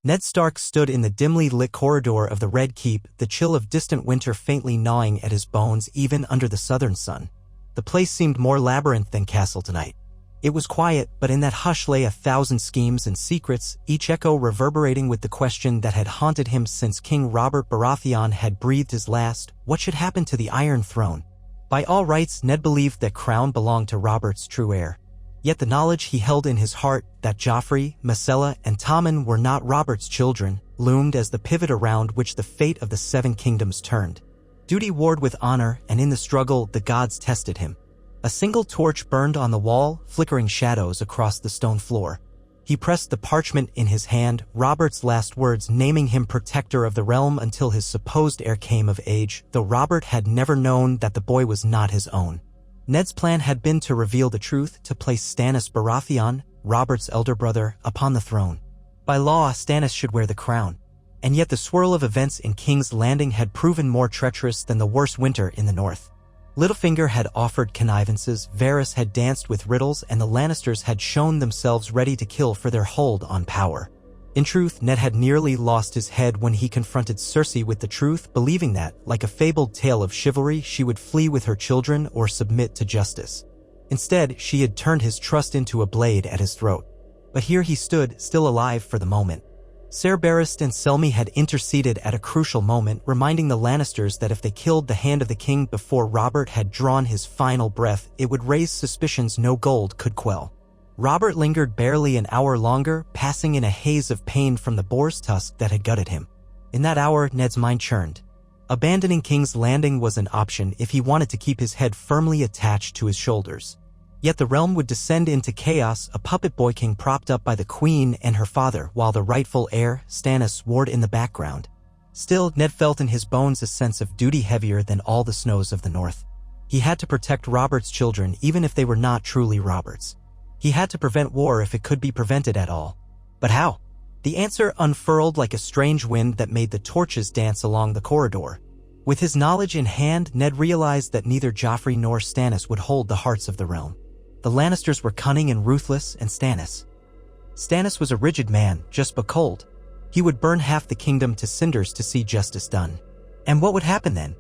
Ned Stark stood in the dimly lit corridor of the Red Keep, the chill of distant winter faintly gnawing at his bones even under the southern sun. The place seemed more labyrinth than castle tonight. It was quiet, but in that hush lay 1,000 schemes and secrets, each echo reverberating with the question that had haunted him since King Robert Baratheon had breathed his last: what should happen to the Iron Throne? By all rights, Ned believed that crown belonged to Robert's true heir. Yet the knowledge he held in his heart that Joffrey, Myrcella, and Tommen were not Robert's children loomed as the pivot around which the fate of the Seven Kingdoms turned. Duty warred with honor, and in the struggle the gods tested him. A single torch burned on the wall, flickering shadows across the stone floor. He pressed the parchment in his hand, Robert's last words naming him protector of the realm until his supposed heir came of age, though Robert had never known that the boy was not his own. Ned's plan had been to reveal the truth, to place Stannis Baratheon, Robert's elder brother, upon the throne. By law, Stannis should wear the crown. And yet the swirl of events in King's Landing had proven more treacherous than the worst winter in the north. Littlefinger had offered connivances, Varys had danced with riddles, and the Lannisters had shown themselves ready to kill for their hold on power. In truth, Ned had nearly lost his head when he confronted Cersei with the truth, believing that, like a fabled tale of chivalry, she would flee with her children or submit to justice. Instead, she had turned his trust into a blade at his throat. But here he stood, still alive for the moment. Ser Barristan Selmy had interceded at a crucial moment, reminding the Lannisters that if they killed the Hand of the King before Robert had drawn his final breath, it would raise suspicions no gold could quell. Robert lingered barely an hour longer, passing in a haze of pain from the boar's tusk that had gutted him. In that hour, Ned's mind churned. Abandoning King's Landing was an option if he wanted to keep his head firmly attached to his shoulders. Yet the realm would descend into chaos, a puppet boy king propped up by the queen and her father, while the rightful heir, Stannis, warred in the background. Still, Ned felt in his bones a sense of duty heavier than all the snows of the north. He had to protect Robert's children even if they were not truly Robert's. He had to prevent war if it could be prevented at all. But how? The answer unfurled like a strange wind that made the torches dance along the corridor. With his knowledge in hand, Ned realized that neither Joffrey nor Stannis would hold the hearts of the realm. The Lannisters were cunning and ruthless, and Stannis was a rigid man, just but cold. He would burn half the kingdom to cinders to see justice done. And what would happen then?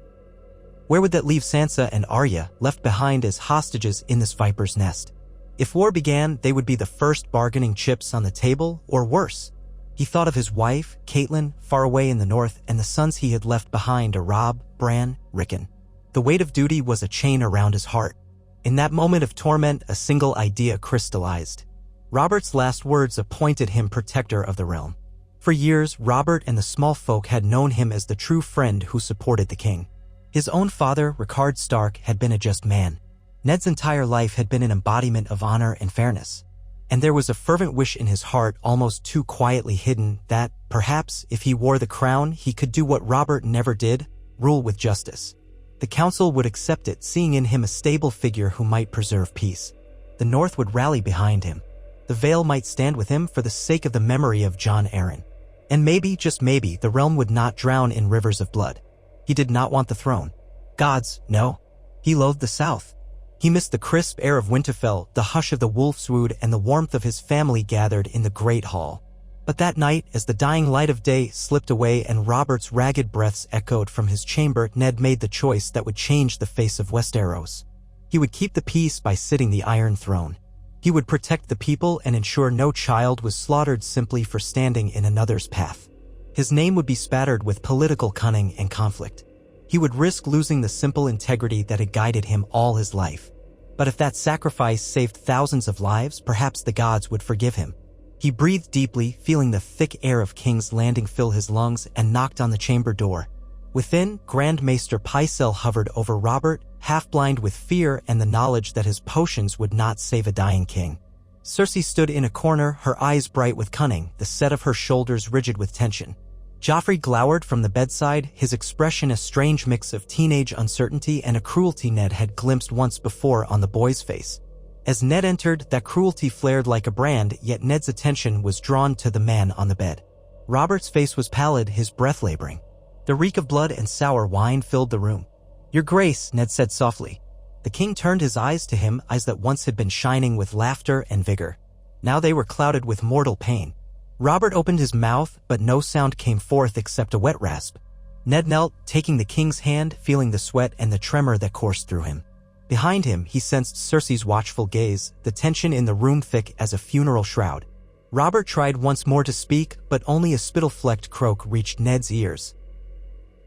Where would that leave Sansa and Arya, left behind as hostages in this viper's nest? If war began, they would be the first bargaining chips on the table, or worse. He thought of his wife, Catelyn, far away in the north, and the sons he had left behind: Robb, Bran, Rickon. The weight of duty was a chain around his heart. In that moment of torment, a single idea crystallized. Robert's last words appointed him protector of the realm. For years, Robert and the small folk had known him as the true friend who supported the king. His own father, Rickard Stark, had been a just man. Ned's entire life had been an embodiment of honor and fairness. And there was a fervent wish in his heart, almost too quietly hidden, that, perhaps, if he wore the crown, he could do what Robert never did: rule with justice. The council would accept it, seeing in him a stable figure who might preserve peace. The North would rally behind him. The Vale might stand with him for the sake of the memory of Jon Arryn. And maybe, just maybe, the realm would not drown in rivers of blood. He did not want the throne. Gods, no. He loathed the South. He missed the crisp air of Winterfell, the hush of the Wolfswood, and the warmth of his family gathered in the Great Hall. But that night, as the dying light of day slipped away and Robert's ragged breaths echoed from his chamber, Ned made the choice that would change the face of Westeros. He would keep the peace by sitting the Iron Throne. He would protect the people and ensure no child was slaughtered simply for standing in another's path. His name would be spattered with political cunning and conflict. He would risk losing the simple integrity that had guided him all his life. But if that sacrifice saved thousands of lives, perhaps the gods would forgive him. He breathed deeply, feeling the thick air of King's Landing fill his lungs, and knocked on the chamber door. Within, Grand Maester Pycelle hovered over Robert, half-blind with fear and the knowledge that his potions would not save a dying king. Cersei stood in a corner, her eyes bright with cunning, the set of her shoulders rigid with tension. Joffrey glowered from the bedside, his expression a strange mix of teenage uncertainty and a cruelty Ned had glimpsed once before on the boy's face. As Ned entered, that cruelty flared like a brand, yet Ned's attention was drawn to the man on the bed. Robert's face was pallid, his breath laboring. The reek of blood and sour wine filled the room. "Your Grace," Ned said softly. The king turned his eyes to him, eyes that once had been shining with laughter and vigor. Now they were clouded with mortal pain. Robert opened his mouth, but no sound came forth except a wet rasp. Ned knelt, taking the king's hand, feeling the sweat and the tremor that coursed through him. Behind him, he sensed Cersei's watchful gaze, the tension in the room thick as a funeral shroud. Robert tried once more to speak, but only a spittle-flecked croak reached Ned's ears.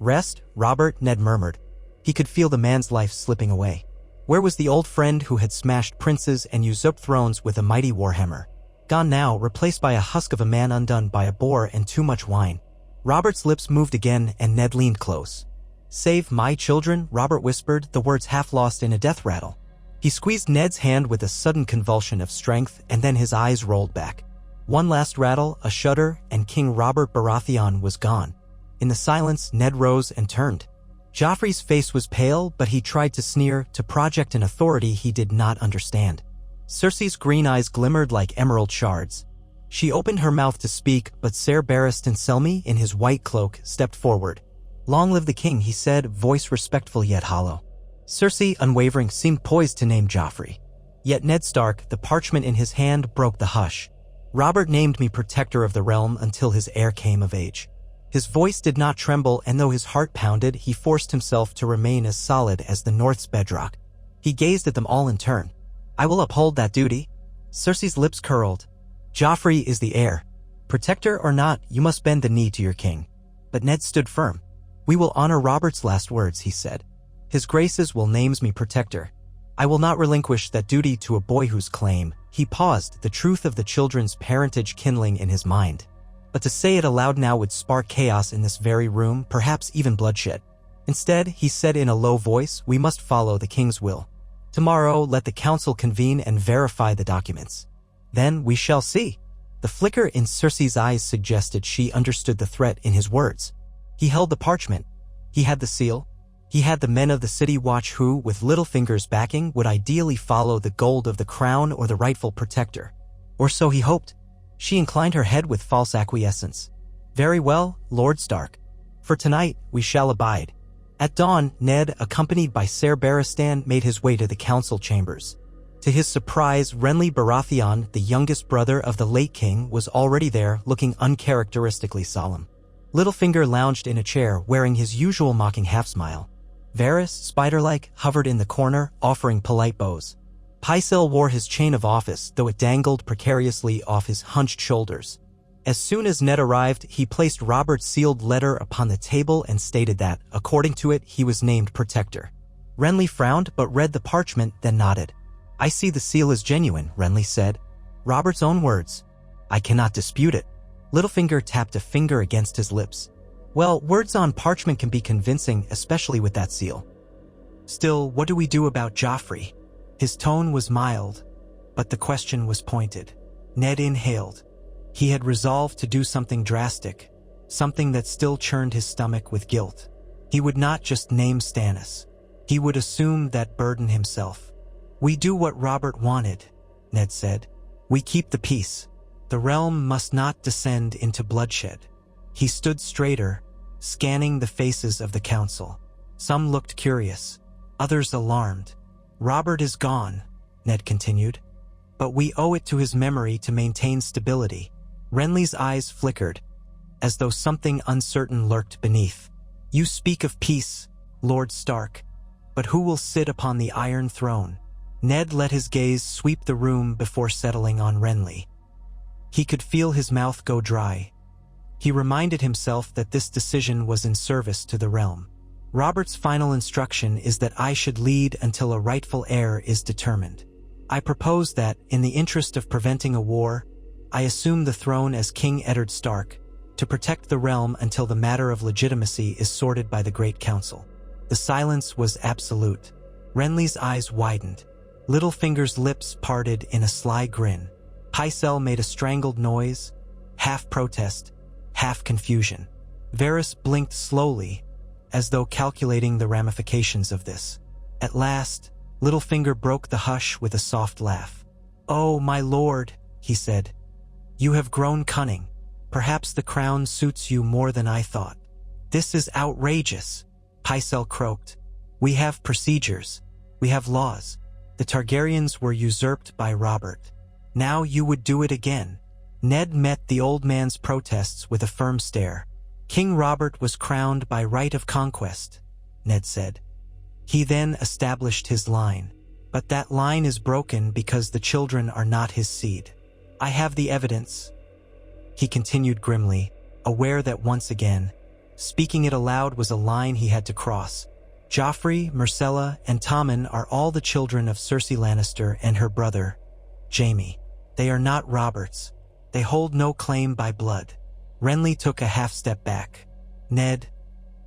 "Rest, Robert," Ned murmured. He could feel the man's life slipping away. Where was the old friend who had smashed princes and usurped thrones with a mighty warhammer? Gone now, replaced by a husk of a man undone by a boar and too much wine. Robert's lips moved again, and Ned leaned close. "Save my children," Robert whispered, the words half lost in a death rattle. He squeezed Ned's hand with a sudden convulsion of strength, and then his eyes rolled back. One last rattle, a shudder, and King Robert Baratheon was gone. In the silence, Ned rose and turned. Joffrey's face was pale, but he tried to sneer, to project an authority he did not understand. Cersei's green eyes glimmered like emerald shards. She opened her mouth to speak, but Ser Barristan Selmy, in his white cloak, stepped forward. "Long live the king," he said, voice respectful yet hollow. Cersei, unwavering, seemed poised to name Joffrey. Yet Ned Stark, the parchment in his hand, broke the hush. "Robert named me protector of the realm until his heir came of age." His voice did not tremble, and though his heart pounded, he forced himself to remain as solid as the North's bedrock. He gazed at them all in turn. "I will uphold that duty." Cersei's lips curled. "Joffrey is the heir. Protector or not, you must bend the knee to your king." But Ned stood firm. "We will honor Robert's last words," he said. "His graces will names me protector. I will not relinquish that duty to a boy whose claim—" He paused, the truth of the children's parentage kindling in his mind. But to say it aloud now would spark chaos in this very room, perhaps even bloodshed. Instead, he said in a low voice, "We must follow the king's will. Tomorrow, let the council convene and verify the documents. Then we shall see." The flicker in Cersei's eyes suggested she understood the threat in his words. He held the parchment. He had the seal. He had the men of the city watch who, with Littlefinger's backing, would ideally follow the gold of the crown or the rightful protector. Or so he hoped. She inclined her head with false acquiescence. "Very well, Lord Stark. For tonight, we shall abide." At dawn, Ned, accompanied by Ser Barristan, made his way to the council chambers. To his surprise, Renly Baratheon, the youngest brother of the late king, was already there, looking uncharacteristically solemn. Littlefinger lounged in a chair, wearing his usual mocking half-smile. Varys, spider-like, hovered in the corner, offering polite bows. Pycelle wore his chain of office, though it dangled precariously off his hunched shoulders. As soon as Ned arrived, he placed Robert's sealed letter upon the table and stated that, according to it, he was named Protector. Renly frowned, but read the parchment, then nodded. "I see the seal is genuine," Renly said. Robert's own words. "I cannot dispute it." Littlefinger tapped a finger against his lips. "Well, words on parchment can be convincing, especially with that seal. Still, what do we do about Joffrey?" His tone was mild, but the question was pointed. Ned inhaled. He had resolved to do something drastic, something that still churned his stomach with guilt. He would not just name Stannis. He would assume that burden himself. "We do what Robert wanted," Ned said. "We keep the peace. The realm must not descend into bloodshed." He stood straighter, scanning the faces of the council. Some looked curious, others alarmed. "Robert is gone," Ned continued, "but we owe it to his memory to maintain stability." Renly's eyes flickered, as though something uncertain lurked beneath. "You speak of peace, Lord Stark, but who will sit upon the Iron Throne?" Ned let his gaze sweep the room before settling on Renly. He could feel his mouth go dry. He reminded himself that this decision was in service to the realm. "Robert's final instruction is that I should lead until a rightful heir is determined. I propose that, in the interest of preventing a war, I assume the throne as King Eddard Stark, to protect the realm until the matter of legitimacy is sorted by the Great Council." The silence was absolute. Renly's eyes widened. Littlefinger's lips parted in a sly grin. Pycelle made a strangled noise, half protest, half confusion. Varys blinked slowly, as though calculating the ramifications of this. At last, Littlefinger broke the hush with a soft laugh. "Oh, my lord," he said, "you have grown cunning. Perhaps the crown suits you more than I thought." "This is outrageous," Pycelle croaked. "We have procedures. We have laws. The Targaryens were usurped by Robert. Now you would do it again." Ned met the old man's protests with a firm stare. King Robert was crowned by right of conquest, Ned said. He then established his line. But that line is broken because the children are not his seed. I have the evidence, he continued grimly, aware that once again, speaking it aloud was a line he had to cross. Joffrey, Myrcella, and Tommen are all the children of Cersei Lannister and her brother, Jaime. They are not Roberts. They hold no claim by blood. Renly took a half-step back. Ned,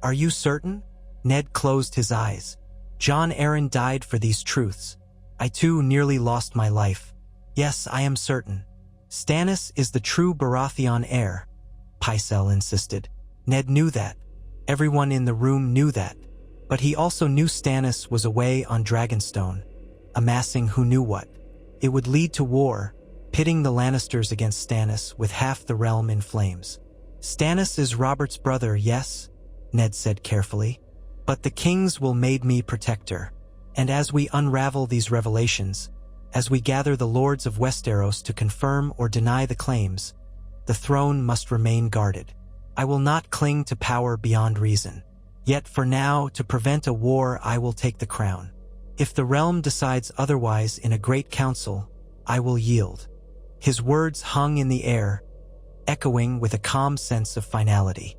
are you certain? Ned closed his eyes. Jon Arryn died for these truths. I too nearly lost my life. Yes, I am certain. Stannis is the true Baratheon heir, Pycelle insisted. Ned knew that. Everyone in the room knew that. But he also knew Stannis was away on Dragonstone, amassing who knew what. It would lead to war, pitting the Lannisters against Stannis with half the realm in flames. Stannis is Robert's brother, yes, Ned said carefully. But the kings will made me protector. And as we unravel these revelations, as we gather the lords of Westeros to confirm or deny the claims, the throne must remain guarded. I will not cling to power beyond reason. Yet for now, to prevent a war, I will take the crown. If the realm decides otherwise in a great council, I will yield. His words hung in the air, echoing with a calm sense of finality.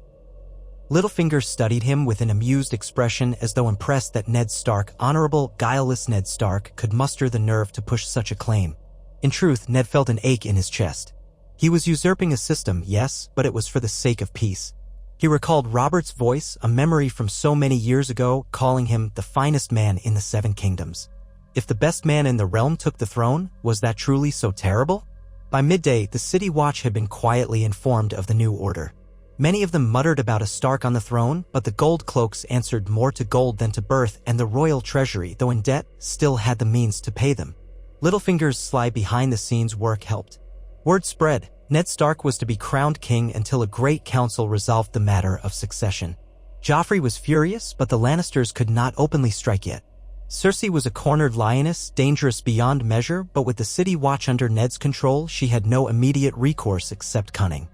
Littlefinger studied him with an amused expression as though impressed that Ned Stark, honorable, guileless Ned Stark, could muster the nerve to push such a claim. In truth, Ned felt an ache in his chest. He was usurping a system, yes, but it was for the sake of peace. He recalled Robert's voice, a memory from so many years ago, calling him the finest man in the Seven Kingdoms. If the best man in the realm took the throne, was that truly so terrible? By midday, the City Watch had been quietly informed of the new order. Many of them muttered about a Stark on the throne, but the gold cloaks answered more to gold than to birth, and the royal treasury, though in debt, still had the means to pay them. Littlefinger's sly behind-the-scenes work helped. Word spread. Ned Stark was to be crowned king until a great council resolved the matter of succession. Joffrey was furious, but the Lannisters could not openly strike yet. Cersei was a cornered lioness, dangerous beyond measure, but with the City Watch under Ned's control, she had no immediate recourse except cunning.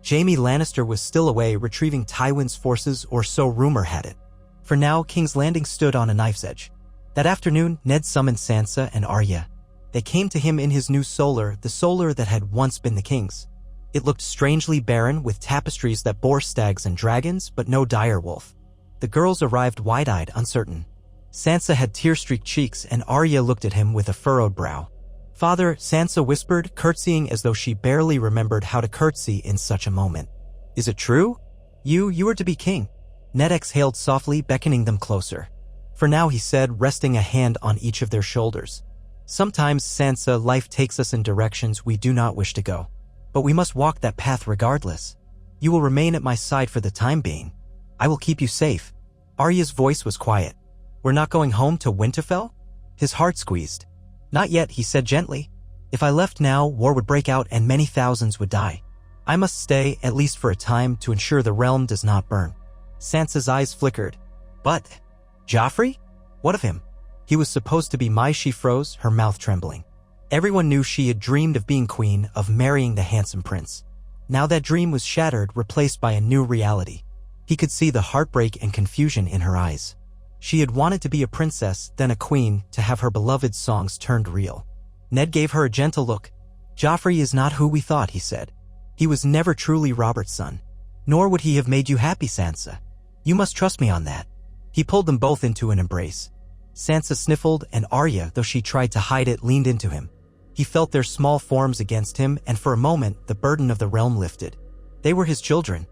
Jaime Lannister was still away retrieving Tywin's forces, or so rumor had it. For now, King's Landing stood on a knife's edge. That afternoon, Ned summoned Sansa and Arya. They came to him in his new solar, the solar that had once been the king's. It looked strangely barren, with tapestries that bore stags and dragons, but no direwolf. The girls arrived wide-eyed, uncertain. Sansa had tear-streaked cheeks, and Arya looked at him with a furrowed brow. Father, Sansa whispered, curtsying as though she barely remembered how to curtsy in such a moment. Is it true? You are to be king. Ned exhaled softly, beckoning them closer. For now, he said, resting a hand on each of their shoulders. Sometimes, Sansa, life takes us in directions we do not wish to go. But we must walk that path regardless. You will remain at my side for the time being. I will keep you safe. Arya's voice was quiet. We're not going home to Winterfell? His heart squeezed. Not yet, he said gently. If I left now, war would break out and many thousands would die. I must stay, at least for a time, to ensure the realm does not burn. Sansa's eyes flickered. But, Joffrey? What of him? He was supposed to be my. She froze, her mouth trembling. Everyone knew she had dreamed of being queen, of marrying the handsome prince. Now that dream was shattered, replaced by a new reality. He could see the heartbreak and confusion in her eyes. She had wanted to be a princess, then a queen, to have her beloved songs turned real. Ned gave her a gentle look. Joffrey is not who we thought, he said. He was never truly Robert's son. Nor would he have made you happy, Sansa. You must trust me on that. He pulled them both into an embrace. Sansa sniffled, and Arya, though she tried to hide it, leaned into him. He felt their small forms against him, and for a moment, the burden of the realm lifted. They were his children.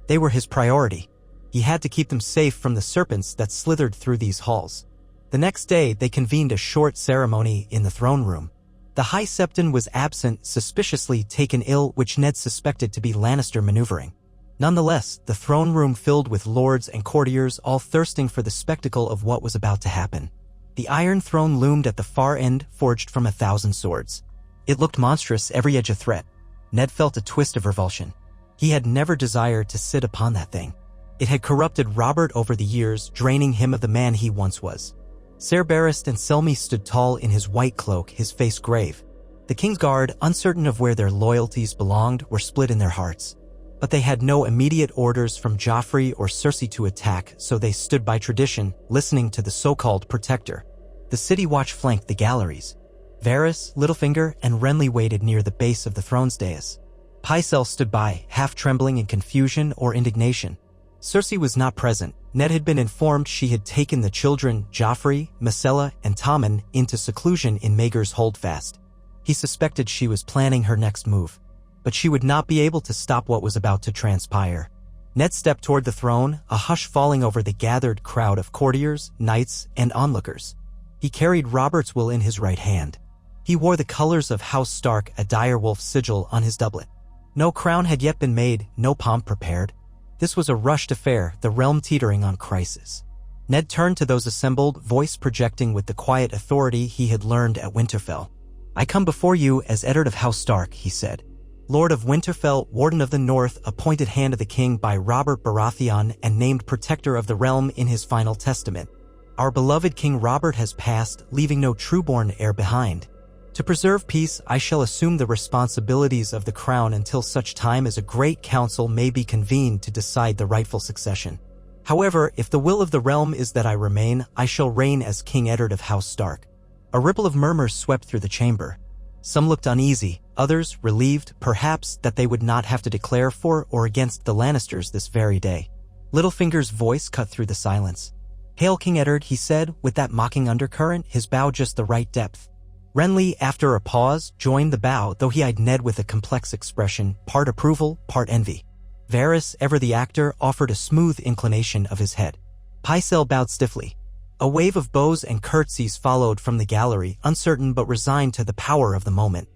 They were his priority. He had to keep them safe from the serpents that slithered through these halls. The next day, they convened a short ceremony in the throne room. The High Septon was absent, suspiciously taken ill, which Ned suspected to be Lannister maneuvering. Nonetheless, the throne room filled with lords and courtiers, all thirsting for the spectacle of what was about to happen. The Iron Throne loomed at the far end, forged from 1,000 swords. It looked monstrous, every edge a threat. Ned felt a twist of revulsion. He had never desired to sit upon that thing. It had corrupted Robert over the years, draining him of the man he once was. Ser Barristan Selmy stood tall in his white cloak, his face grave. The King's Guard, uncertain of where their loyalties belonged, were split in their hearts. But they had no immediate orders from Joffrey or Cersei to attack, so they stood by tradition, listening to the so-called protector. The city watch flanked the galleries. Varys, Littlefinger, and Renly waited near the base of the throne's dais. Pycelle stood by, half trembling in confusion or indignation. Cersei was not present. Ned had been informed she had taken the children, Joffrey, Myrcella, and Tommen, into seclusion in Maegor's Holdfast. He suspected she was planning her next move, but she would not be able to stop what was about to transpire. Ned stepped toward the throne, a hush falling over the gathered crowd of courtiers, knights, and onlookers. He carried Robert's will in his right hand. He wore the colors of House Stark, a direwolf sigil on his doublet. No crown had yet been made, no pomp prepared. This was a rushed affair, the realm teetering on crisis. Ned turned to those assembled, voice projecting with the quiet authority he had learned at Winterfell. "I come before you as Eddard of House Stark," he said. "Lord of Winterfell, Warden of the North, appointed hand of the king by Robert Baratheon and named protector of the realm in his final testament. Our beloved King Robert has passed, leaving no trueborn heir behind. To preserve peace, I shall assume the responsibilities of the crown until such time as a great council may be convened to decide the rightful succession. However, if the will of the realm is that I remain, I shall reign as King Eddard of House Stark." A ripple of murmurs swept through the chamber. Some looked uneasy, others relieved, perhaps, that they would not have to declare for or against the Lannisters this very day. Littlefinger's voice cut through the silence. "Hail King Eddard," he said, with that mocking undercurrent, his bow just the right depth. Renly, after a pause, joined the bow, though he eyed Ned with a complex expression, part approval, part envy. Varys, ever the actor, offered a smooth inclination of his head. Pycelle bowed stiffly. A wave of bows and curtsies followed from the gallery, uncertain but resigned to the power of the moment.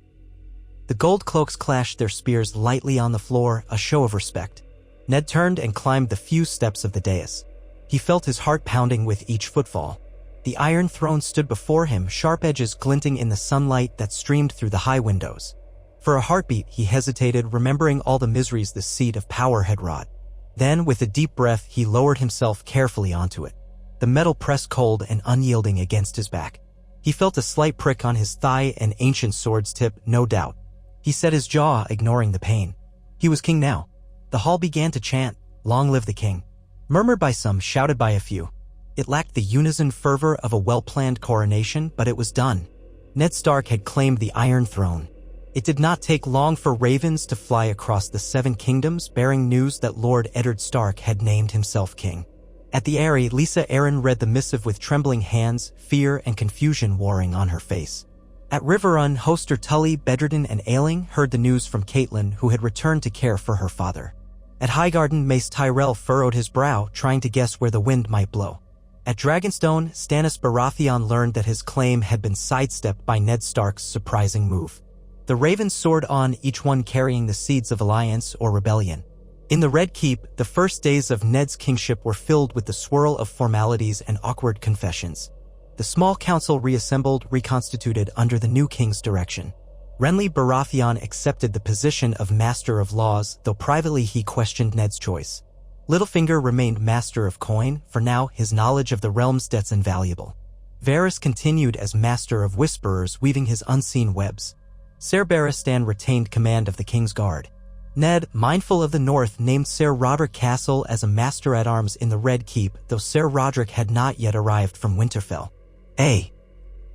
The gold cloaks clashed their spears lightly on the floor, a show of respect. Ned turned and climbed the few steps of the dais. He felt his heart pounding with each footfall. The Iron Throne stood before him, sharp edges glinting in the sunlight that streamed through the high windows. For a heartbeat, he hesitated, remembering all the miseries this seat of power had wrought. Then, with a deep breath, he lowered himself carefully onto it. The metal pressed cold and unyielding against his back. He felt a slight prick on his thigh, an ancient sword's tip, no doubt. He set his jaw, ignoring the pain. He was king now. The hall began to chant, "Long live the king." Murmured by some, shouted by a few. It lacked the unison fervor of a well-planned coronation, but it was done. Ned Stark had claimed the Iron Throne. It did not take long for ravens to fly across the Seven Kingdoms, bearing news that Lord Eddard Stark had named himself king. At the Eyrie, Lisa Arryn read the missive with trembling hands, fear and confusion warring on her face. At Riverrun, Hoster Tully, bedridden and ailing, heard the news from Catelyn, who had returned to care for her father. At Highgarden, Mace Tyrell furrowed his brow, trying to guess where the wind might blow. At Dragonstone, Stannis Baratheon learned that his claim had been sidestepped by Ned Stark's surprising move. The ravens soared on, each one carrying the seeds of alliance or rebellion. In the Red Keep, the first days of Ned's kingship were filled with the swirl of formalities and awkward confessions. The small council reassembled, reconstituted under the new king's direction. Renly Baratheon accepted the position of Master of Laws, though privately he questioned Ned's choice. Littlefinger remained Master of Coin, for now his knowledge of the realm's debts invaluable. Varys continued as Master of Whisperers, weaving his unseen webs. Ser Barristan retained command of the King's Guard. Ned, mindful of the North, named Ser Roderick Castle as a Master-at-Arms in the Red Keep, though Ser Roderick had not yet arrived from Winterfell. A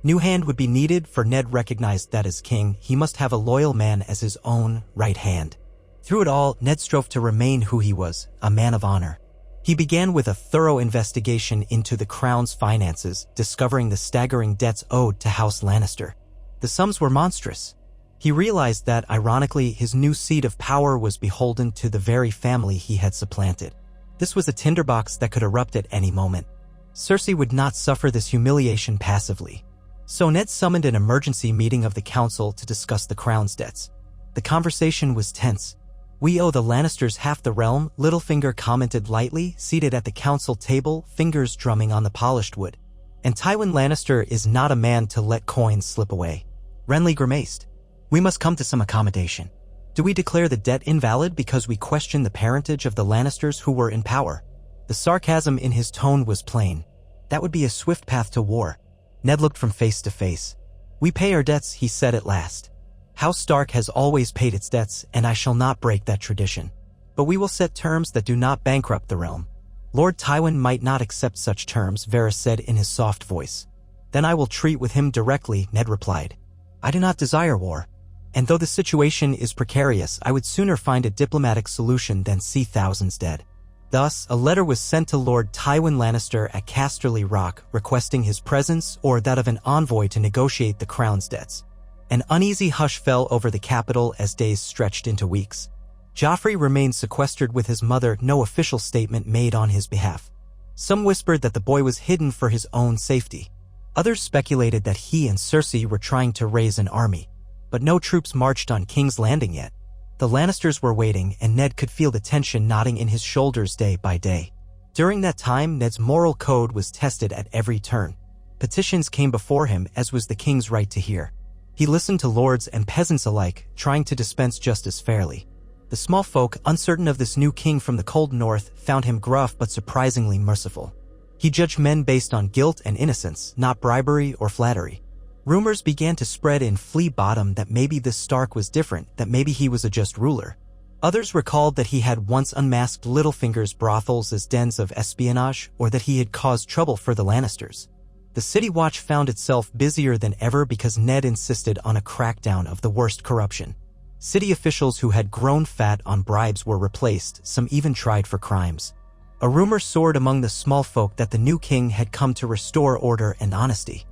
new hand would be needed, for Ned recognized that as king, he must have a loyal man as his own right hand. Through it all, Ned strove to remain who he was, a man of honor. He began with a thorough investigation into the crown's finances, discovering the staggering debts owed to House Lannister. The sums were monstrous. He realized that, ironically, his new seat of power was beholden to the very family he had supplanted. This was a tinderbox that could erupt at any moment. Cersei would not suffer this humiliation passively. So Ned summoned an emergency meeting of the council to discuss the crown's debts. The conversation was tense. "We owe the Lannisters half the realm," Littlefinger commented lightly, seated at the council table, fingers drumming on the polished wood. "And Tywin Lannister is not a man to let coins slip away." Renly grimaced. "We must come to some accommodation. Do we declare the debt invalid because we question the parentage of the Lannisters who were in power?" The sarcasm in his tone was plain. That would be a swift path to war. Ned looked from face to face. "We pay our debts," he said at last. House Stark has always paid its debts, and I shall not break that tradition. But we will set terms that do not bankrupt the realm." "Lord Tywin might not accept such terms," Varys said in his soft voice. "Then I will treat with him directly," Ned replied. "I do not desire war. And though the situation is precarious, I would sooner find a diplomatic solution than see thousands dead." Thus, a letter was sent to Lord Tywin Lannister at Casterly Rock requesting his presence or that of an envoy to negotiate the crown's debts. An uneasy hush fell over the capital as days stretched into weeks. Joffrey remained sequestered with his mother, no official statement made on his behalf. Some whispered that the boy was hidden for his own safety. Others speculated that he and Cersei were trying to raise an army. But no troops marched on King's Landing yet. The Lannisters were waiting, and Ned could feel the tension knotting in his shoulders day by day. During that time, Ned's moral code was tested at every turn. Petitions came before him, as was the king's right to hear. He listened to lords and peasants alike, trying to dispense justice fairly. The small folk, uncertain of this new king from the cold north, found him gruff but surprisingly merciful. He judged men based on guilt and innocence, not bribery or flattery. Rumors began to spread in Flea Bottom that maybe this Stark was different, that maybe he was a just ruler. Others recalled that he had once unmasked Littlefinger's brothels as dens of espionage, or that he had caused trouble for the Lannisters. The City Watch found itself busier than ever because Ned insisted on a crackdown of the worst corruption. City officials who had grown fat on bribes were replaced, some even tried for crimes. A rumor soared among the small folk that the new king had come to restore order and honesty.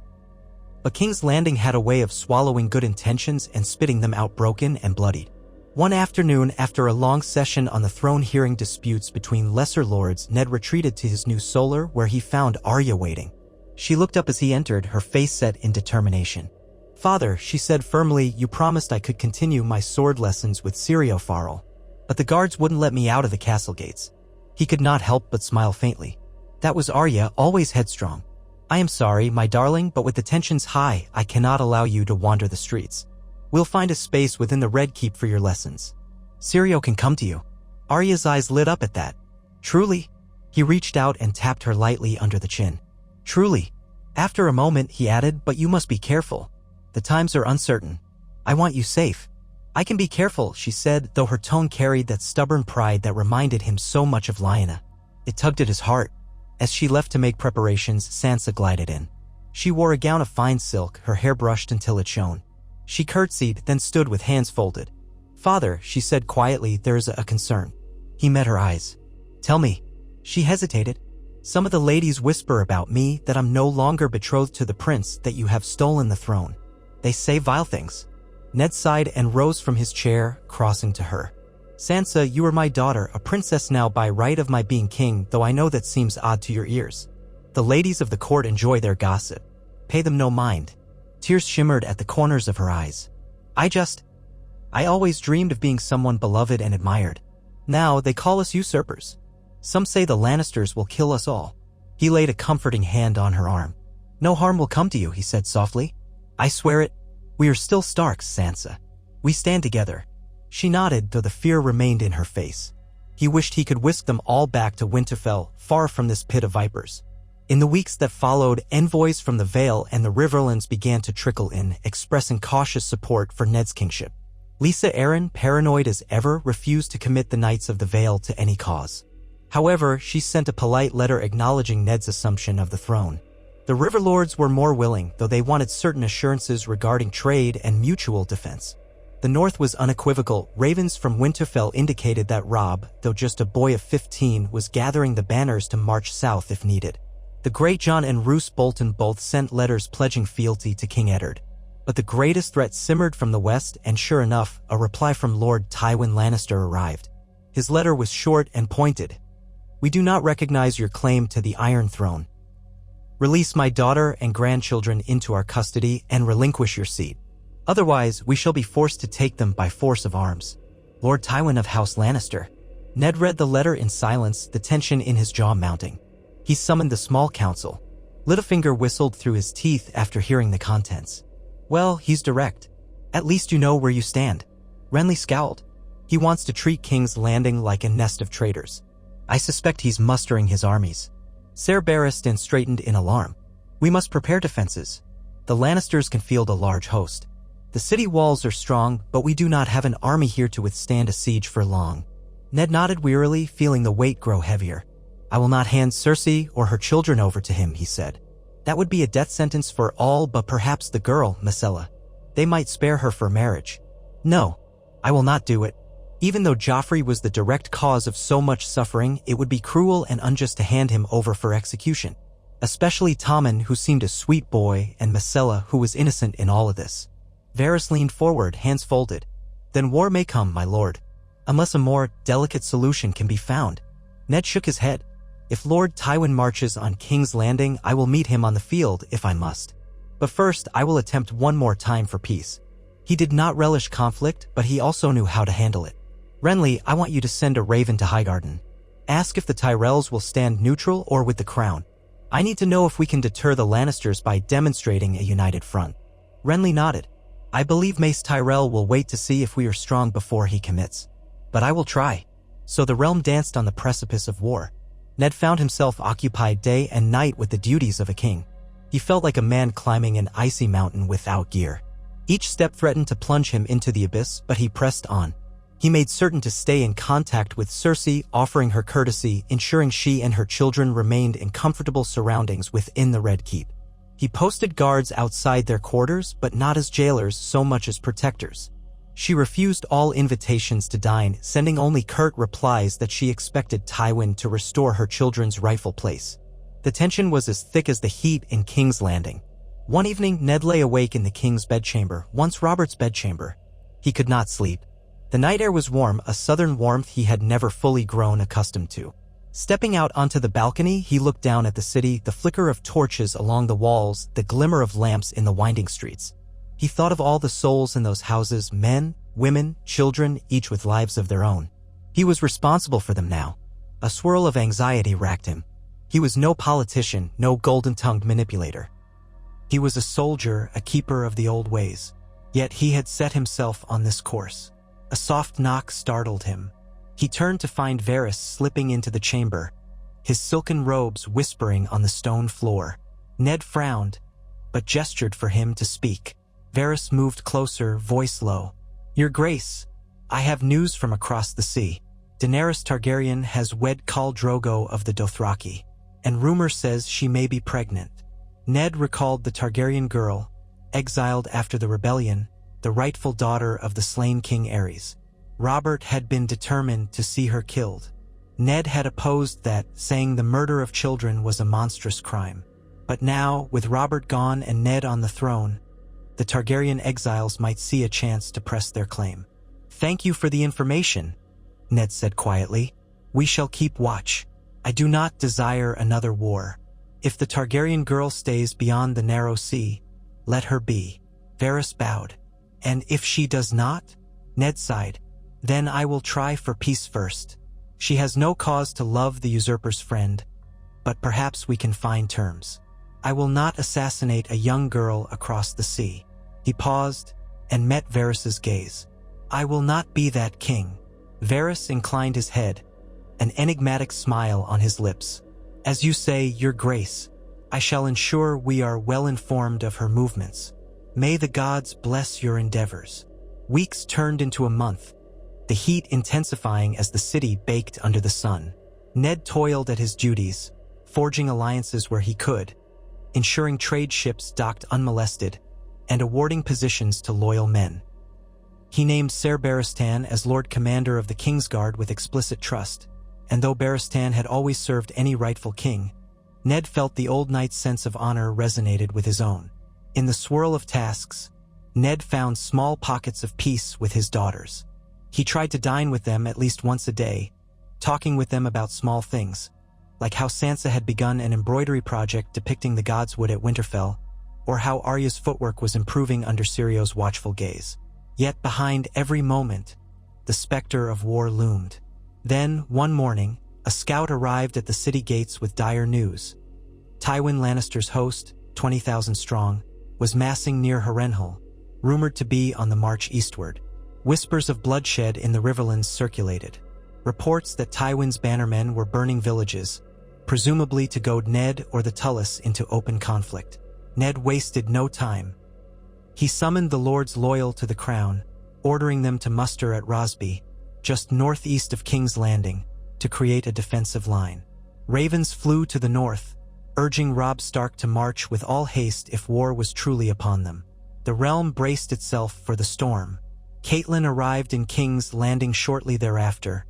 But King's Landing had a way of swallowing good intentions and spitting them out broken and bloodied. One afternoon, after a long session on the throne hearing disputes between lesser lords, Ned retreated to his new solar where he found Arya waiting. She looked up as he entered, her face set in determination. "Father," she said firmly, "you promised I could continue my sword lessons with Syrio Farrell. But the guards wouldn't let me out of the castle gates." He could not help but smile faintly. That was Arya, always headstrong. "I am sorry, my darling, but with the tensions high, I cannot allow you to wander the streets. We'll find a space within the Red Keep for your lessons. Syrio can come to you." Arya's eyes lit up at that. "Truly?" He reached out and tapped her lightly under the chin. "Truly." After a moment, he added, "But you must be careful. The times are uncertain. I want you safe." "I can be careful," she said, though her tone carried that stubborn pride that reminded him so much of Lyanna. It tugged at his heart. As she left to make preparations, Sansa glided in. She wore a gown of fine silk, her hair brushed until it shone. She curtsied, then stood with hands folded. "Father," she said quietly, "there is a concern." He met her eyes. "Tell me." She hesitated. "Some of the ladies whisper about me, that I'm no longer betrothed to the prince, that you have stolen the throne. They say vile things." Ned sighed and rose from his chair, crossing to her. "Sansa, you are my daughter, a princess now by right of my being king, though I know that seems odd to your ears. The ladies of the court enjoy their gossip. Pay them no mind." Tears shimmered at the corners of her eyes. I always dreamed of being someone beloved and admired. Now they call us usurpers. Some say the Lannisters will kill us all." He laid a comforting hand on her arm. "No harm will come to you," he said softly. "I swear it. We are still Starks, Sansa. We stand together." She nodded, though the fear remained in her face. He wished he could whisk them all back to Winterfell, far from this pit of vipers. In the weeks that followed, envoys from the Vale and the Riverlands began to trickle in, expressing cautious support for Ned's kingship. Lisa Arryn, paranoid as ever, refused to commit the Knights of the Vale to any cause. However, she sent a polite letter acknowledging Ned's assumption of the throne. The Riverlords were more willing, though they wanted certain assurances regarding trade and mutual defense. The North was unequivocal. Ravens from Winterfell indicated that Robb, though just a boy of 15, was gathering the banners to march south if needed. The Greyjohn and Roose Bolton both sent letters pledging fealty to King Eddard. But the greatest threat simmered from the west, and sure enough, a reply from Lord Tywin Lannister arrived. His letter was short and pointed. "We do not recognize your claim to the Iron Throne. Release my daughter and grandchildren into our custody and relinquish your seat. Otherwise, we shall be forced to take them by force of arms." Lord Tywin of House Lannister. Ned read the letter in silence, the tension in his jaw mounting. He summoned the small council. Littlefinger whistled through his teeth after hearing the contents. "Well, he's direct. At least you know where you stand." Renly scowled. "He wants to treat King's Landing like a nest of traitors. I suspect he's mustering his armies." Ser Barristan straightened in alarm. "We must prepare defenses. The Lannisters can field a large host." The city walls are strong, but we do not have an army here to withstand a siege for long. Ned nodded wearily, feeling the weight grow heavier. I will not hand Cersei or her children over to him, he said. That would be a death sentence for all but perhaps the girl, Myrcella. They might spare her for marriage. No, I will not do it. Even though Joffrey was the direct cause of so much suffering, it would be cruel and unjust to hand him over for execution. Especially Tommen, who seemed a sweet boy, and Myrcella, who was innocent in all of this. Varys leaned forward, hands folded. Then war may come, my lord. Unless a more delicate solution can be found. Ned shook his head. If Lord Tywin marches on King's Landing, I will meet him on the field if I must. But first, I will attempt one more time for peace. He did not relish conflict, but he also knew how to handle it. Renly, I want you to send a raven to Highgarden. Ask if the Tyrells will stand neutral or with the crown. I need to know if we can deter the Lannisters by demonstrating a united front. Renly nodded. I believe Mace Tyrell will wait to see if we are strong before he commits. But I will try. So the realm danced on the precipice of war. Ned found himself occupied day and night with the duties of a king. He felt like a man climbing an icy mountain without gear. Each step threatened to plunge him into the abyss, but he pressed on. He made certain to stay in contact with Cersei, offering her courtesy, ensuring she and her children remained in comfortable surroundings within the Red Keep. He posted guards outside their quarters, but not as jailers so much as protectors. She refused all invitations to dine, sending only curt replies that she expected Tywin to restore her children's rightful place. The tension was as thick as the heat in King's Landing. One evening, Ned lay awake in the king's bedchamber, once Robert's bedchamber. He could not sleep. The night air was warm, a southern warmth he had never fully grown accustomed to. Stepping out onto the balcony, he looked down at the city, the flicker of torches along the walls, the glimmer of lamps in the winding streets. He thought of all the souls in those houses, men, women, children, each with lives of their own. He was responsible for them now. A swirl of anxiety racked him. He was no politician, no golden-tongued manipulator. He was a soldier, a keeper of the old ways. Yet he had set himself on this course. A soft knock startled him. He turned to find Varys slipping into the chamber, his silken robes whispering on the stone floor. Ned frowned, but gestured for him to speak. Varys moved closer, voice low. Your Grace, I have news from across the sea. Daenerys Targaryen has wed Khal Drogo of the Dothraki, and rumor says she may be pregnant. Ned recalled the Targaryen girl, exiled after the rebellion, the rightful daughter of the slain King Aerys. Robert had been determined to see her killed. Ned had opposed that, saying the murder of children was a monstrous crime. But now, with Robert gone and Ned on the throne, the Targaryen exiles might see a chance to press their claim. Thank you for the information, Ned said quietly. We shall keep watch. I do not desire another war. If the Targaryen girl stays beyond the narrow sea, let her be. Varys bowed. And if she does not? Ned sighed. Then I will try for peace first. She has no cause to love the usurper's friend, but perhaps we can find terms. I will not assassinate a young girl across the sea. He paused and met Varys's gaze. I will not be that king. Varys inclined his head, an enigmatic smile on his lips. As you say, Your Grace, I shall ensure we are well informed of her movements. May the gods bless your endeavors. Weeks turned into a month, the heat intensifying as the city baked under the sun. Ned toiled at his duties, forging alliances where he could, ensuring trade ships docked unmolested, and awarding positions to loyal men. He named Ser Barristan as Lord Commander of the Kingsguard with explicit trust, and though Barristan had always served any rightful king, Ned felt the old knight's sense of honor resonated with his own. In the swirl of tasks, Ned found small pockets of peace with his daughters. He tried to dine with them at least once a day, talking with them about small things, like how Sansa had begun an embroidery project depicting the Godswood at Winterfell, or how Arya's footwork was improving under Syrio's watchful gaze. Yet behind every moment, the specter of war loomed. Then, one morning, a scout arrived at the city gates with dire news. Tywin Lannister's host, 20,000 strong, was massing near Harrenhal, rumored to be on the march eastward. Whispers of bloodshed in the Riverlands circulated. Reports that Tywin's bannermen were burning villages, presumably to goad Ned or the Tullus into open conflict. Ned wasted no time. He summoned the lords loyal to the crown, ordering them to muster at Rosby, just northeast of King's Landing, to create a defensive line. Ravens flew to the north, urging Robb Stark to march with all haste if war was truly upon them. The realm braced itself for the storm. Catelyn arrived in King's Landing shortly thereafter,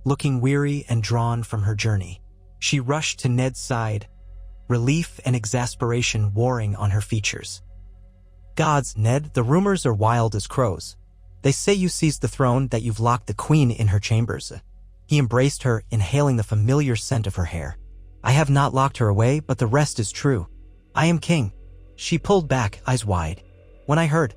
looking weary and drawn from her journey. She rushed to Ned's side, relief and exasperation warring on her features. "Gods, Ned, the rumors are wild as crows. They say you seized the throne, that you've locked the queen in her chambers." He embraced her, inhaling the familiar scent of her hair. "I have not locked her away, but the rest is true. I am king." She pulled back, eyes wide. "When I heard,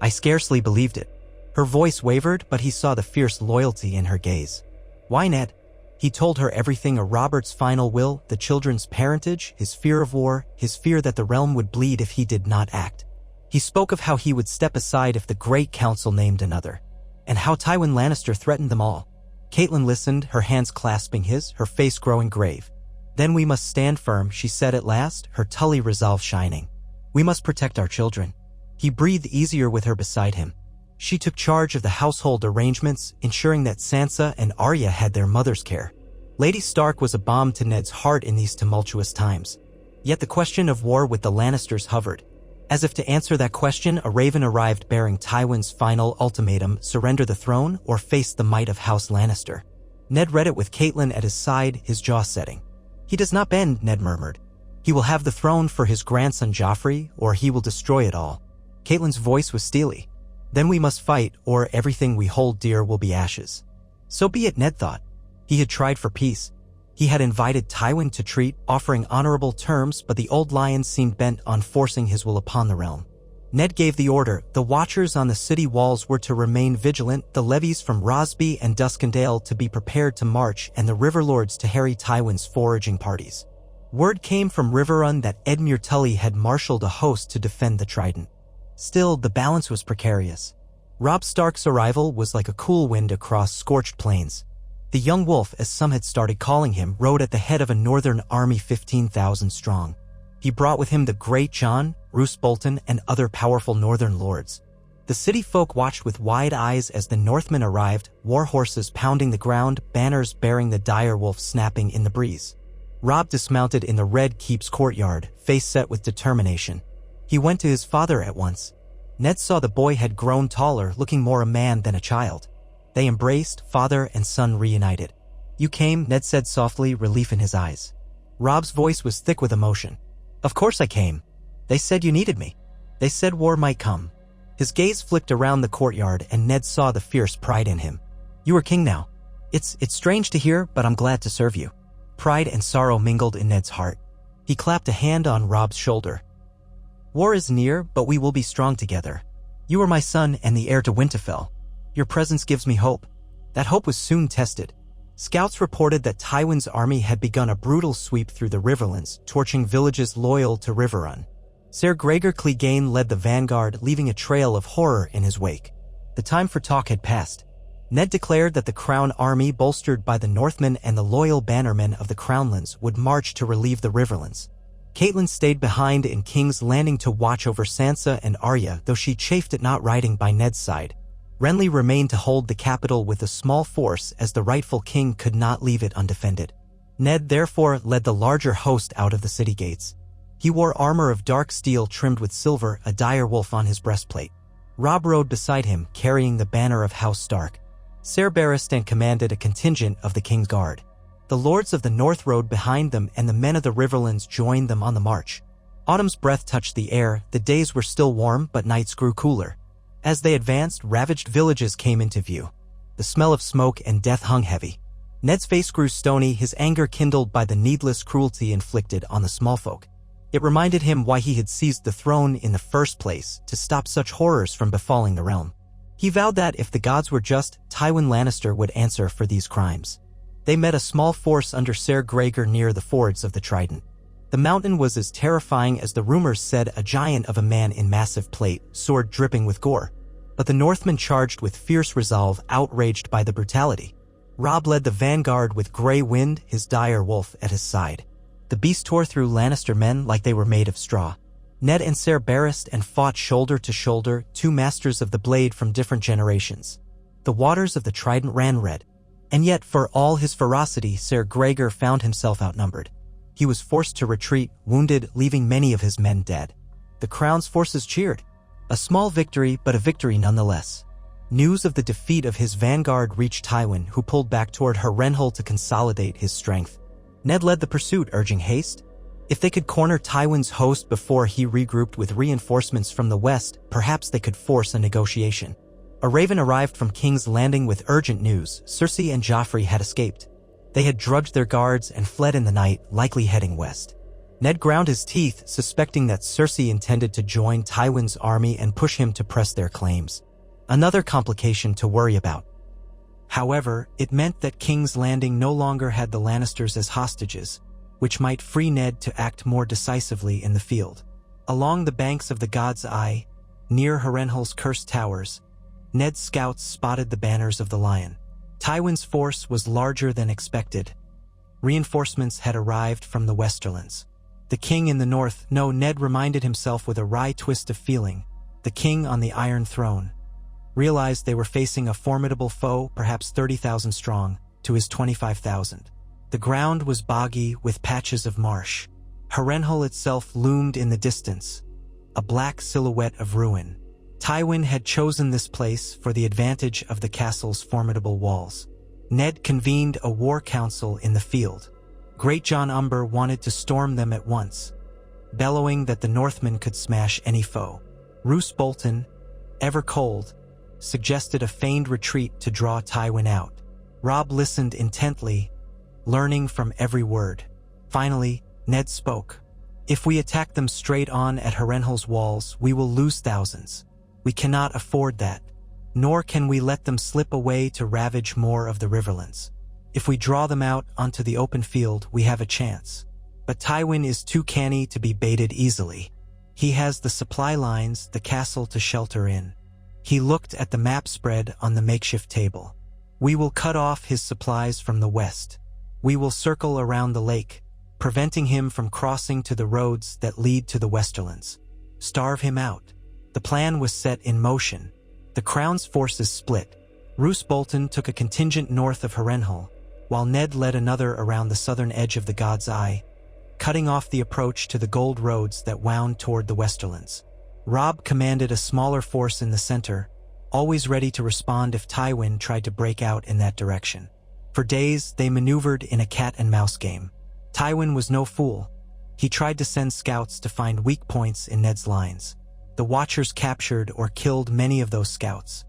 I scarcely believed it." Her voice wavered, but he saw the fierce loyalty in her gaze. "Why, Ned?" He told her everything: Robert's final will, the children's parentage, his fear of war, his fear that the realm would bleed if he did not act. He spoke of how he would step aside if the Great Council named another, and how Tywin Lannister threatened them all. Catelyn listened, her hands clasping his, her face growing grave. "Then we must stand firm," she said at last, her Tully resolve shining. "We must protect our children." He breathed easier with her beside him. She took charge of the household arrangements, ensuring that Sansa and Arya had their mother's care. Lady Stark was a balm to Ned's heart in these tumultuous times. Yet the question of war with the Lannisters hovered. As if to answer that question, a raven arrived bearing Tywin's final ultimatum: surrender the throne or face the might of House Lannister. Ned read it with Catelyn at his side, his jaw setting. "He does not bend," Ned murmured. "He will have the throne for his grandson Joffrey, or he will destroy it all." Catelyn's voice was steely. "Then we must fight, or everything we hold dear will be ashes." So be it, Ned thought. He had tried for peace. He had invited Tywin to treat, offering honorable terms, but the old lion seemed bent on forcing his will upon the realm. Ned gave the order. The watchers on the city walls were to remain vigilant, the levies from Rosby and Duskendale to be prepared to march, and the Riverlords to harry Tywin's foraging parties. Word came from Riverrun that Edmure Tully had marshaled a host to defend the Trident. Still, the balance was precarious. Robb Stark's arrival was like a cool wind across scorched plains. The young wolf, as some had started calling him, rode at the head of a northern army 15,000 strong. He brought with him the Great John, Roose Bolton, and other powerful northern lords. The city folk watched with wide eyes as the Northmen arrived, war horses pounding the ground, banners bearing the dire wolf snapping in the breeze. Robb dismounted in the Red Keep's courtyard, face set with determination. He went to his father at once. Ned saw the boy had grown taller, looking more a man than a child. They embraced, father and son reunited. "You came," Ned said softly, relief in his eyes. Robb's voice was thick with emotion. "Of course I came. They said you needed me. They said war might come." His gaze flicked around the courtyard, and Ned saw the fierce pride in him. "You are king now. It's strange to hear, but I'm glad to serve you." Pride and sorrow mingled in Ned's heart. He clapped a hand on Robb's shoulder. "War is near, but we will be strong together. You are my son and the heir to Winterfell. Your presence gives me hope." That hope was soon tested. Scouts reported that Tywin's army had begun a brutal sweep through the Riverlands, torching villages loyal to Riverrun. Ser Gregor Clegane led the vanguard, leaving a trail of horror in his wake. The time for talk had passed. Ned declared that the Crown army, bolstered by the Northmen and the loyal bannermen of the Crownlands, would march to relieve the Riverlands. Catelyn stayed behind in King's Landing to watch over Sansa and Arya, though she chafed at not riding by Ned's side. Renly remained to hold the capital with a small force, as the rightful king could not leave it undefended. Ned therefore led the larger host out of the city gates. He wore armor of dark steel trimmed with silver, a dire wolf on his breastplate. Robb rode beside him, carrying the banner of House Stark. Ser Barristan commanded a contingent of the King's Guard. The lords of the north rode behind them, and the men of the Riverlands joined them on the march. Autumn's breath touched the air. The days were still warm, but nights grew cooler. As they advanced, ravaged villages came into view. The smell of smoke and death hung heavy. Ned's face grew stony, his anger kindled by the needless cruelty inflicted on the small folk. It reminded him why he had seized the throne in the first place, to stop such horrors from befalling the realm. He vowed that, if the gods were just, Tywin Lannister would answer for these crimes. They met a small force under Ser Gregor near the fords of the Trident. The mountain was as terrifying as the rumors said, a giant of a man in massive plate, sword dripping with gore. But the Northmen charged with fierce resolve, outraged by the brutality. Robb led the vanguard with Grey Wind, his dire wolf, at his side. The beast tore through Lannister men like they were made of straw. Ned and Ser barrassed and fought shoulder to shoulder, two masters of the blade from different generations. The waters of the trident ran red. And yet, for all his ferocity, Ser Gregor found himself outnumbered. He was forced to retreat, wounded, leaving many of his men dead. The crown's forces cheered. A small victory, but a victory nonetheless. News of the defeat of his vanguard reached Tywin, who pulled back toward Harrenhal to consolidate his strength. Ned led the pursuit, urging haste. If they could corner Tywin's host before he regrouped with reinforcements from the west, perhaps they could force a negotiation. A raven arrived from King's Landing with urgent news. Cersei and Joffrey had escaped. They had drugged their guards and fled in the night, likely heading west. Ned ground his teeth, suspecting that Cersei intended to join Tywin's army and push him to press their claims. Another complication to worry about. However, it meant that King's Landing no longer had the Lannisters as hostages, which might free Ned to act more decisively in the field. Along the banks of the God's Eye, near Harrenhal's cursed towers, Ned's scouts spotted the banners of the Lion. Tywin's force was larger than expected. Reinforcements had arrived from the Westerlands. The king in the north, no, Ned reminded himself with a wry twist of feeling. The king on the Iron Throne realized they were facing a formidable foe, perhaps 30,000 strong, to his 25,000. The ground was boggy with patches of marsh. Harrenhal itself loomed in the distance, a black silhouette of ruin. Tywin had chosen this place for the advantage of the castle's formidable walls. Ned convened a war council in the field. Great John Umber wanted to storm them at once, bellowing that the Northmen could smash any foe. Roose Bolton, ever cold, suggested a feigned retreat to draw Tywin out. Robb listened intently, learning from every word. Finally, Ned spoke. If we attack them straight on at Harrenhal's walls, we will lose thousands. We cannot afford that, nor can we let them slip away to ravage more of the Riverlands. If we draw them out onto the open field, we have a chance. But Tywin is too canny to be baited easily. He has the supply lines, the castle to shelter in. He looked at the map spread on the makeshift table. We will cut off his supplies from the west. We will circle around the lake, preventing him from crossing to the roads that lead to the Westerlands. Starve him out. The plan was set in motion. The crown's forces split. Roose Bolton took a contingent north of Harrenhal, while Ned led another around the southern edge of the God's Eye, cutting off the approach to the gold roads that wound toward the Westerlands. Robb commanded a smaller force in the center, always ready to respond if Tywin tried to break out in that direction. For days, they maneuvered in a cat-and-mouse game. Tywin was no fool. He tried to send scouts to find weak points in Ned's lines. The Watchers captured or killed many of those scouts.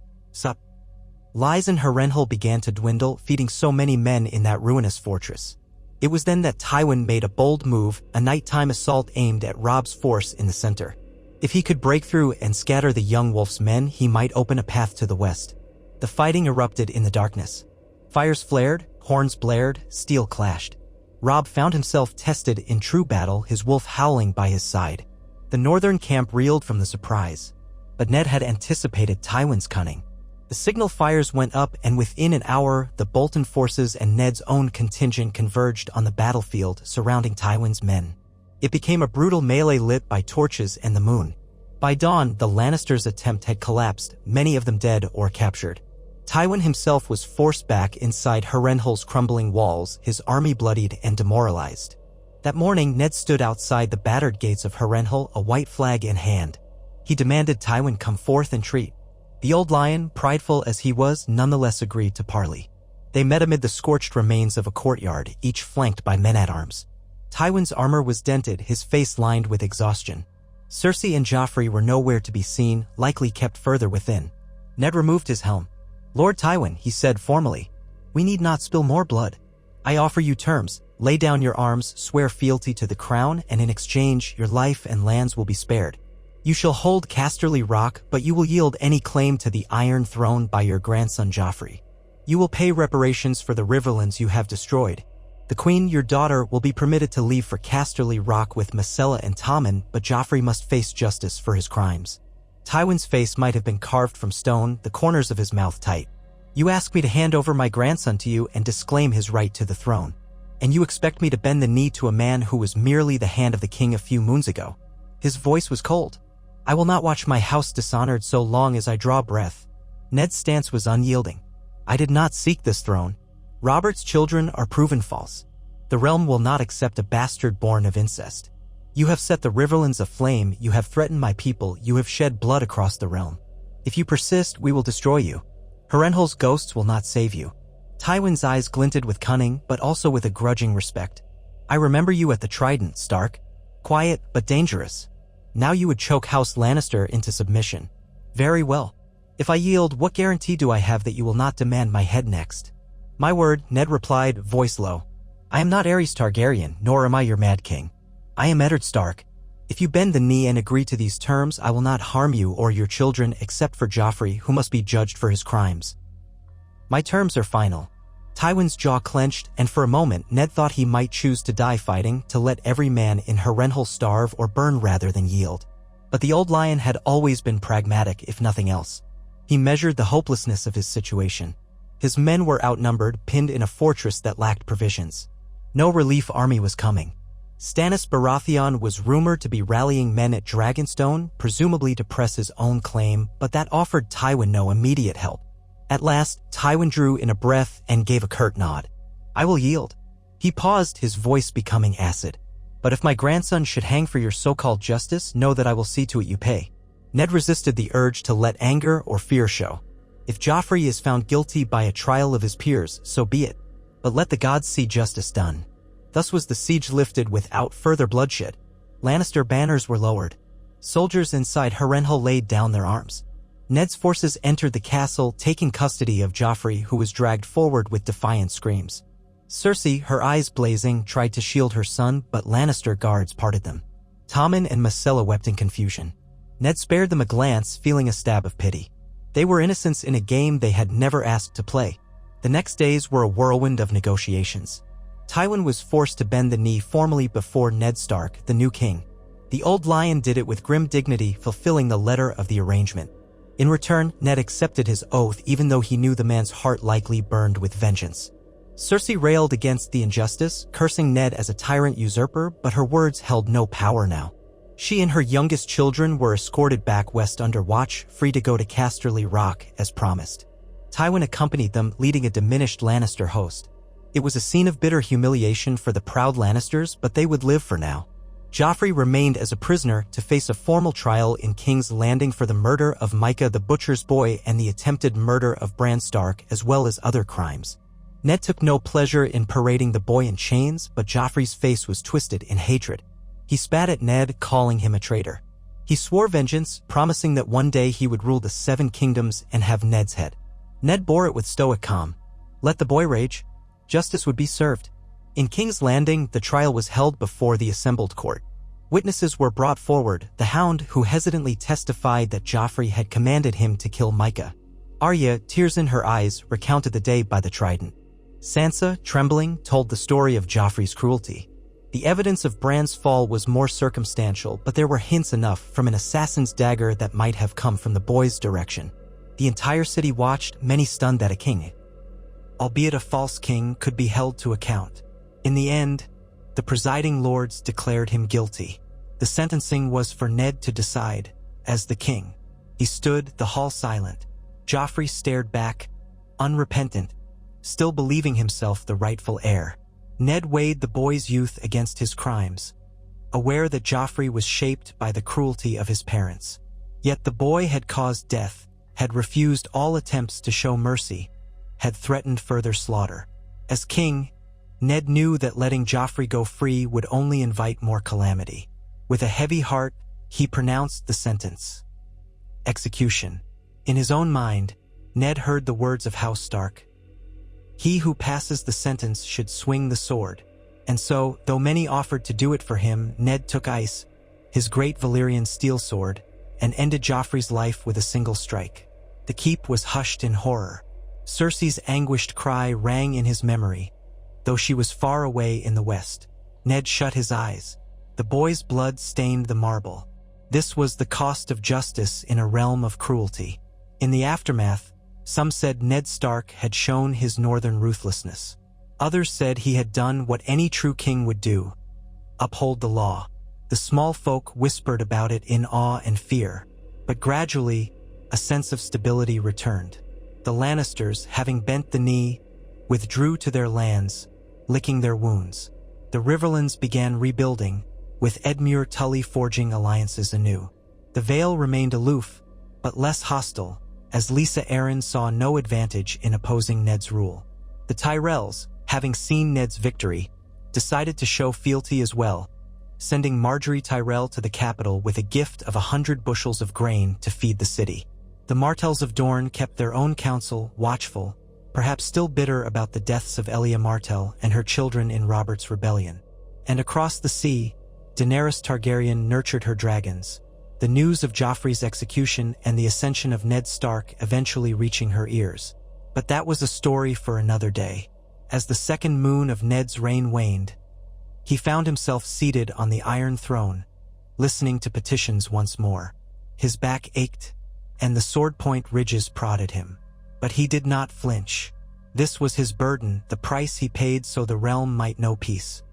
Lies in Harrenhal began to dwindle, feeding so many men in that ruinous fortress. It was then that Tywin made a bold move, a nighttime assault aimed at Robb's force in the center. If he could break through and scatter the young wolf's men, he might open a path to the west. The fighting erupted in the darkness. Fires flared, horns blared, steel clashed. Robb found himself tested in true battle, his wolf howling by his side. The northern camp reeled from the surprise, but Ned had anticipated Tywin's cunning. The signal fires went up, and within an hour, the Bolton forces and Ned's own contingent converged on the battlefield surrounding Tywin's men. It became a brutal melee lit by torches and the moon. By dawn, the Lannisters' attempt had collapsed, many of them dead or captured. Tywin himself was forced back inside Harrenhal's crumbling walls, his army bloodied and demoralized. That morning, Ned stood outside the battered gates of Harrenhal, a white flag in hand. He demanded Tywin come forth and treat. The old lion, prideful as he was, nonetheless agreed to parley. They met amid the scorched remains of a courtyard, each flanked by men-at-arms. Tywin's armor was dented, his face lined with exhaustion. Cersei and Joffrey were nowhere to be seen, likely kept further within. Ned removed his helm. "Lord Tywin," he said formally, "we need not spill more blood. I offer you terms. Lay down your arms, swear fealty to the crown, and in exchange, your life and lands will be spared. You shall hold Casterly Rock, but you will yield any claim to the Iron Throne by your grandson Joffrey. You will pay reparations for the Riverlands you have destroyed. The queen, your daughter, will be permitted to leave for Casterly Rock with Myrcella and Tommen, but Joffrey must face justice for his crimes." Tywin's face might have been carved from stone, the corners of his mouth tight. "You ask me to hand over my grandson to you and disclaim his right to the throne. And you expect me to bend the knee to a man who was merely the hand of the king a few moons ago?" His voice was cold. "I will not watch my house dishonored so long as I draw breath." Ned's stance was unyielding. "I did not seek this throne. Robert's children are proven false. The realm will not accept a bastard born of incest. You have set the riverlands aflame, you have threatened my people, you have shed blood across the realm. If you persist, we will destroy you. Harrenhal's ghosts will not save you." Tywin's eyes glinted with cunning, but also with a grudging respect. "I remember you at the Trident, Stark. Quiet, but dangerous. Now you would choke House Lannister into submission. Very well. If I yield, what guarantee do I have that you will not demand my head next?" "My word," Ned replied, voice low. "I am not Aerys Targaryen, nor am I your Mad King. I am Eddard Stark. If you bend the knee and agree to these terms, I will not harm you or your children except for Joffrey, who must be judged for his crimes. My terms are final." Tywin's jaw clenched, and for a moment Ned thought he might choose to die fighting, to let every man in Harrenhal starve or burn rather than yield. But the old lion had always been pragmatic, if nothing else. He measured the hopelessness of his situation. His men were outnumbered, pinned in a fortress that lacked provisions. No relief army was coming. Stannis Baratheon was rumored to be rallying men at Dragonstone, presumably to press his own claim, but that offered Tywin no immediate help. At last, Tywin drew in a breath and gave a curt nod. "I will yield." He paused, his voice becoming acid. "But if my grandson should hang for your so-called justice, know that I will see to it you pay." Ned resisted the urge to let anger or fear show. If Joffrey is found guilty by a trial of his peers, so be it. But let the gods see justice done. Thus was the siege lifted without further bloodshed. Lannister banners were lowered. Soldiers inside Harrenhal laid down their arms. Ned's forces entered the castle, taking custody of Joffrey, who was dragged forward with defiant screams. Cersei, her eyes blazing, tried to shield her son, but Lannister guards parted them. Tommen and Myrcella wept in confusion. Ned spared them a glance, feeling a stab of pity. They were innocents in a game they had never asked to play. The next days were a whirlwind of negotiations. Tywin was forced to bend the knee formally before Ned Stark, the new king. The old lion did it with grim dignity, fulfilling the letter of the arrangement. In return, Ned accepted his oath, even though he knew the man's heart likely burned with vengeance. Cersei railed against the injustice, cursing Ned as a tyrant usurper, but her words held no power now. She and her youngest children were escorted back west under watch, free to go to Casterly Rock, as promised. Tywin accompanied them, leading a diminished Lannister host. It was a scene of bitter humiliation for the proud Lannisters, but they would live for now. Joffrey remained as a prisoner to face a formal trial in King's Landing for the murder of Micah the Butcher's boy and the attempted murder of Bran Stark, as well as other crimes. Ned took no pleasure in parading the boy in chains, but Joffrey's face was twisted in hatred. He spat at Ned, calling him a traitor. He swore vengeance, promising that one day he would rule the 7 kingdoms and have Ned's head. Ned bore it with stoic calm. Let the boy rage. Justice would be served. In King's Landing, the trial was held before the assembled court. Witnesses were brought forward, the Hound, who hesitantly testified that Joffrey had commanded him to kill Micah. Arya, tears in her eyes, recounted the day by the Trident. Sansa, trembling, told the story of Joffrey's cruelty. The evidence of Bran's fall was more circumstantial, but there were hints enough from an assassin's dagger that might have come from the boy's direction. The entire city watched, many stunned that a king, albeit a false king, could be held to account. In the end, the presiding lords declared him guilty. The sentencing was for Ned to decide. As the king, he stood, the hall silent. Joffrey stared back, unrepentant, still believing himself the rightful heir. Ned weighed the boy's youth against his crimes, aware that Joffrey was shaped by the cruelty of his parents. Yet the boy had caused death, had refused all attempts to show mercy, had threatened further slaughter. As king, Ned knew that letting Joffrey go free would only invite more calamity. With a heavy heart, he pronounced the sentence. Execution. In his own mind, Ned heard the words of House Stark. He who passes the sentence should swing the sword. And so, though many offered to do it for him, Ned took ice, his great Valyrian steel sword, and ended Joffrey's life with a single strike. The keep was hushed in horror. Cersei's anguished cry rang in his memory, though she was far away in the west. Ned shut his eyes. The boy's blood stained the marble. This was the cost of justice in a realm of cruelty. In the aftermath, some said Ned Stark had shown his northern ruthlessness. Others said he had done what any true king would do, uphold the law. The small folk whispered about it in awe and fear, but gradually, a sense of stability returned. The Lannisters, having bent the knee, withdrew to their lands, licking their wounds. The Riverlands began rebuilding, with Edmure Tully forging alliances anew. The Vale remained aloof, but less hostile, as Lisa Arryn saw no advantage in opposing Ned's rule. The Tyrells, having seen Ned's victory, decided to show fealty as well, sending Margaery Tyrell to the capital with a gift of 100 bushels of grain to feed the city. The Martells of Dorne kept their own council, watchful, perhaps still bitter about the deaths of Elia Martell and her children in Robert's rebellion. And across the sea, Daenerys Targaryen nurtured her dragons, the news of Joffrey's execution and the ascension of Ned Stark eventually reaching her ears. But that was a story for another day. As the second moon of Ned's reign waned, he found himself seated on the Iron Throne, listening to petitions once more. His back ached, and the sword-point ridges prodded him. But he did not flinch. This was his burden, the price he paid so the realm might know peace.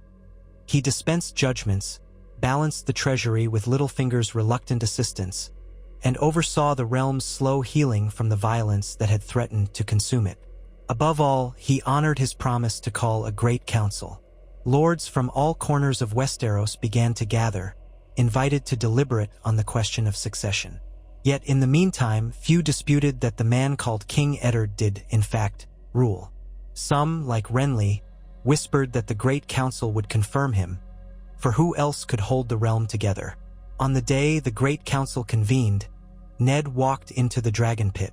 He dispensed judgments, balanced the treasury with Littlefinger's reluctant assistance, and oversaw the realm's slow healing from the violence that had threatened to consume it. Above all, he honored his promise to call a great council. Lords from all corners of Westeros began to gather, invited to deliberate on the question of succession. Yet in the meantime, few disputed that the man called King Eddard did, in fact, rule. Some, like Renly, whispered that the Great Council would confirm him, for who else could hold the realm together? On the day the Great Council convened, Ned walked into the Dragon Pit.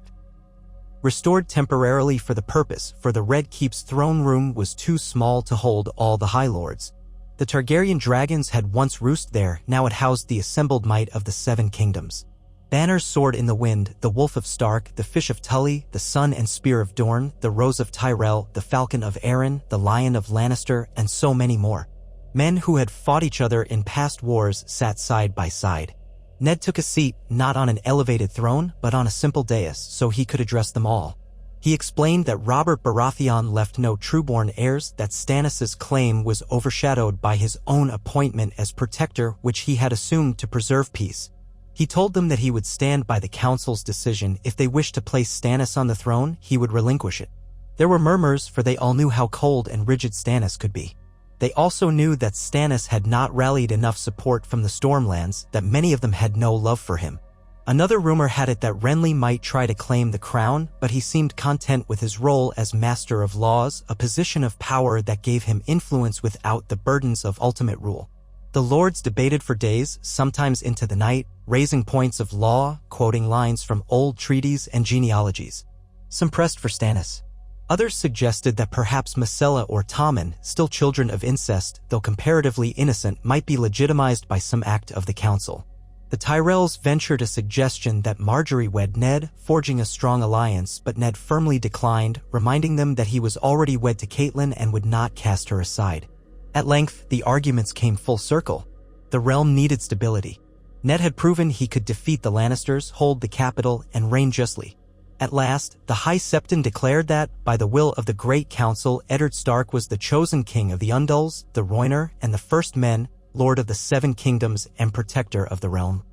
Restored temporarily for the purpose, for the Red Keep's throne room was too small to hold all the High Lords. The Targaryen dragons had once roosted there, now it housed the assembled might of the Seven Kingdoms. Banners soared in the wind, the Wolf of Stark, the Fish of Tully, the Sun and Spear of Dorne, the Rose of Tyrell, the Falcon of Arryn, the Lion of Lannister, and so many more. Men who had fought each other in past wars sat side by side. Ned took a seat, not on an elevated throne, but on a simple dais, so he could address them all. He explained that Robert Baratheon left no trueborn heirs, that Stannis' claim was overshadowed by his own appointment as protector, which he had assumed to preserve peace. He told them that he would stand by the council's decision. If they wished to place Stannis on the throne, he would relinquish it. There were murmurs, for they all knew how cold and rigid Stannis could be. They also knew that Stannis had not rallied enough support from the Stormlands, that many of them had no love for him. Another rumor had it that Renly might try to claim the crown, but he seemed content with his role as Master of Laws, a position of power that gave him influence without the burdens of ultimate rule. The lords debated for days, sometimes into the night, raising points of law, quoting lines from old treaties and genealogies. Some pressed for Stannis. Others suggested that perhaps Myrcella or Tommen, still children of incest, though comparatively innocent, might be legitimized by some act of the council. The Tyrells ventured a suggestion that Margaery wed Ned, forging a strong alliance, but Ned firmly declined, reminding them that he was already wed to Catelyn and would not cast her aside. At length, the arguments came full circle. The realm needed stability. Ned had proven he could defeat the Lannisters, hold the capital, and reign justly. At last, the High Septon declared that, by the will of the Great Council, Eddard Stark was the chosen king of the Undulls, the Rhoynar, and the First Men, Lord of the Seven Kingdoms and protector of the realm,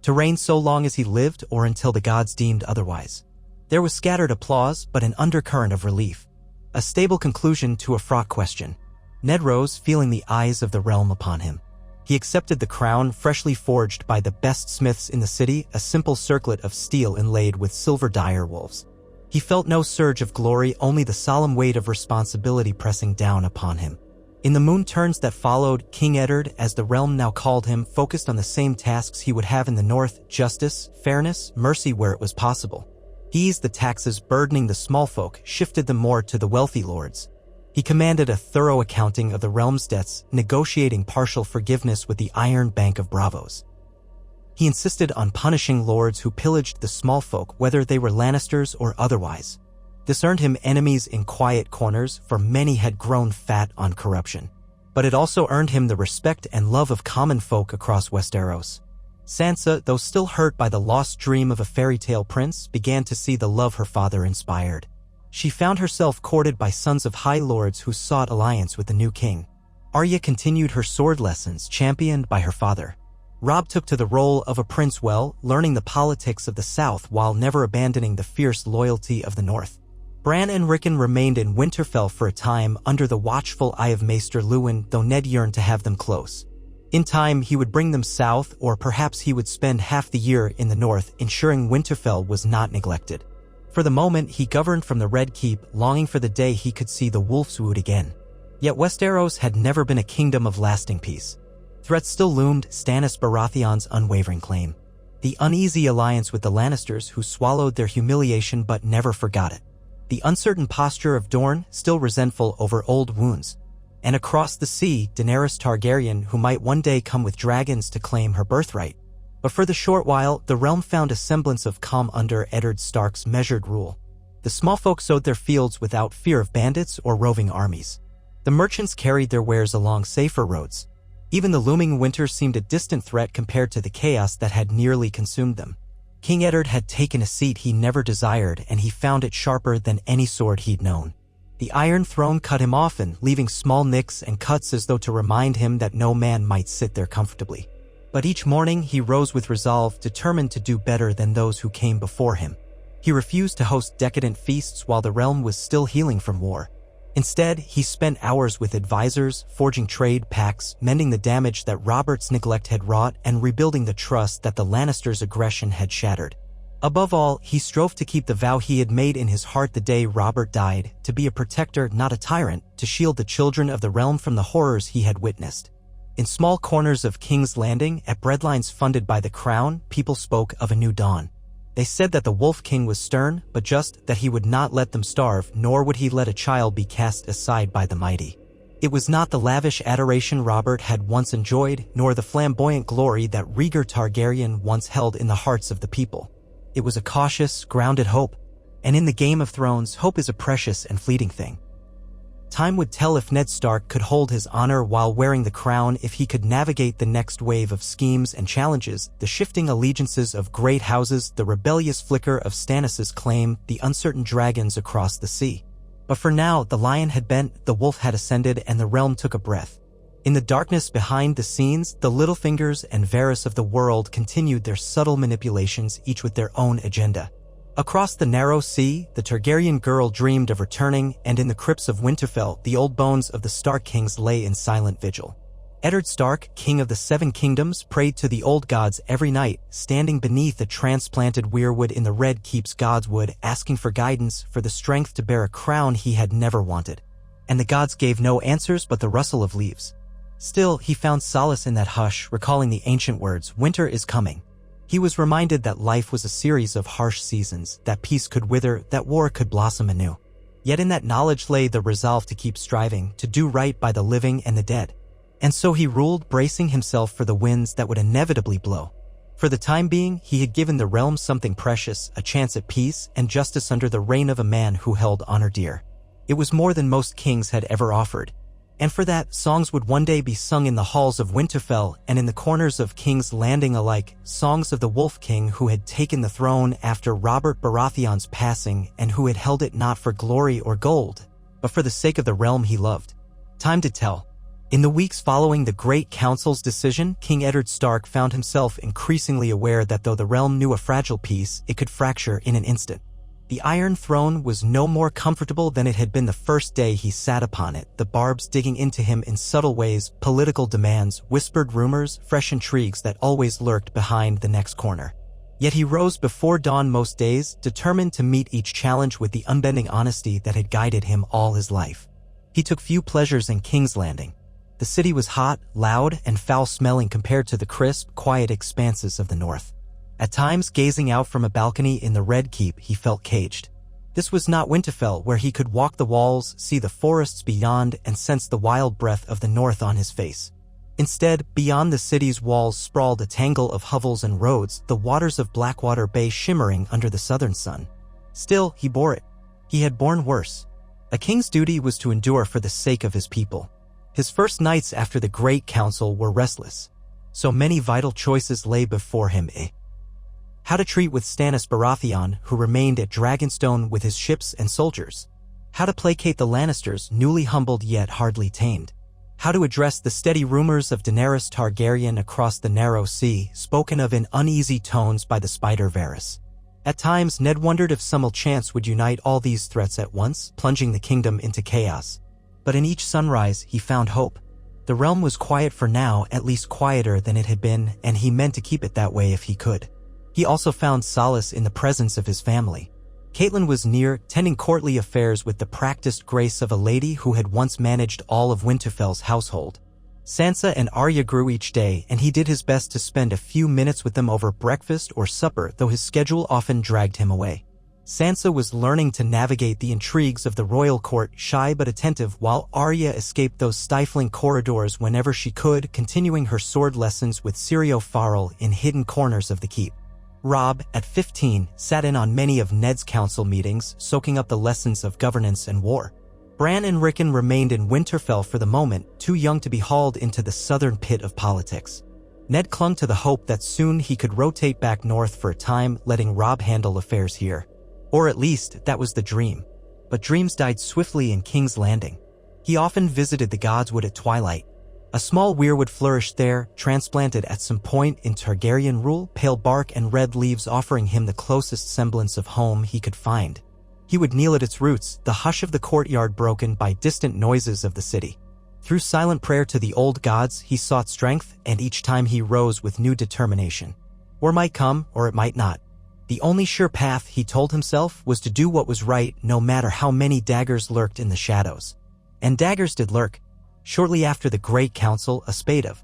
to reign so long as he lived or until the gods deemed otherwise. There was scattered applause, but an undercurrent of relief. A stable conclusion to a fraught question. Ned rose, feeling the eyes of the realm upon him. He accepted the crown, freshly forged by the best smiths in the city, a simple circlet of steel inlaid with silver dire wolves. He felt no surge of glory, only the solemn weight of responsibility pressing down upon him. In the moon turns that followed, King Eddard, as the realm now called him, focused on the same tasks he would have in the north: justice, fairness, mercy where it was possible. He eased the taxes burdening the small folk, shifted them more to the wealthy lords. He commanded a thorough accounting of the realm's debts, negotiating partial forgiveness with the Iron Bank of Bravos. He insisted on punishing lords who pillaged the small folk, whether they were Lannisters or otherwise. This earned him enemies in quiet corners, for many had grown fat on corruption. But it also earned him the respect and love of common folk across Westeros. Sansa, though still hurt by the lost dream of a fairy tale prince, began to see the love her father inspired. She found herself courted by sons of high lords who sought alliance with the new king. Arya continued her sword lessons, championed by her father. Robb took to the role of a prince well, learning the politics of the South while never abandoning the fierce loyalty of the North. Bran and Rickon remained in Winterfell for a time under the watchful eye of Maester Luwin, though Ned yearned to have them close. In time, he would bring them south, or perhaps he would spend half the year in the north, ensuring Winterfell was not neglected. For the moment, he governed from the Red Keep, longing for the day he could see the Wolfswood again. Yet Westeros had never been a kingdom of lasting peace. Threats still loomed, Stannis Baratheon's unwavering claim. The uneasy alliance with the Lannisters, who swallowed their humiliation but never forgot it. The uncertain posture of Dorne, still resentful over old wounds. And across the sea, Daenerys Targaryen, who might one day come with dragons to claim her birthright. But for the short while, the realm found a semblance of calm under Eddard Stark's measured rule. The small folk sowed their fields without fear of bandits or roving armies. The merchants carried their wares along safer roads. Even the looming winter seemed a distant threat compared to the chaos that had nearly consumed them. King Eddard had taken a seat he never desired, and he found it sharper than any sword he'd known. The Iron Throne cut him often, leaving small nicks and cuts as though to remind him that no man might sit there comfortably. But each morning he rose with resolve, determined to do better than those who came before him. He refused to host decadent feasts while the realm was still healing from war. Instead, he spent hours with advisors, forging trade pacts, mending the damage that Robert's neglect had wrought, and rebuilding the trust that the Lannisters' aggression had shattered. Above all, he strove to keep the vow he had made in his heart the day Robert died, to be a protector, not a tyrant, to shield the children of the realm from the horrors he had witnessed. In small corners of King's Landing, at breadlines funded by the crown, people spoke of a new dawn. They said that the Wolf King was stern, but just, that he would not let them starve, nor would he let a child be cast aside by the mighty. It was not the lavish adoration Robert had once enjoyed, nor the flamboyant glory that Rhaegar Targaryen once held in the hearts of the people. It was a cautious, grounded hope, and in the Game of Thrones, hope is a precious and fleeting thing. Time would tell if Ned Stark could hold his honor while wearing the crown, if he could navigate the next wave of schemes and challenges, the shifting allegiances of great houses, the rebellious flicker of Stannis' claim, the uncertain dragons across the sea. But for now, the lion had bent, the wolf had ascended, and the realm took a breath. In the darkness behind the scenes, the Littlefingers and Varys of the world continued their subtle manipulations, each with their own agenda. Across the narrow sea, the Targaryen girl dreamed of returning, and in the crypts of Winterfell, the old bones of the Stark kings lay in silent vigil. Eddard Stark, king of the Seven Kingdoms, prayed to the old gods every night, standing beneath a transplanted weirwood in the Red Keep's Godswood, asking for guidance, for the strength to bear a crown he had never wanted. And the gods gave no answers but the rustle of leaves. Still, he found solace in that hush, recalling the ancient words, "Winter is coming." He was reminded that life was a series of harsh seasons, that peace could wither, that war could blossom anew. Yet in that knowledge lay the resolve to keep striving, to do right by the living and the dead. And so he ruled, bracing himself for the winds that would inevitably blow. For the time being, he had given the realm something precious, a chance at peace and justice under the reign of a man who held honor dear. It was more than most kings had ever offered. And for that, songs would one day be sung in the halls of Winterfell and in the corners of King's Landing alike, songs of the Wolf King who had taken the throne after Robert Baratheon's passing and who had held it not for glory or gold, but for the sake of the realm he loved. Time to tell. In the weeks following the Great Council's decision, King Eddard Stark found himself increasingly aware that though the realm knew a fragile peace, it could fracture in an instant. The Iron Throne was no more comfortable than it had been the first day he sat upon it, the barbs digging into him in subtle ways, political demands, whispered rumors, fresh intrigues that always lurked behind the next corner. Yet he rose before dawn most days, determined to meet each challenge with the unbending honesty that had guided him all his life. He took few pleasures in King's Landing. The city was hot, loud, and foul-smelling compared to the crisp, quiet expanses of the north. At times, gazing out from a balcony in the Red Keep, he felt caged. This was not Winterfell, where he could walk the walls, see the forests beyond, and sense the wild breath of the north on his face. Instead, beyond the city's walls sprawled a tangle of hovels and roads, the waters of Blackwater Bay shimmering under the southern sun. Still, he bore it. He had borne worse. A king's duty was to endure for the sake of his people. His first nights after the Great Council were restless. So many vital choices lay before him. How to treat with Stannis Baratheon, who remained at Dragonstone with his ships and soldiers. How to placate the Lannisters, newly humbled yet hardly tamed. How to address the steady rumors of Daenerys Targaryen across the narrow sea, spoken of in uneasy tones by the spider Varys. At times, Ned wondered if some chance would unite all these threats at once, plunging the kingdom into chaos. But in each sunrise, he found hope. The realm was quiet for now, at least quieter than it had been, and he meant to keep it that way if he could. He also found solace in the presence of his family. Catelyn was near, tending courtly affairs with the practiced grace of a lady who had once managed all of Winterfell's household. Sansa and Arya grew each day, and he did his best to spend a few minutes with them over breakfast or supper, though his schedule often dragged him away. Sansa was learning to navigate the intrigues of the royal court, shy but attentive, while Arya escaped those stifling corridors whenever she could, continuing her sword lessons with Syrio Farrell in hidden corners of the keep. Robb, at 15, sat in on many of Ned's council meetings, soaking up the lessons of governance and war. Bran and Rickon remained in Winterfell for the moment, too young to be hauled into the southern pit of politics. Ned clung to the hope that soon he could rotate back north for a time, letting Robb handle affairs here. Or at least, that was the dream. But dreams died swiftly in King's Landing. He often visited the Godswood at twilight. A small weirwood flourished there, transplanted at some point in Targaryen rule, pale bark and red leaves offering him the closest semblance of home he could find. He would kneel at its roots, the hush of the courtyard broken by distant noises of the city. Through silent prayer to the old gods, he sought strength, and each time he rose with new determination. War might come, or it might not. The only sure path, he told himself, was to do what was right, no matter how many daggers lurked in the shadows. And daggers did lurk. Shortly after the Great Council, a spate of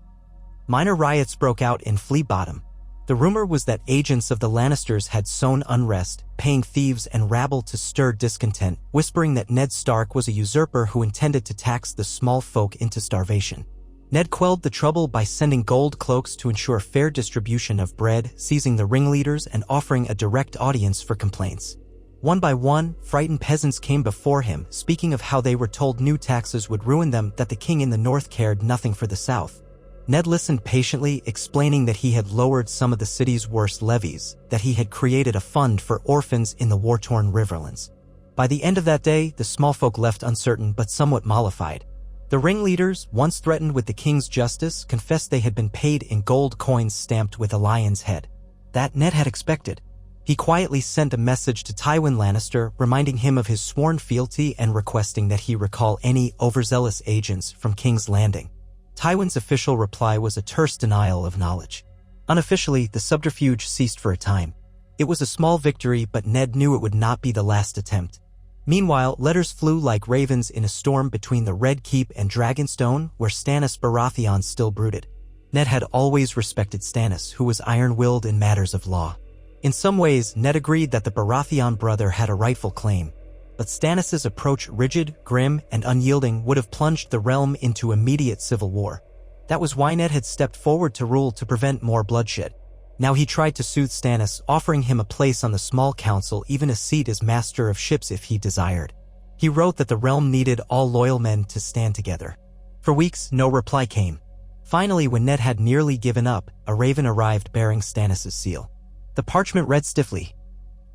minor riots broke out in Flea Bottom. The rumor was that agents of the Lannisters had sown unrest, paying thieves and rabble to stir discontent, whispering that Ned Stark was a usurper who intended to tax the small folk into starvation. Ned quelled the trouble by sending gold cloaks to ensure fair distribution of bread, seizing the ringleaders and offering a direct audience for complaints. One by one, frightened peasants came before him, speaking of how they were told new taxes would ruin them, that the king in the north cared nothing for the south. Ned listened patiently, explaining that he had lowered some of the city's worst levies, that he had created a fund for orphans in the war-torn riverlands. By the end of that day, the small folk left uncertain but somewhat mollified. The ringleaders, once threatened with the king's justice, confessed they had been paid in gold coins stamped with a lion's head. That Ned had expected. He quietly sent a message to Tywin Lannister, reminding him of his sworn fealty and requesting that he recall any overzealous agents from King's Landing. Tywin's official reply was a terse denial of knowledge. Unofficially, the subterfuge ceased for a time. It was a small victory, but Ned knew it would not be the last attempt. Meanwhile, letters flew like ravens in a storm between the Red Keep and Dragonstone, where Stannis Baratheon still brooded. Ned had always respected Stannis, who was iron-willed in matters of law. In some ways, Ned agreed that the Baratheon brother had a rightful claim, but Stannis' approach, rigid, grim, and unyielding, would have plunged the realm into immediate civil war. That was why Ned had stepped forward to rule to prevent more bloodshed. Now he tried to soothe Stannis, offering him a place on the small council, even a seat as master of ships if he desired. He wrote that the realm needed all loyal men to stand together. For weeks, no reply came. Finally, when Ned had nearly given up, a raven arrived bearing Stannis' seal. The parchment read stiffly,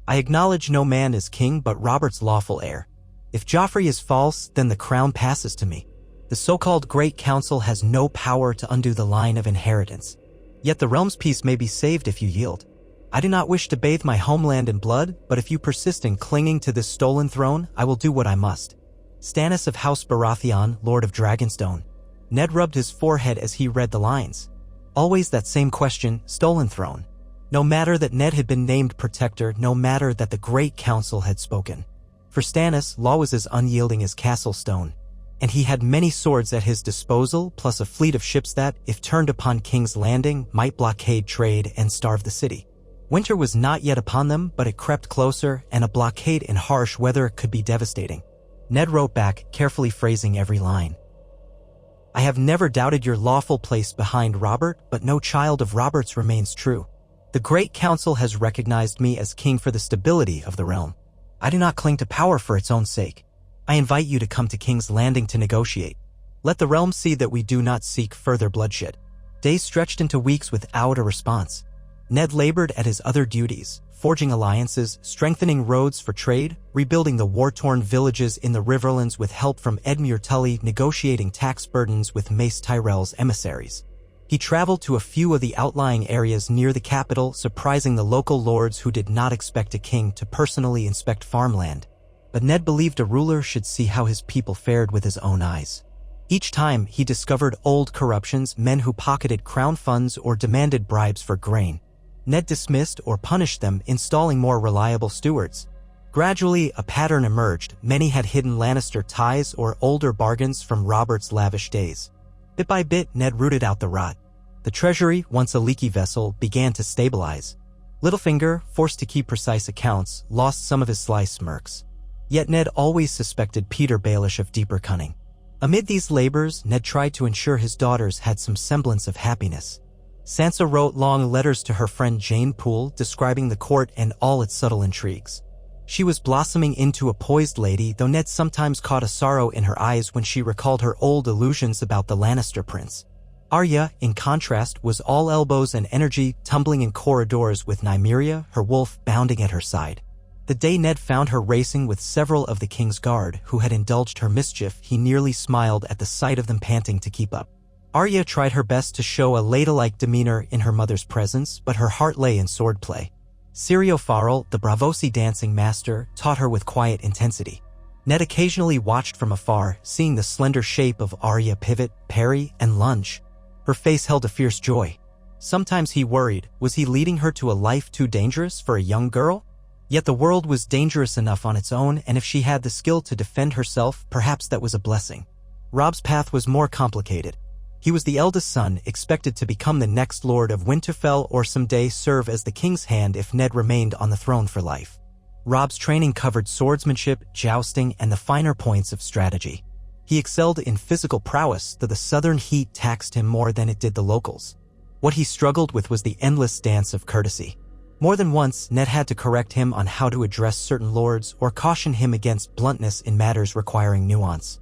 "I acknowledge no man is king but Robert's lawful heir. If Joffrey is false, then the crown passes to me. The so-called Great Council has no power to undo the line of inheritance. Yet the realm's peace may be saved if you yield. I do not wish to bathe my homeland in blood, but if you persist in clinging to this stolen throne, I will do what I must. Stannis of House Baratheon, Lord of Dragonstone." Ned rubbed his forehead as he read the lines. Always that same question, stolen throne. No matter that Ned had been named protector, no matter that the Great Council had spoken. For Stannis, law was as unyielding as castle stone, and he had many swords at his disposal, plus a fleet of ships that, if turned upon King's Landing, might blockade trade and starve the city. Winter was not yet upon them, but it crept closer, and a blockade in harsh weather could be devastating. Ned wrote back, carefully phrasing every line. "I have never doubted your lawful place behind Robert, but no child of Robert's remains true. The Great Council has recognized me as king for the stability of the realm. I do not cling to power for its own sake. I invite you to come to King's Landing to negotiate. Let the realm see that we do not seek further bloodshed." Days stretched into weeks without a response. Ned labored at his other duties, forging alliances, strengthening roads for trade, rebuilding the war-torn villages in the Riverlands with help from Edmure Tully, negotiating tax burdens with Mace Tyrell's emissaries. He traveled to a few of the outlying areas near the capital, surprising the local lords who did not expect a king to personally inspect farmland. But Ned believed a ruler should see how his people fared with his own eyes. Each time, he discovered old corruptions, men who pocketed crown funds or demanded bribes for grain. Ned dismissed or punished them, installing more reliable stewards. Gradually, a pattern emerged. Many had hidden Lannister ties or older bargains from Robert's lavish days. Bit by bit, Ned rooted out the rot. The treasury, once a leaky vessel, began to stabilize. Littlefinger, forced to keep precise accounts, lost some of his sly smirks. Yet Ned always suspected Peter Baelish of deeper cunning. Amid these labors, Ned tried to ensure his daughters had some semblance of happiness. Sansa wrote long letters to her friend Jane Poole, describing the court and all its subtle intrigues. She was blossoming into a poised lady, though Ned sometimes caught a sorrow in her eyes when she recalled her old illusions about the Lannister prince. Arya, in contrast, was all elbows and energy, tumbling in corridors with Nymeria, her wolf, bounding at her side. The day Ned found her racing with several of the king's guard who had indulged her mischief, he nearly smiled at the sight of them panting to keep up. Arya tried her best to show a ladylike demeanor in her mother's presence, but her heart lay in swordplay. Sirio Farrell, the Braavosi dancing master, taught her with quiet intensity. Ned occasionally watched from afar, seeing the slender shape of Arya pivot, parry, and lunge. Her face held a fierce joy. Sometimes he worried, was he leading her to a life too dangerous for a young girl? Yet the world was dangerous enough on its own, and if she had the skill to defend herself, perhaps that was a blessing. Robb's path was more complicated. He was the eldest son, expected to become the next Lord of Winterfell or someday serve as the king's hand if Ned remained on the throne for life. Robb's training covered swordsmanship, jousting, and the finer points of strategy. He excelled in physical prowess, though the southern heat taxed him more than it did the locals. What he struggled with was the endless dance of courtesy. More than once, Ned had to correct him on how to address certain lords or caution him against bluntness in matters requiring nuance.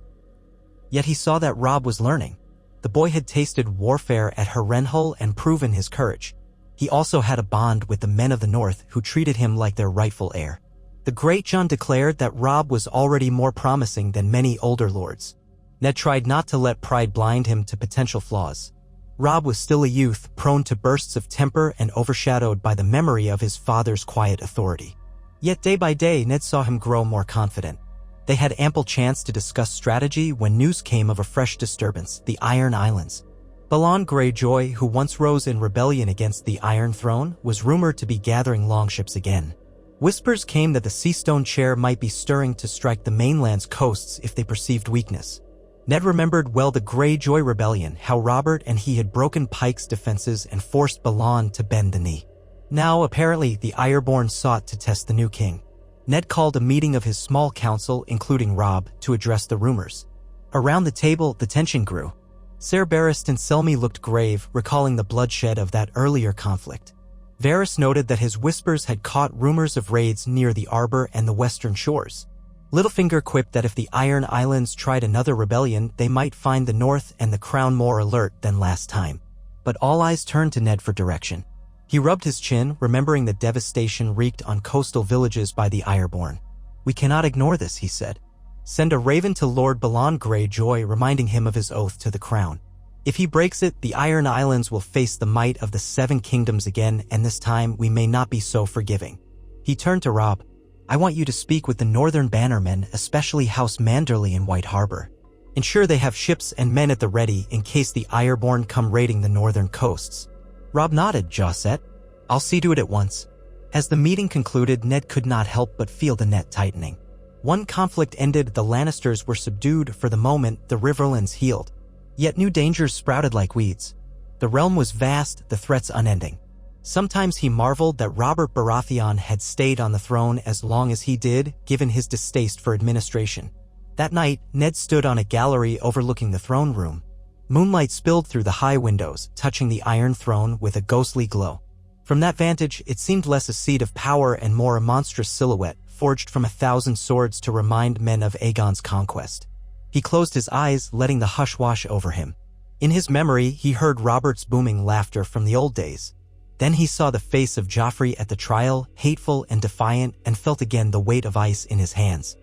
Yet he saw that Robb was learning. The boy had tasted warfare at Harrenhal and proven his courage. He also had a bond with the men of the North who treated him like their rightful heir. The great Jon declared that Robb was already more promising than many older lords. Ned tried not to let pride blind him to potential flaws. Robb was still a youth, prone to bursts of temper and overshadowed by the memory of his father's quiet authority. Yet day by day, Ned saw him grow more confident. They had ample chance to discuss strategy when news came of a fresh disturbance, the Iron Islands. Balon Greyjoy, who once rose in rebellion against the Iron Throne, was rumored to be gathering longships again. Whispers came that the Seastone Chair might be stirring to strike the mainland's coasts if they perceived weakness. Ned remembered well the Greyjoy rebellion, how Robert and he had broken Pike's defenses and forced Balon to bend the knee. Now, apparently, the Ironborn sought to test the new king. Ned called a meeting of his small council, including Robb, to address the rumors. Around the table, the tension grew. Ser Barristan Selmy looked grave, recalling the bloodshed of that earlier conflict. Varys noted that his whispers had caught rumors of raids near the Arbor and the western shores. Littlefinger quipped that if the Iron Islands tried another rebellion, they might find the North and the Crown more alert than last time. But all eyes turned to Ned for direction. He rubbed his chin, remembering the devastation wreaked on coastal villages by the Ironborn. "We cannot ignore this," he said. "Send a raven to Lord Balon Greyjoy, reminding him of his oath to the crown. If he breaks it, the Iron Islands will face the might of the Seven Kingdoms again, and this time we may not be so forgiving." He turned to Robb. "I want you to speak with the Northern Bannermen, especially House Manderley in White Harbor. Ensure they have ships and men at the ready in case the Ironborn come raiding the northern coasts." Robb nodded, jaw set. "I'll see to it at once." As the meeting concluded, Ned could not help but feel the net tightening. One conflict ended, the Lannisters were subdued for the moment, the Riverlands healed. Yet new dangers sprouted like weeds. The realm was vast, the threats unending. Sometimes he marveled that Robert Baratheon had stayed on the throne as long as he did, given his distaste for administration. That night, Ned stood on a gallery overlooking the throne room. Moonlight spilled through the high windows, touching the Iron Throne with a ghostly glow. From that vantage, it seemed less a seat of power and more a monstrous silhouette, forged from 1,000 swords to remind men of Aegon's conquest. He closed his eyes, letting the hush wash over him. In his memory, he heard Robert's booming laughter from the old days. Then he saw the face of Joffrey at the trial, hateful and defiant, and felt again the weight of ice in his hands.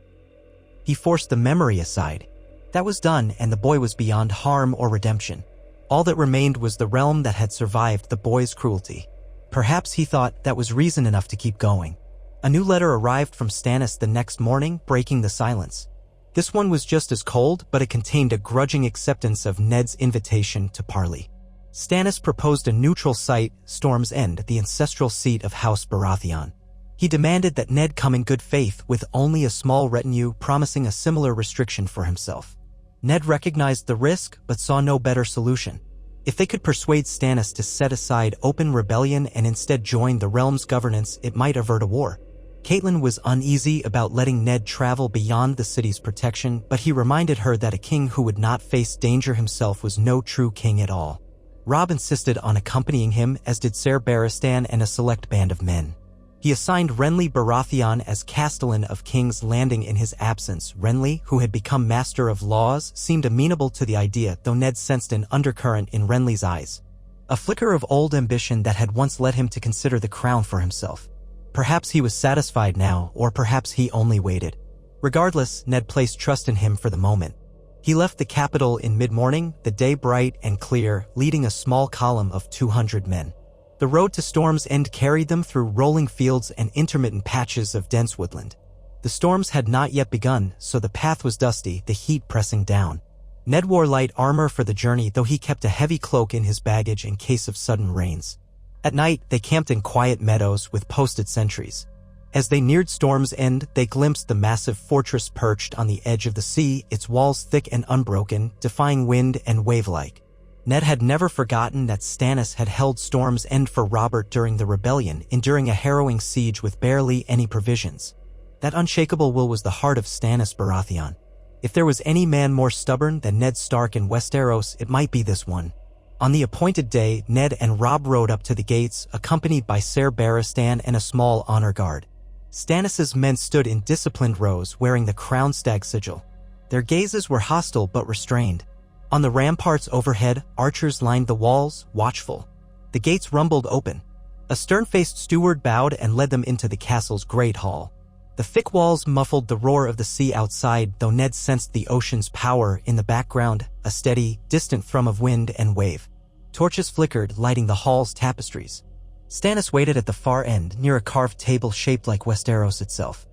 He forced the memory aside. That was done, and the boy was beyond harm or redemption. All that remained was the realm that had survived the boy's cruelty. Perhaps he thought that was reason enough to keep going. A new letter arrived from Stannis the next morning, breaking the silence. This one was just as cold, but it contained a grudging acceptance of Ned's invitation to Parley. Stannis proposed a neutral site, Storm's End, the ancestral seat of House Baratheon. He demanded that Ned come in good faith with only a small retinue, promising a similar restriction for himself. Ned recognized the risk, but saw no better solution. If they could persuade Stannis to set aside open rebellion and instead join the realm's governance, it might avert a war. Catelyn was uneasy about letting Ned travel beyond the city's protection, but he reminded her that a king who would not face danger himself was no true king at all. Robb insisted on accompanying him, as did Ser Barristan and a select band of men. He assigned Renly Baratheon as Castellan of King's Landing in his absence. Renly, who had become master of laws, seemed amenable to the idea, though Ned sensed an undercurrent in Renly's eyes. A flicker of old ambition that had once led him to consider the crown for himself. Perhaps he was satisfied now, or perhaps he only waited. Regardless, Ned placed trust in him for the moment. He left the capital in mid-morning, the day bright and clear, leading a small column of 200 men. The road to Storm's End carried them through rolling fields and intermittent patches of dense woodland. The storms had not yet begun, so the path was dusty, the heat pressing down. Ned wore light armor for the journey, though he kept a heavy cloak in his baggage in case of sudden rains. At night, they camped in quiet meadows with posted sentries. As they neared Storm's End, they glimpsed the massive fortress perched on the edge of the sea, its walls thick and unbroken, defying wind and wave-like. Ned had never forgotten that Stannis had held Storm's End for Robert during the rebellion, enduring a harrowing siege with barely any provisions. That unshakable will was the heart of Stannis Baratheon. If there was any man more stubborn than Ned Stark in Westeros, it might be this one. On the appointed day, Ned and Robb rode up to the gates, accompanied by Ser Barristan and a small honor guard. Stannis's men stood in disciplined rows, wearing the crown stag sigil. Their gazes were hostile but restrained. On the ramparts overhead, archers lined the walls, watchful. The gates rumbled open. A stern-faced steward bowed and led them into the castle's great hall. The thick walls muffled the roar of the sea outside, though Ned sensed the ocean's power in the background, a steady, distant thrum of wind and wave. Torches flickered, lighting the hall's tapestries. Stannis waited at the far end, near a carved table shaped like Westeros itself.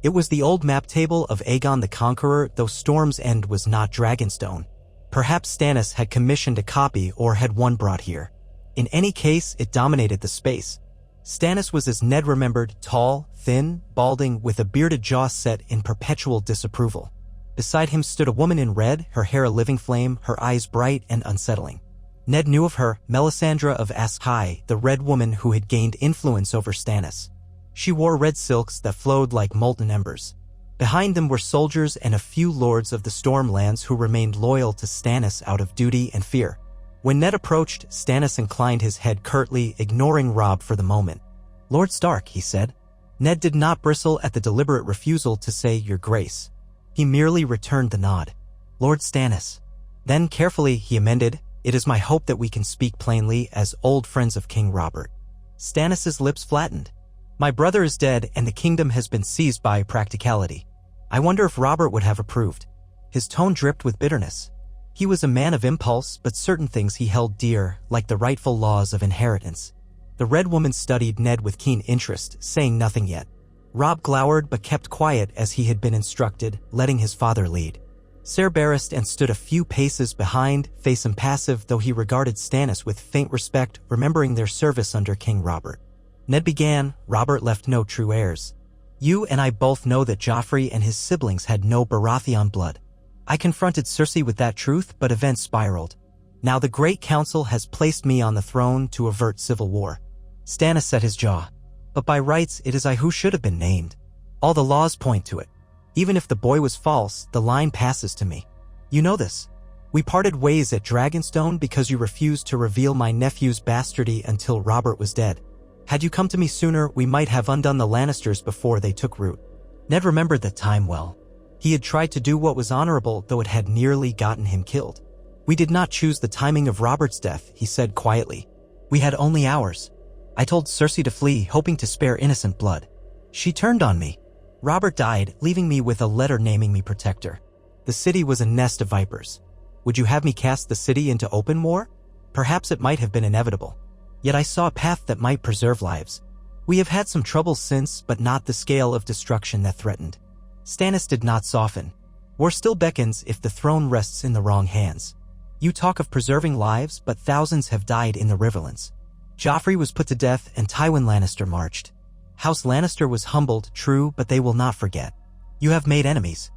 It was the old map table of Aegon the Conqueror, though Storm's End was not Dragonstone. Perhaps Stannis had commissioned a copy or had one brought here. In any case, it dominated the space. Stannis was as Ned remembered, tall, thin, balding, with a bearded jaw set in perpetual disapproval. Beside him stood a woman in red, her hair a living flame, her eyes bright and unsettling. Ned knew of her, Melisandre of Ask High, the red woman who had gained influence over Stannis. She wore red silks that flowed like molten embers. Behind them were soldiers and a few lords of the Stormlands who remained loyal to Stannis out of duty and fear. When Ned approached, Stannis inclined his head curtly, ignoring Robb for the moment. "Lord Stark," he said. Ned did not bristle at the deliberate refusal to say "Your Grace." He merely returned the nod. "Lord Stannis." Then carefully he amended, "It is my hope that we can speak plainly as old friends of King Robert." Stannis's lips flattened. "My brother is dead and the kingdom has been seized by practicality. I wonder if Robert would have approved." His tone dripped with bitterness. He was a man of impulse, but certain things he held dear, like the rightful laws of inheritance. The red woman studied Ned with keen interest, saying nothing yet. Robb glowered but kept quiet as he had been instructed, letting his father lead. Ser Barristan stood a few paces behind, face impassive, though he regarded Stannis with faint respect, remembering their service under King Robert. Ned began, "Robert left no true heirs. You and I both know that Joffrey and his siblings had no Baratheon blood. I confronted Cersei with that truth, but events spiraled. Now the Great Council has placed me on the throne to avert civil war." Stannis set his jaw. "But by rights, it is I who should have been named. All the laws point to it. Even if the boy was false, the line passes to me. You know this. We parted ways at Dragonstone because you refused to reveal my nephew's bastardy until Robert was dead. Had you come to me sooner, we might have undone the Lannisters before they took root." Ned remembered that time well. He had tried to do what was honorable, though it had nearly gotten him killed. "We did not choose the timing of Robert's death," he said quietly. We had only hours. I told Cersei to flee, hoping to spare innocent blood. She turned on me. Robert died, leaving me with a letter naming me protector. The city was a nest of vipers. Would you have me cast the city into open war? Perhaps it might have been inevitable. Yet I saw a path that might preserve lives. We have had some troubles since, but not the scale of destruction that threatened. Stannis did not soften. War still beckons if the throne rests in the wrong hands. You talk of preserving lives, but thousands have died in the Riverlands. Joffrey was put to death and Tywin Lannister marched. House Lannister was humbled, true, but they will not forget. You have made enemies.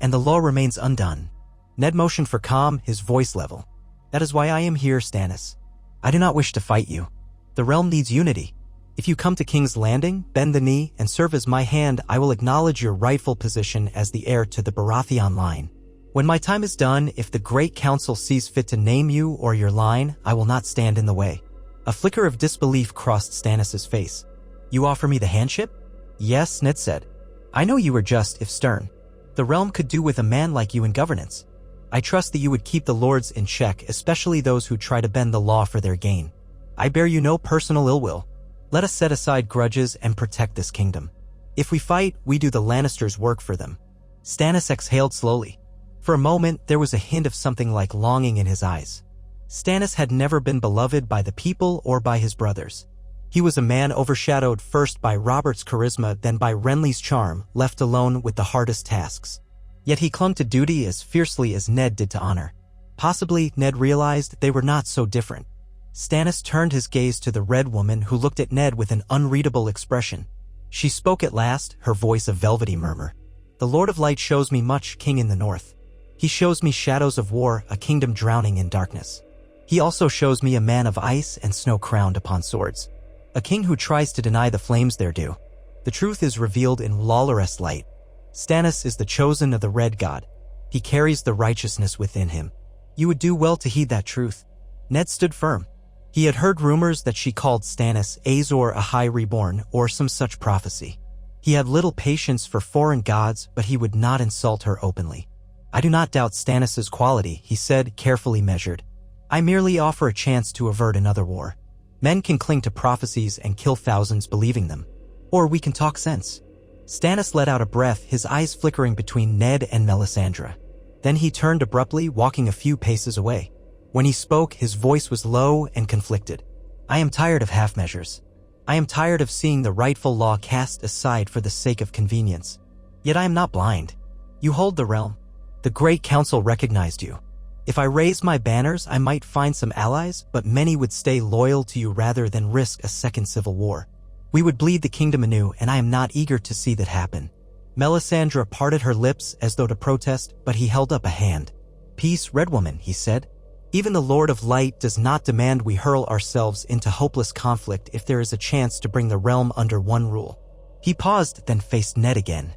And the law remains undone. Ned motioned for calm, his voice level. That is why I am here, Stannis. I do not wish to fight you. The realm needs unity. If you come to King's Landing, bend the knee, and serve as my hand, I will acknowledge your rightful position as the heir to the Baratheon line. When my time is done, if the Great Council sees fit to name you or your line, I will not stand in the way. A flicker of disbelief crossed Stannis' face. You offer me the handship? Yes, Ned said. I know you were just, if stern. The realm could do with a man like you in governance. I trust that you would keep the lords in check, especially those who try to bend the law for their gain. I bear you no personal ill will. Let us set aside grudges and protect this kingdom. If we fight, we do the Lannisters' work for them. Stannis exhaled slowly. For a moment, there was a hint of something like longing in his eyes. Stannis had never been beloved by the people or by his brothers. He was a man overshadowed first by Robert's charisma, then by Renly's charm, left alone with the hardest tasks. Yet he clung to duty as fiercely as Ned did to honor. Possibly, Ned realized they were not so different. Stannis turned his gaze to the Red Woman, who looked at Ned with an unreadable expression. She spoke at last, her voice a velvety murmur. The Lord of Light shows me much, King in the North. He shows me shadows of war, a kingdom drowning in darkness. He also shows me a man of ice and snow crowned upon swords. A king who tries to deny the flames their due. The truth is revealed in lawless light. Stannis is the chosen of the Red God. He carries the righteousness within him. You would do well to heed that truth. Ned stood firm. He had heard rumors that she called Stannis Azor Ahai Reborn, or some such prophecy. He had little patience for foreign gods, but he would not insult her openly. I do not doubt Stannis' quality, he said, carefully measured. I merely offer a chance to avert another war. Men can cling to prophecies and kill thousands believing them. Or we can talk sense. Stannis let out a breath, his eyes flickering between Ned and Melisandre. Then he turned abruptly, walking a few paces away. When he spoke, his voice was low and conflicted. I am tired of half measures. I am tired of seeing the rightful law cast aside for the sake of convenience. Yet I am not blind. You hold the realm. The Great Council recognized you. If I raised my banners, I might find some allies, but many would stay loyal to you rather than risk a second civil war. We would bleed the kingdom anew, and I am not eager to see that happen. Melisandre parted her lips as though to protest, but he held up a hand. Peace, Red Woman, he said. Even the Lord of Light does not demand we hurl ourselves into hopeless conflict if there is a chance to bring the realm under one rule. He paused, then faced Ned again.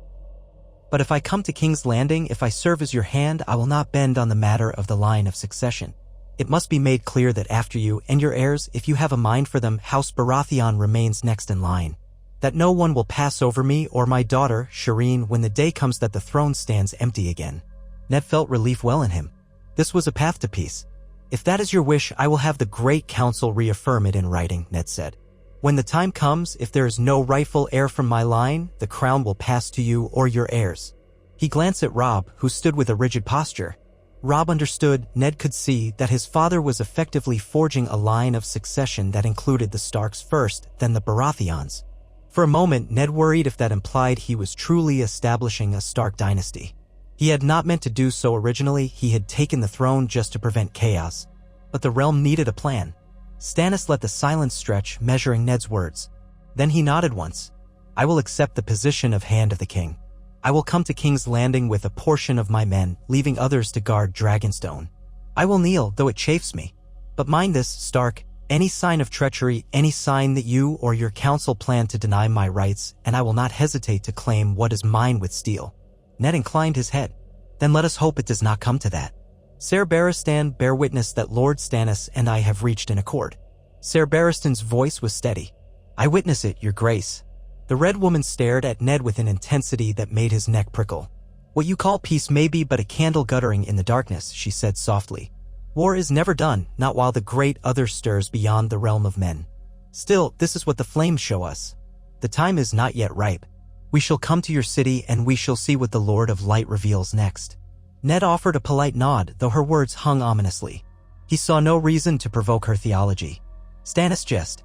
But if I come to King's Landing, if I serve as your hand, I will not bend on the matter of the line of succession. It must be made clear that after you and your heirs, if you have a mind for them, House Baratheon remains next in line. That no one will pass over me or my daughter, Shireen, when the day comes that the throne stands empty again. Ned felt relief well in him. This was a path to peace. If that is your wish, I will have the Great Council reaffirm it in writing, Ned said. When the time comes, if there is no rightful heir from my line, the crown will pass to you or your heirs. He glanced at Robb, who stood with a rigid posture. Robb understood. Ned could see that his father was effectively forging a line of succession that included the Starks first, then the Baratheons. For a moment, Ned worried if that implied he was truly establishing a Stark dynasty. He had not meant to do so originally. He had taken the throne just to prevent chaos. But the realm needed a plan. Stannis let the silence stretch, measuring Ned's words. Then he nodded once. I will accept the position of Hand of the King. I will come to King's Landing with a portion of my men, leaving others to guard Dragonstone. I will kneel, though it chafes me. But mind this, Stark, any sign of treachery, any sign that you or your council plan to deny my rights, and I will not hesitate to claim what is mine with steel. Ned inclined his head. Then let us hope it does not come to that. Ser Barristan, bear witness that Lord Stannis and I have reached an accord. Ser Barristan's voice was steady. I witness it, your grace. The Red Woman stared at Ned with an intensity that made his neck prickle. What you call peace may be but a candle guttering in the darkness, she said softly. War is never done, not while the great other stirs beyond the realm of men. Still, this is what the flames show us. The time is not yet ripe. We shall come to your city and we shall see what the Lord of Light reveals next. Ned offered a polite nod, though her words hung ominously. He saw no reason to provoke her theology. Stannis jest.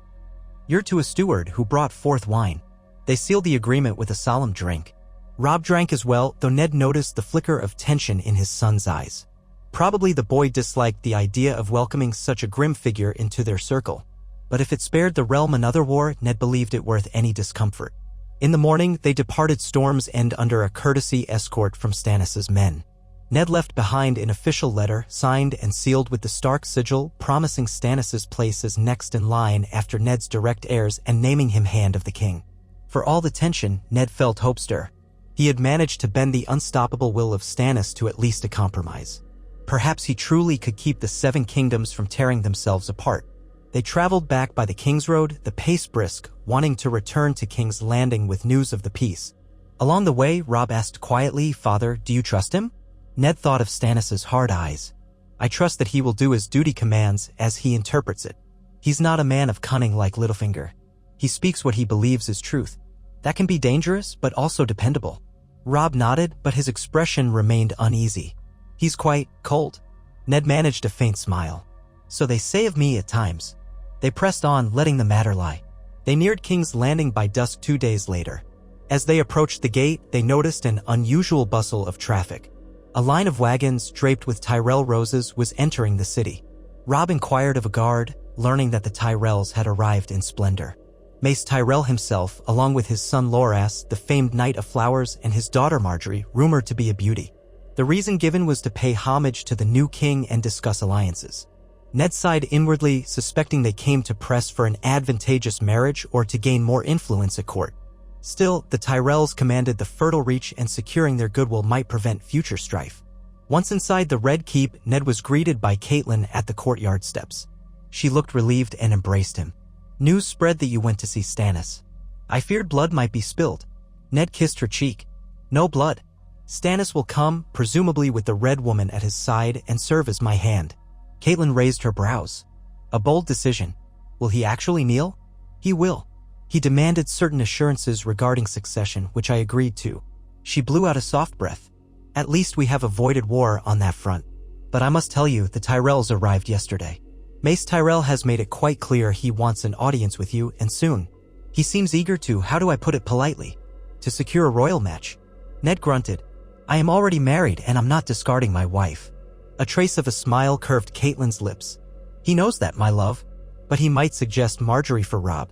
You're to a steward who brought forth wine. They sealed the agreement with a solemn drink. Robb drank as well, though Ned noticed the flicker of tension in his son's eyes. Probably the boy disliked the idea of welcoming such a grim figure into their circle. But if it spared the realm another war, Ned believed it worth any discomfort. In the morning, they departed Storm's End under a courtesy escort from Stannis's men. Ned left behind an official letter, signed and sealed with the Stark sigil, promising Stannis's place as next in line after Ned's direct heirs and naming him Hand of the King. For all the tension, Ned felt hope stir. He had managed to bend the unstoppable will of Stannis to at least a compromise. Perhaps he truly could keep the Seven Kingdoms from tearing themselves apart. They traveled back by the King's Road, the pace brisk, wanting to return to King's Landing with news of the peace. Along the way, Robb asked quietly, "Father, do you trust him?" Ned thought of Stannis's hard eyes. "I trust that he will do as duty commands as he interprets it. He's not a man of cunning like Littlefinger. He speaks what he believes is truth. That can be dangerous, but also dependable." Robb nodded, but his expression remained uneasy. "He's quite cold." Ned managed a faint smile. "So they say of me at times." They pressed on, letting the matter lie. They neared King's Landing by dusk 2 days later. As they approached the gate, they noticed an unusual bustle of traffic. A line of wagons draped with Tyrell roses was entering the city. Robb inquired of a guard, learning that the Tyrells had arrived in splendor. Mace Tyrell himself, along with his son Loras, the famed Knight of Flowers, and his daughter Margaery, rumored to be a beauty. The reason given was to pay homage to the new king and discuss alliances. Ned sighed inwardly, suspecting they came to press for an advantageous marriage or to gain more influence at court. Still, the Tyrells commanded the fertile reach, and securing their goodwill might prevent future strife. Once inside the Red Keep, Ned was greeted by Catelyn at the courtyard steps. She looked relieved and embraced him. "News spread that you went to see Stannis. I feared blood might be spilled." Ned kissed her cheek. "No blood. Stannis will come, presumably with the Red Woman at his side, and serve as my hand." Catelyn raised her brows. "A bold decision. Will he actually kneel?" "He will. He demanded certain assurances regarding succession, which I agreed to." She blew out a soft breath. "At least we have avoided war on that front. But I must tell you, the Tyrells arrived yesterday. Mace Tyrell has made it quite clear he wants an audience with you, and soon. He seems eager to, how do I put it politely, to secure a royal match." Ned grunted. "I am already married and I'm not discarding my wife." A trace of a smile curved Catelyn's lips. "He knows that, my love. But he might suggest Margaery for Robb.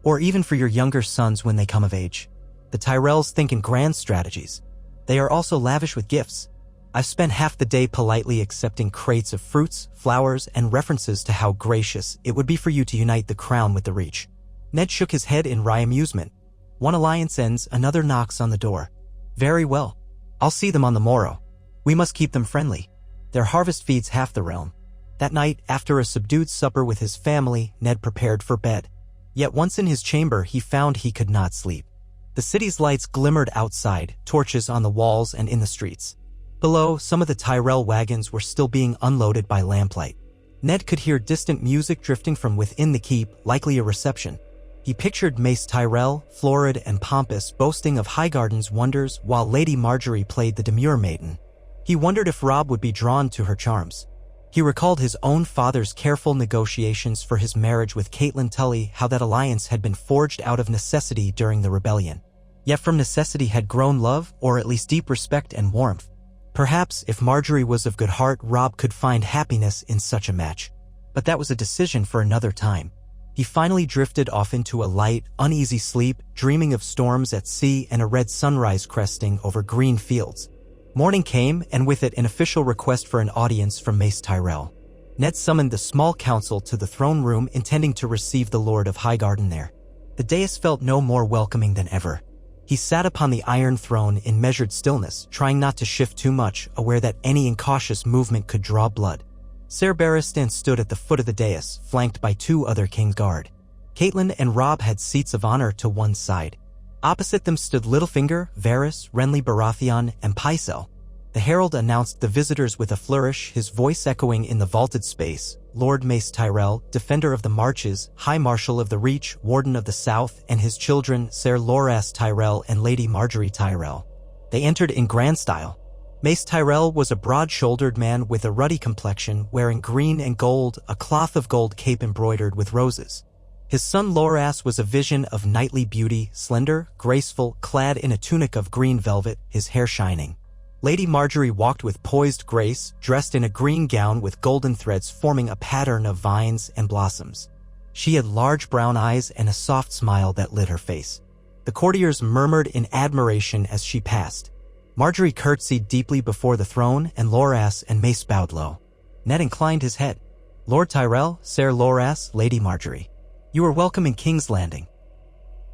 Or even for your younger sons when they come of age. The Tyrells think in grand strategies. They are also lavish with gifts. I've spent half the day politely accepting crates of fruits, flowers, and references to how gracious it would be for you to unite the crown with the Reach." Ned shook his head in wry amusement. "One alliance ends, another knocks on the door. Very well. I'll see them on the morrow. We must keep them friendly. Their harvest feeds half the realm." That night, after a subdued supper with his family, Ned prepared for bed. Yet once in his chamber, he found he could not sleep. The city's lights glimmered outside, torches on the walls and in the streets. Below, some of the Tyrell wagons were still being unloaded by lamplight. Ned could hear distant music drifting from within the keep, likely a reception. He pictured Mace Tyrell, florid and pompous, boasting of Highgarden's wonders while Lady Margaery played the demure maiden. He wondered if Robb would be drawn to her charms. He recalled his own father's careful negotiations for his marriage with Catelyn Tully, how that alliance had been forged out of necessity during the rebellion. Yet from necessity had grown love, or at least deep respect and warmth. Perhaps, if Margaery was of good heart, Robb could find happiness in such a match. But that was a decision for another time. He finally drifted off into a light, uneasy sleep, dreaming of storms at sea and a red sunrise cresting over green fields. Morning came, and with it an official request for an audience from Mace Tyrell. Ned summoned the small council to the throne room, intending to receive the Lord of Highgarden there. The dais felt no more welcoming than ever. He sat upon the iron throne in measured stillness, trying not to shift too much, aware that any incautious movement could draw blood. Ser Barristan stood at the foot of the dais, flanked by 2 other King's Guard. Catelyn and Robb had seats of honor to one side. Opposite them stood Littlefinger, Varys, Renly Baratheon, and Pycelle. The herald announced the visitors with a flourish, his voice echoing in the vaulted space. Lord Mace Tyrell, Defender of the Marches, High Marshal of the Reach, Warden of the South, and his children, Sir Loras Tyrell and Lady Marjorie Tyrell. They entered in grand style. Mace Tyrell was a broad-shouldered man with a ruddy complexion, wearing green and gold, a cloth of gold cape embroidered with roses. His son Loras was a vision of knightly beauty, slender, graceful, clad in a tunic of green velvet, his hair shining. Lady Marjorie walked with poised grace, dressed in a green gown with golden threads forming a pattern of vines and blossoms. She had large brown eyes and a soft smile that lit her face. The courtiers murmured in admiration as she passed. Marjorie curtsied deeply before the throne, and Loras and Mace bowed low. Ned inclined his head. Lord Tyrell, Sir Loras, Lady Marjorie. You are welcome in King's Landing.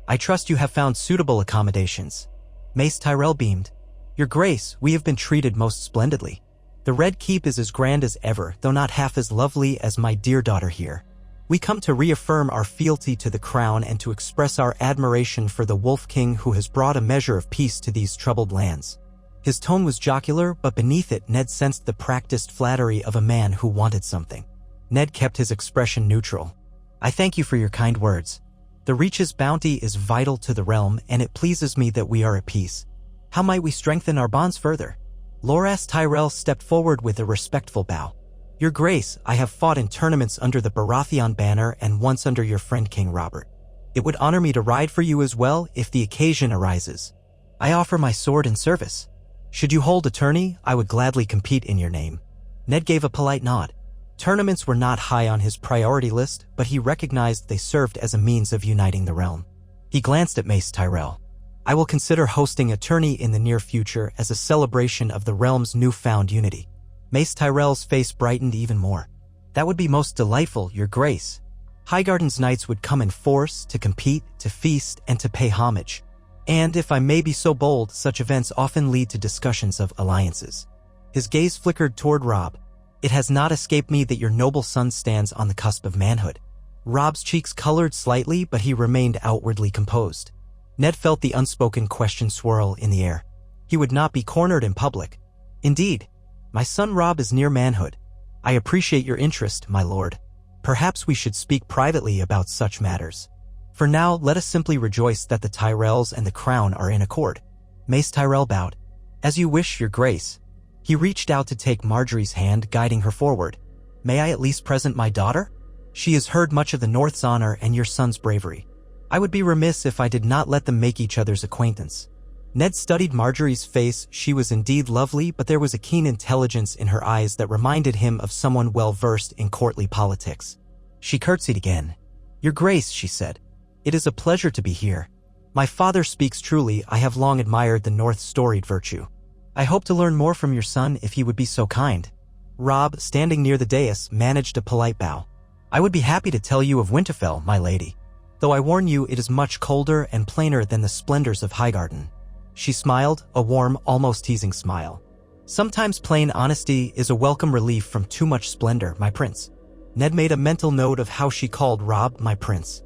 I trust you have found suitable accommodations. Mace Tyrell beamed. Your Grace, we have been treated most splendidly. The Red Keep is as grand as ever, though not half as lovely as my dear daughter here. We come to reaffirm our fealty to the crown and to express our admiration for the Wolf King who has brought a measure of peace to these troubled lands. His tone was jocular, but beneath it Ned sensed the practiced flattery of a man who wanted something. Ned kept his expression neutral. I thank you for your kind words. The Reach's bounty is vital to the realm, and it pleases me that we are at peace. How might we strengthen our bonds further? Loras Tyrell stepped forward with a respectful bow. Your Grace, I have fought in tournaments under the Baratheon banner and once under your friend King Robert. It would honor me to ride for you as well if the occasion arises. I offer my sword in service. Should you hold a tourney, I would gladly compete in your name. Ned gave a polite nod. Tournaments were not high on his priority list, but he recognized they served as a means of uniting the realm. He glanced at Mace Tyrell. I will consider hosting a tourney in the near future as a celebration of the realm's newfound unity. Mace Tyrell's face brightened even more. That would be most delightful, Your Grace. Highgarden's knights would come in force to compete, to feast, and to pay homage. And if I may be so bold, such events often lead to discussions of alliances. His gaze flickered toward Robb. It has not escaped me that your noble son stands on the cusp of manhood. Robb's cheeks colored slightly, but he remained outwardly composed. Ned felt the unspoken question swirl in the air. He would not be cornered in public. Indeed, my son Robb is near manhood. I appreciate your interest, my lord. Perhaps we should speak privately about such matters. For now, let us simply rejoice that the Tyrells and the crown are in accord. Mace Tyrell bowed. As you wish, Your Grace. He reached out to take Marjorie's hand, guiding her forward. May I at least present my daughter? She has heard much of the North's honor and your son's bravery. I would be remiss if I did not let them make each other's acquaintance. Ned studied Marjorie's face. She was indeed lovely, but there was a keen intelligence in her eyes that reminded him of someone well-versed in courtly politics. She curtsied again. Your Grace, she said. It is a pleasure to be here. My father speaks truly. I have long admired the North's storied virtue. I hope to learn more from your son if he would be so kind. Robb, standing near the dais, managed a polite bow. I would be happy to tell you of Winterfell, my lady. Though I warn you, it is much colder and plainer than the splendors of Highgarden. She smiled, a warm, almost teasing smile. Sometimes plain honesty is a welcome relief from too much splendor, my prince. Ned made a mental note of how she called Robb my prince.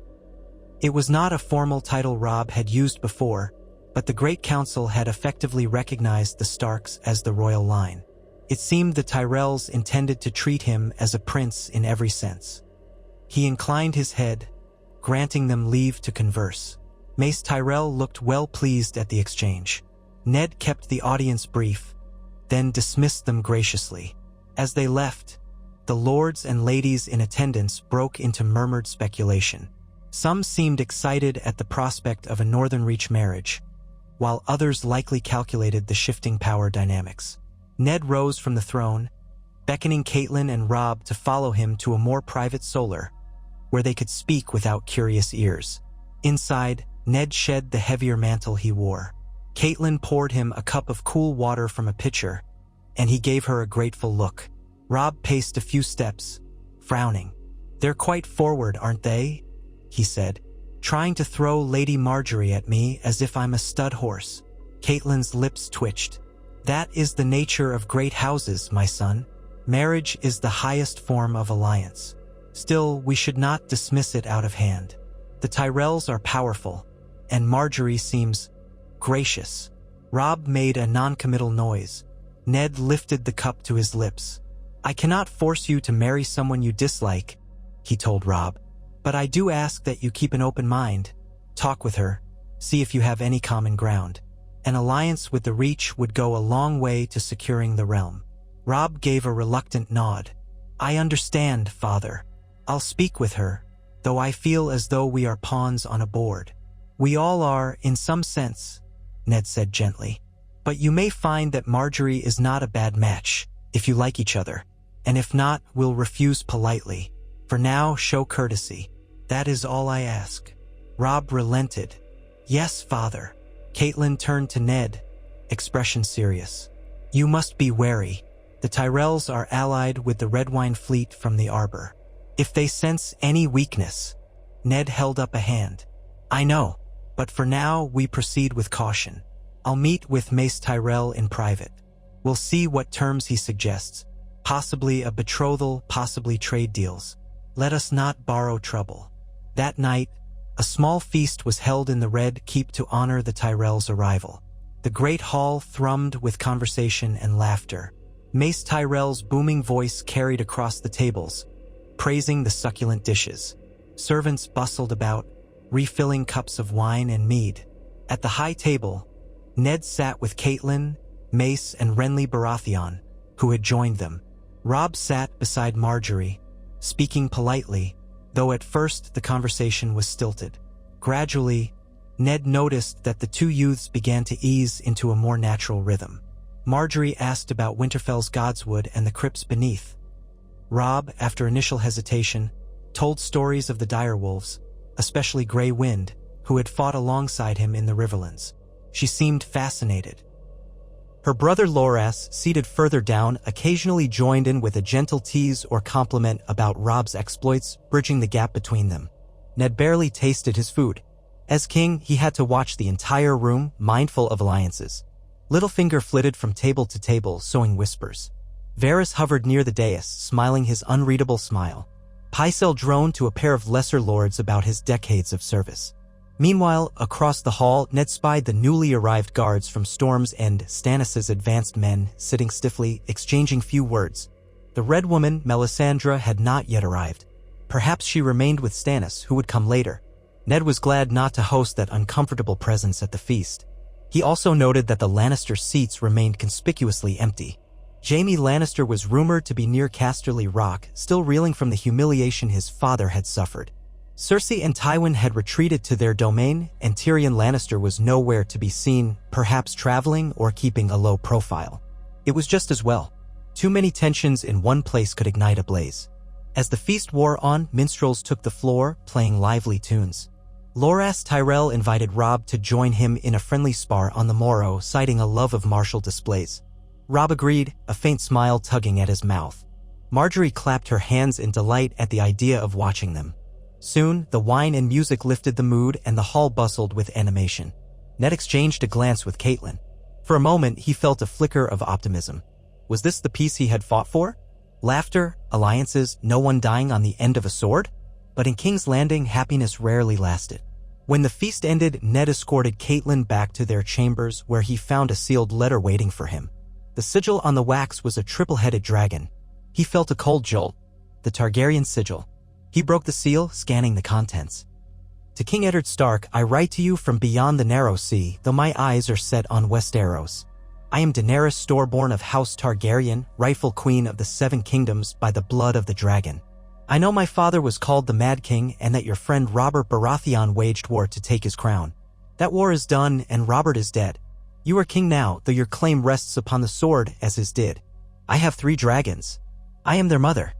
It was not a formal title Robb had used before, but the Great Council had effectively recognized the Starks as the royal line. It seemed the Tyrells intended to treat him as a prince in every sense. He inclined his head, granting them leave to converse. Mace Tyrell looked well pleased at the exchange. Ned kept the audience brief, then dismissed them graciously. As they left, the lords and ladies in attendance broke into murmured speculation. Some seemed excited at the prospect of a Northern Reach marriage, while others likely calculated the shifting power dynamics. Ned rose from the throne, beckoning Catelyn and Robb to follow him to a more private solar, where they could speak without curious ears. Inside, Ned shed the heavier mantle he wore. Catelyn poured him a cup of cool water from a pitcher, and he gave her a grateful look. Robb paced a few steps, frowning. They're quite forward, aren't they? He said, trying to throw Lady Marjorie at me as if I'm a stud horse. Catelyn's lips twitched. That is the nature of great houses, my son. Marriage is the highest form of alliance. Still, we should not dismiss it out of hand. The Tyrells are powerful, and Marjorie seems gracious. Robb made a non-committal noise. Ned lifted the cup to his lips. "I cannot force you to marry someone you dislike," he told Robb. "But I do ask that you keep an open mind. Talk with her. See if you have any common ground. An alliance with the Reach would go a long way to securing the realm." Robb gave a reluctant nod. "I understand, Father. I'll speak with her, though I feel as though we are pawns on a board." "We all are, in some sense," Ned said gently. "But you may find that Marjorie is not a bad match, if you like each other. And if not, we'll refuse politely. For now, show courtesy. That is all I ask." Robb relented. "Yes, Father." Caitlin turned to Ned, expression serious. "You must be wary. The Tyrells are allied with the Redwine fleet from the Arbor. If they sense any weakness—" Ned held up a hand. "I know, but for now we proceed with caution. I'll meet with Mace Tyrell in private. We'll see what terms he suggests. Possibly a betrothal, possibly trade deals. Let us not borrow trouble." That night, a small feast was held in the Red Keep to honor the Tyrells' arrival. The great hall thrummed with conversation and laughter. Mace Tyrell's booming voice carried across the tables, praising the succulent dishes. Servants bustled about, refilling cups of wine and mead. At the high table, Ned sat with Caitlin, Mace, and Renly Baratheon, who had joined them. Robb sat beside Marjorie, speaking politely, though at first the conversation was stilted. Gradually, Ned noticed that the two youths began to ease into a more natural rhythm. Marjorie asked about Winterfell's Godswood and the crypts beneath. Robb, after initial hesitation, told stories of the direwolves, especially Grey Wind, who had fought alongside him in the Riverlands. She seemed fascinated. Her brother Loras, seated further down, occasionally joined in with a gentle tease or compliment about Robb's exploits, bridging the gap between them. Ned barely tasted his food. As king, he had to watch the entire room, mindful of alliances. Littlefinger flitted from table to table, sowing whispers. Varys hovered near the dais, smiling his unreadable smile. Pycelle droned to a pair of lesser lords about his decades of service. Meanwhile, across the hall, Ned spied the newly arrived guards from Storm's End, Stannis' advanced men, sitting stiffly, exchanging few words. The Red Woman, Melisandre, had not yet arrived. Perhaps she remained with Stannis, who would come later. Ned was glad not to host that uncomfortable presence at the feast. He also noted that the Lannister seats remained conspicuously empty. Jaime Lannister was rumored to be near Casterly Rock, still reeling from the humiliation his father had suffered. Cersei and Tywin had retreated to their domain, and Tyrion Lannister was nowhere to be seen, perhaps traveling or keeping a low profile. It was just as well. Too many tensions in one place could ignite a blaze. As the feast wore on, minstrels took the floor, playing lively tunes. Loras Tyrell invited Robb to join him in a friendly spar on the morrow, citing a love of martial displays. Robb agreed, a faint smile tugging at his mouth. Marjorie clapped her hands in delight at the idea of watching them. Soon, the wine and music lifted the mood and the hall bustled with animation. Ned exchanged a glance with Caitlin. For a moment, he felt a flicker of optimism. Was this the peace he had fought for? Laughter, alliances, no one dying on the end of a sword? But in King's Landing, happiness rarely lasted. When the feast ended, Ned escorted Caitlin back to their chambers where he found a sealed letter waiting for him. The sigil on the wax was a triple-headed dragon. He felt a cold jolt. The Targaryen sigil. He broke the seal, scanning the contents. To King Eddard Stark, I write to you from beyond the narrow sea, though my eyes are set on Westeros. I am Daenerys Storborn of House Targaryen, rightful queen of the Seven Kingdoms by the blood of the dragon. I know my father was called the Mad King and that your friend Robert Baratheon waged war to take his crown. That war is done and Robert is dead. You are king now, though your claim rests upon the sword as his did. I have 3 dragons. I am their mother.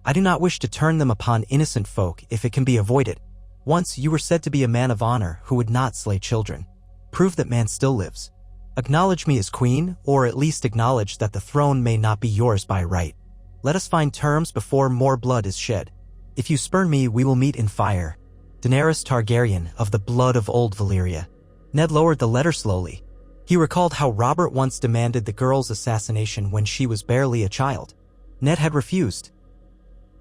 I do not wish to turn them upon innocent folk if it can be avoided. Once you were said to be a man of honor who would not slay children. Prove that man still lives. Acknowledge me as queen, or at least acknowledge that the throne may not be yours by right. Let us find terms before more blood is shed. If you spurn me, we will meet in fire. Daenerys Targaryen, of the blood of old Valyria. Ned lowered the letter slowly. He recalled how Robert once demanded the girl's assassination when she was barely a child. Ned had refused.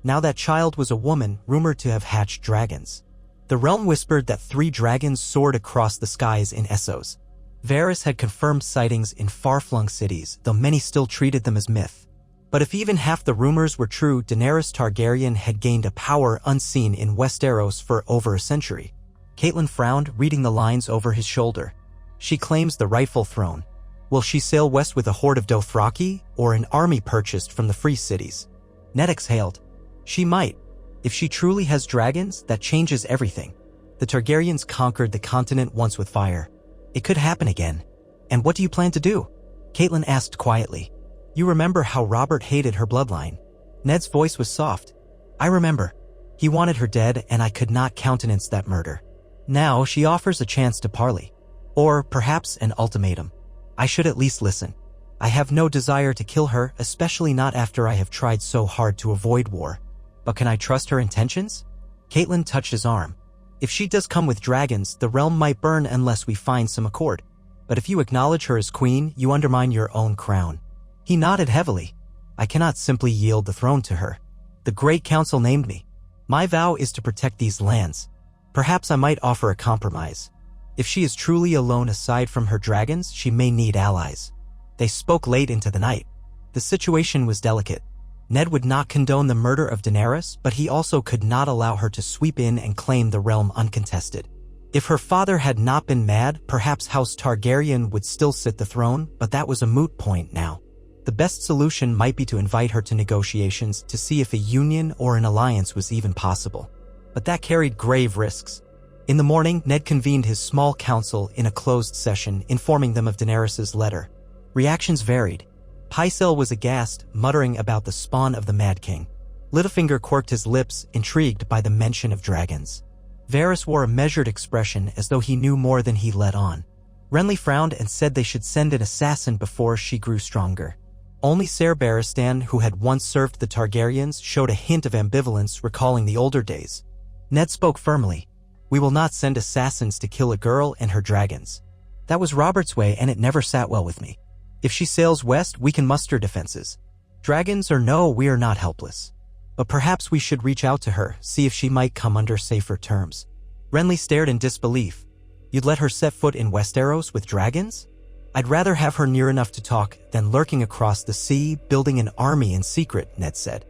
Now that child was a woman, rumored to have hatched dragons. The realm whispered that 3 dragons soared across the skies in Essos. Varys had confirmed sightings in far-flung cities, though many still treated them as myth. But if even half the rumors were true, Daenerys Targaryen had gained a power unseen in Westeros for over a century. Catelyn frowned, reading the lines over his shoulder. She claims the rightful throne. Will she sail west with a horde of Dothraki, or an army purchased from the free cities? Ned exhaled. She might. If she truly has dragons, that changes everything. The Targaryens conquered the continent once with fire. It could happen again. And what do you plan to do? Catelyn asked quietly. You remember how Robert hated her bloodline? Ned's voice was soft. I remember. He wanted her dead, and I could not countenance that murder. Now she offers a chance to parley. Or perhaps an ultimatum. I should at least listen. I have no desire to kill her, especially not after I have tried so hard to avoid war. But can I trust her intentions? Catelyn touched his arm. If she does come with dragons, the realm might burn unless we find some accord. But if you acknowledge her as queen, you undermine your own crown. He nodded heavily. I cannot simply yield the throne to her. The Great Council named me. My vow is to protect these lands. Perhaps I might offer a compromise. If she is truly alone aside from her dragons, she may need allies. They spoke late into the night. The situation was delicate. Ned would not condone the murder of Daenerys, but he also could not allow her to sweep in and claim the realm uncontested. If her father had not been mad, perhaps House Targaryen would still sit the throne, but that was a moot point now. The best solution might be to invite her to negotiations to see if a union or an alliance was even possible. But that carried grave risks. In the morning, Ned convened his small council in a closed session, informing them of Daenerys' letter. Reactions varied. Pycelle was aghast, muttering about the spawn of the Mad King. Littlefinger quirked his lips, intrigued by the mention of dragons. Varys wore a measured expression as though he knew more than he let on. Renly frowned and said they should send an assassin before she grew stronger. Only Ser Barristan, who had once served the Targaryens, showed a hint of ambivalence, recalling the older days. Ned spoke firmly. We will not send assassins to kill a girl and her dragons. That was Robert's way, and it never sat well with me. If she sails west, we can muster defenses. Dragons or no, we are not helpless. But perhaps we should reach out to her, see if she might come under safer terms. Renly stared in disbelief. You'd let her set foot in Westeros with dragons? I'd rather have her near enough to talk than lurking across the sea, building an army in secret, Ned said.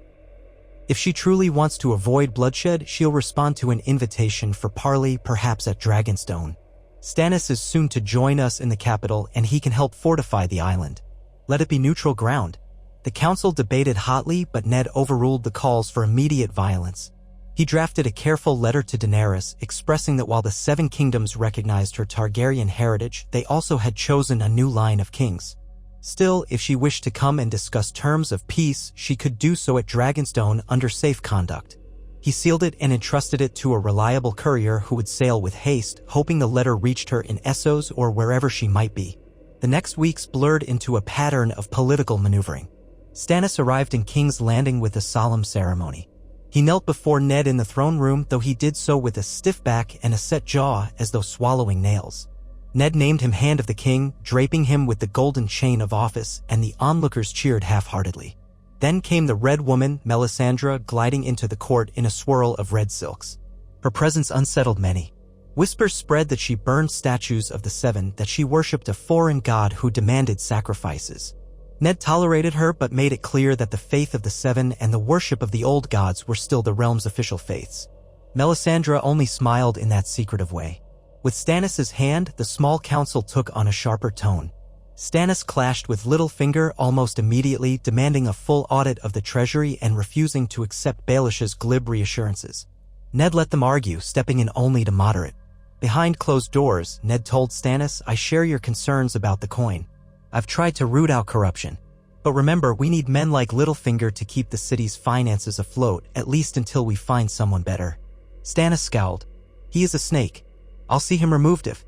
If she truly wants to avoid bloodshed, she'll respond to an invitation for parley, perhaps at Dragonstone. Stannis is soon to join us in the capital, and he can help fortify the island. Let it be neutral ground. The council debated hotly, but Ned overruled the calls for immediate violence. He drafted a careful letter to Daenerys, expressing that while the Seven Kingdoms recognized her Targaryen heritage, they also had chosen a new line of kings. Still, if she wished to come and discuss terms of peace, she could do so at Dragonstone under safe conduct. He sealed it and entrusted it to a reliable courier who would sail with haste, hoping the letter reached her in Essos or wherever she might be. The next weeks blurred into a pattern of political maneuvering. Stannis arrived in King's Landing with a solemn ceremony. He knelt before Ned in the throne room, though he did so with a stiff back and a set jaw as though swallowing nails. Ned named him Hand of the King, draping him with the golden chain of office, and the onlookers cheered half-heartedly. Then came the Red Woman, Melisandre, gliding into the court in a swirl of red silks. Her presence unsettled many. Whispers spread that she burned statues of the Seven, that she worshipped a foreign god who demanded sacrifices. Ned tolerated her but made it clear that the faith of the Seven and the worship of the old gods were still the realm's official faiths. Melisandre only smiled in that secretive way. With Stannis' hand, the small council took on a sharper tone. Stannis clashed with Littlefinger almost immediately, demanding a full audit of the treasury and refusing to accept Baelish's glib reassurances. Ned let them argue, stepping in only to moderate. Behind closed doors, Ned told Stannis, I share your concerns about the coin. I've tried to root out corruption. But remember, we need men like Littlefinger to keep the city's finances afloat, at least until we find someone better. Stannis scowled. He is a snake. I'll see him removed if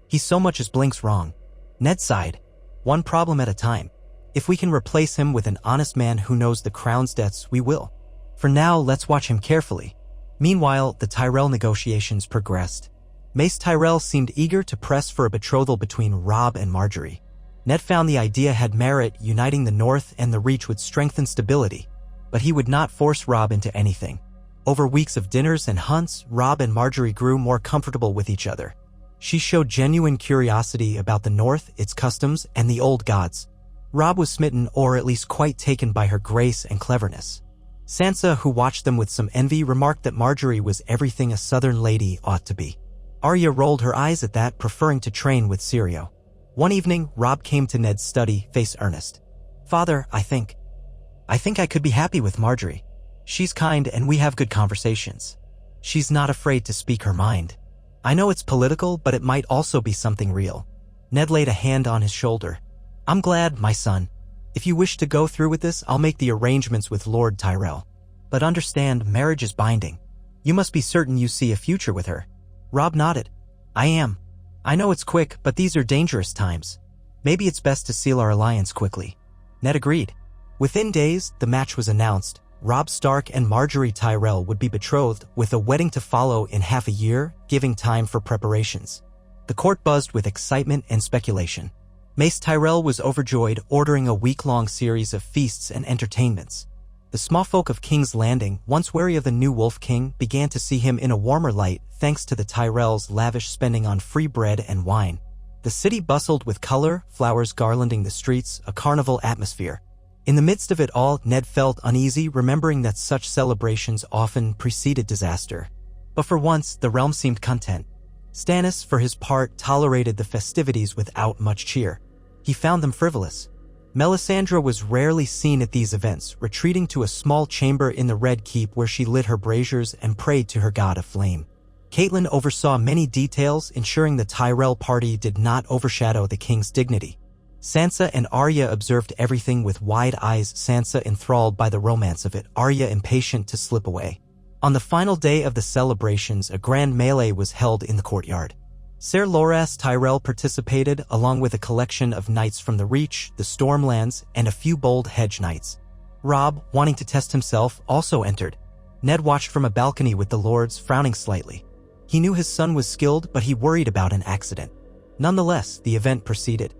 he so much as blinks wrong. Ned sighed. One problem at a time. If we can replace him with an honest man who knows the crown's debts, we will. For now, let's watch him carefully. Meanwhile, the Tyrell negotiations progressed. Mace Tyrell seemed eager to press for a betrothal between Robb and Margaery. Ned found the idea had merit, uniting the North and the Reach would strengthen stability, but he would not force Robb into anything. Over weeks of dinners and hunts, Robb and Margaery grew more comfortable with each other. She showed genuine curiosity about the North, its customs, and the old gods. Robb was smitten, or at least quite taken by her grace and cleverness. Sansa, who watched them with some envy, remarked that Margaery was everything a southern lady ought to be. Arya rolled her eyes at that, preferring to train with Syrio. One evening, Robb came to Ned's study, face earnest. "Father, I think I could be happy with Margaery. She's kind and we have good conversations. She's not afraid to speak her mind. I know it's political, but it might also be something real." Ned laid a hand on his shoulder. "I'm glad, my son. If you wish to go through with this, I'll make the arrangements with Lord Tyrell. But understand, marriage is binding. You must be certain you see a future with her." Robb nodded. "I am. I know it's quick, but these are dangerous times. Maybe it's best to seal our alliance quickly." Ned agreed. Within days, the match was announced. Robb Stark and Margaery Tyrell would be betrothed, with a wedding to follow in half a year, giving time for preparations. The court buzzed with excitement and speculation. Mace Tyrell was overjoyed, ordering a week-long series of feasts and entertainments. The small folk of King's Landing, once wary of the new Wolf King, began to see him in a warmer light thanks to the Tyrells' lavish spending on free bread and wine. The city bustled with color, flowers garlanding the streets, a carnival atmosphere. In the midst of it all, Ned felt uneasy, remembering that such celebrations often preceded disaster. But for once, the realm seemed content. Stannis, for his part, tolerated the festivities without much cheer. He found them frivolous. Melisandre was rarely seen at these events, retreating to a small chamber in the Red Keep where she lit her braziers and prayed to her god of flame. Catelyn oversaw many details, ensuring the Tyrell party did not overshadow the king's dignity. Sansa and Arya observed everything with wide eyes, Sansa enthralled by the romance of it, Arya impatient to slip away. On the final day of the celebrations, a grand melee was held in the courtyard. Ser Loras Tyrell participated, along with a collection of knights from the Reach, the Stormlands, and a few bold hedge knights. Robb, wanting to test himself, also entered. Ned watched from a balcony with the lords, frowning slightly. He knew his son was skilled, but he worried about an accident. Nonetheless, the event proceeded.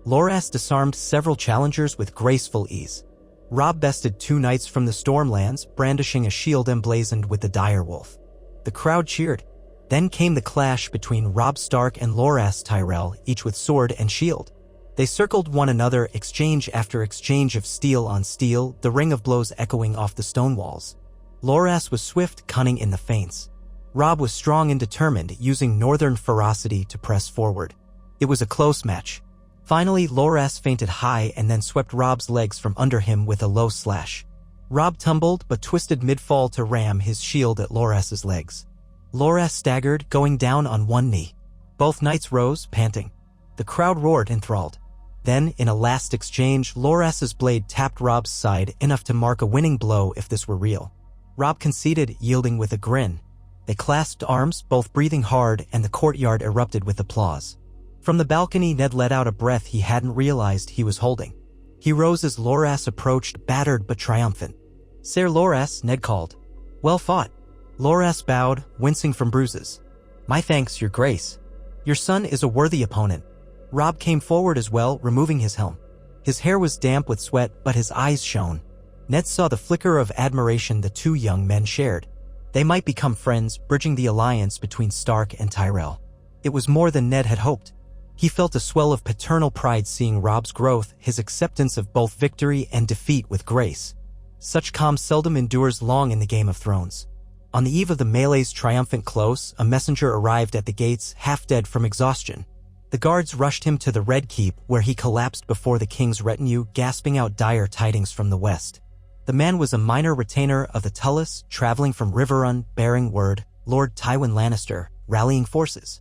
Loras disarmed several challengers with graceful ease. Robb bested 2 knights from the Stormlands, brandishing a shield emblazoned with the direwolf. The crowd cheered. Then came the clash between Robb Stark and Loras Tyrell, each with sword and shield. They circled one another, exchange after exchange of steel on steel, the ring of blows echoing off the stone walls. Loras was swift, cunning in the feints. Robb was strong and determined, using northern ferocity to press forward. It was a close match. Finally, Loras feinted high and then swept Robb's legs from under him with a low slash. Robb tumbled, but twisted mid-fall to ram his shield at Loras's legs. Loras staggered, going down on one knee. Both knights rose, panting. The crowd roared, enthralled. Then, in a last exchange, Loras's blade tapped Robb's side, enough to mark a winning blow if this were real. Robb conceded, yielding with a grin. They clasped arms, both breathing hard, and the courtyard erupted with applause. From the balcony, Ned let out a breath he hadn't realized he was holding. He rose as Loras approached, battered but triumphant. "Ser Loras," Ned called. "Well fought." Loras bowed, wincing from bruises. "My thanks, your grace. Your son is a worthy opponent." Robb came forward as well, removing his helm. His hair was damp with sweat, but his eyes shone. Ned saw the flicker of admiration the 2 young men shared. They might become friends, bridging the alliance between Stark and Tyrell. It was more than Ned had hoped. He felt a swell of paternal pride seeing Robb's growth, his acceptance of both victory and defeat with grace. Such calm seldom endures long in the Game of Thrones. On the eve of the melee's triumphant close, a messenger arrived at the gates, half dead from exhaustion. The guards rushed him to the Red Keep, where he collapsed before the king's retinue, gasping out dire tidings from the west. The man was a minor retainer of the Tullus, traveling from Riverrun, bearing word, Lord Tywin Lannister, rallying forces.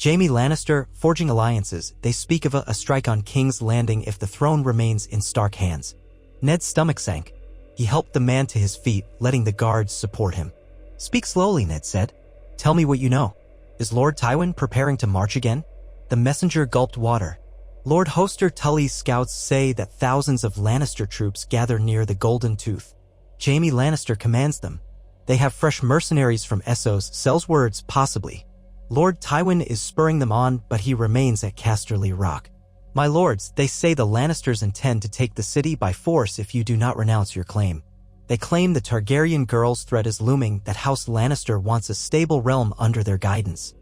Jaime Lannister, forging alliances, they speak of a strike on King's Landing if the throne remains in Stark hands. Ned's stomach sank. He helped the man to his feet, letting the guards support him. "Speak slowly," Ned said. "Tell me what you know. Is Lord Tywin preparing to march again?" The messenger gulped water. "Lord Hoster Tully's scouts say that thousands of Lannister troops gather near the Golden Tooth. Jaime Lannister commands them. They have fresh mercenaries from Essos, sells words, possibly. Lord Tywin is spurring them on, but he remains at Casterly Rock. My lords, they say the Lannisters intend to take the city by force if you do not renounce your claim. They claim the Targaryen girls' threat is looming, that House Lannister wants a stable realm under their guidance."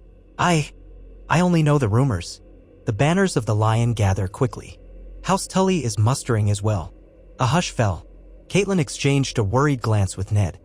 I only know the rumors. The banners of the lion gather quickly. House Tully is mustering as well. A hush fell. Catelyn exchanged a worried glance with Ned.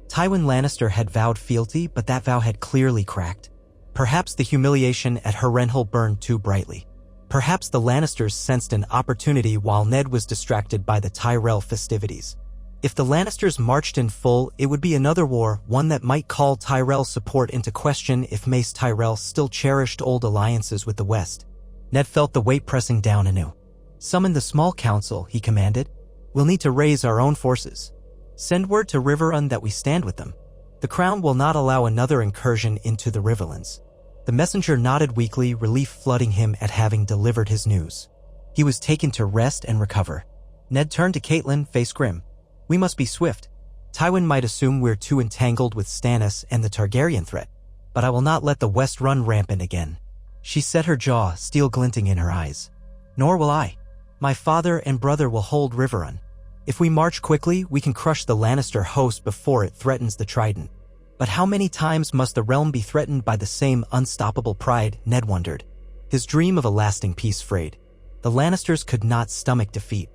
Tywin Lannister had vowed fealty, but that vow had clearly cracked. Perhaps the humiliation at Harrenhal burned too brightly. Perhaps the Lannisters sensed an opportunity while Ned was distracted by the Tyrell festivities. If the Lannisters marched in full, it would be another war, one that might call Tyrell's support into question if Mace Tyrell still cherished old alliances with the West. Ned felt the weight pressing down anew. Summon the small council, he commanded. We'll need to raise our own forces. Send word to Riverrun that we stand with them. The Crown will not allow another incursion into the Riverlands. The messenger nodded weakly, relief flooding him at having delivered his news. He was taken to rest and recover. Ned turned to Catelyn, face grim. We must be swift. Tywin might assume we're too entangled with Stannis and the Targaryen threat, but I will not let the West run rampant again. She set her jaw, steel glinting in her eyes. Nor will I. My father and brother will hold Riverrun. If we march quickly, we can crush the Lannister host before it threatens the Trident. But how many times must the realm be threatened by the same unstoppable pride, Ned wondered. His dream of a lasting peace frayed. The Lannisters could not stomach defeat.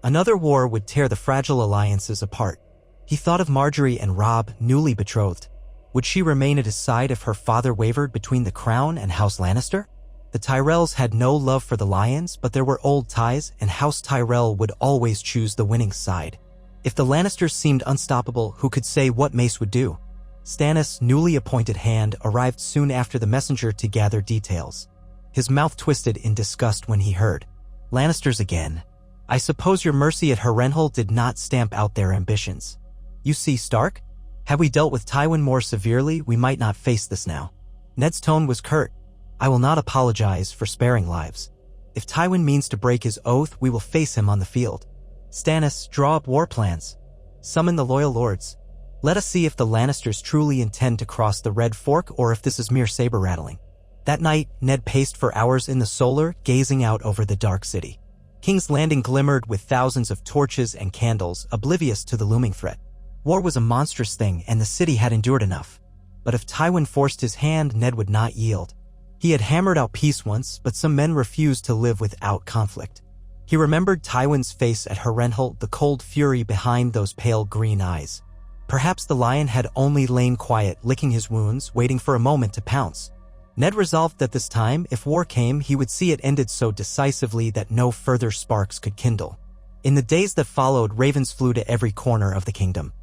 Another war would tear the fragile alliances apart. He thought of Marjorie and Robb, newly betrothed. Would she remain at his side if her father wavered between the Crown and House Lannister? The Tyrells had no love for the Lions, but there were old ties, and House Tyrell would always choose the winning side. If the Lannisters seemed unstoppable, who could say what Mace would do? Stannis' newly appointed hand arrived soon after the messenger to gather details. His mouth twisted in disgust when he heard. Lannisters again. I suppose your mercy at Harrenhal did not stamp out their ambitions. You see, Stark? Had we dealt with Tywin more severely, we might not face this now. Ned's tone was curt. I will not apologize for sparing lives. If Tywin means to break his oath, we will face him on the field. Stannis, draw up war plans. Summon the loyal lords. Let us see if the Lannisters truly intend to cross the Red Fork or if this is mere saber-rattling. That night, Ned paced for hours in the solar, gazing out over the dark city. King's Landing glimmered with thousands of torches and candles, oblivious to the looming threat. War was a monstrous thing, and the city had endured enough. But if Tywin forced his hand, Ned would not yield. He had hammered out peace once, but some men refused to live without conflict. He remembered Tywin's face at Harrenhal, the cold fury behind those pale green eyes. Perhaps the lion had only lain quiet, licking his wounds, waiting for a moment to pounce. Ned resolved that this time, if war came, he would see it ended so decisively that no further sparks could kindle. In the days that followed, ravens flew to every corner of the kingdom.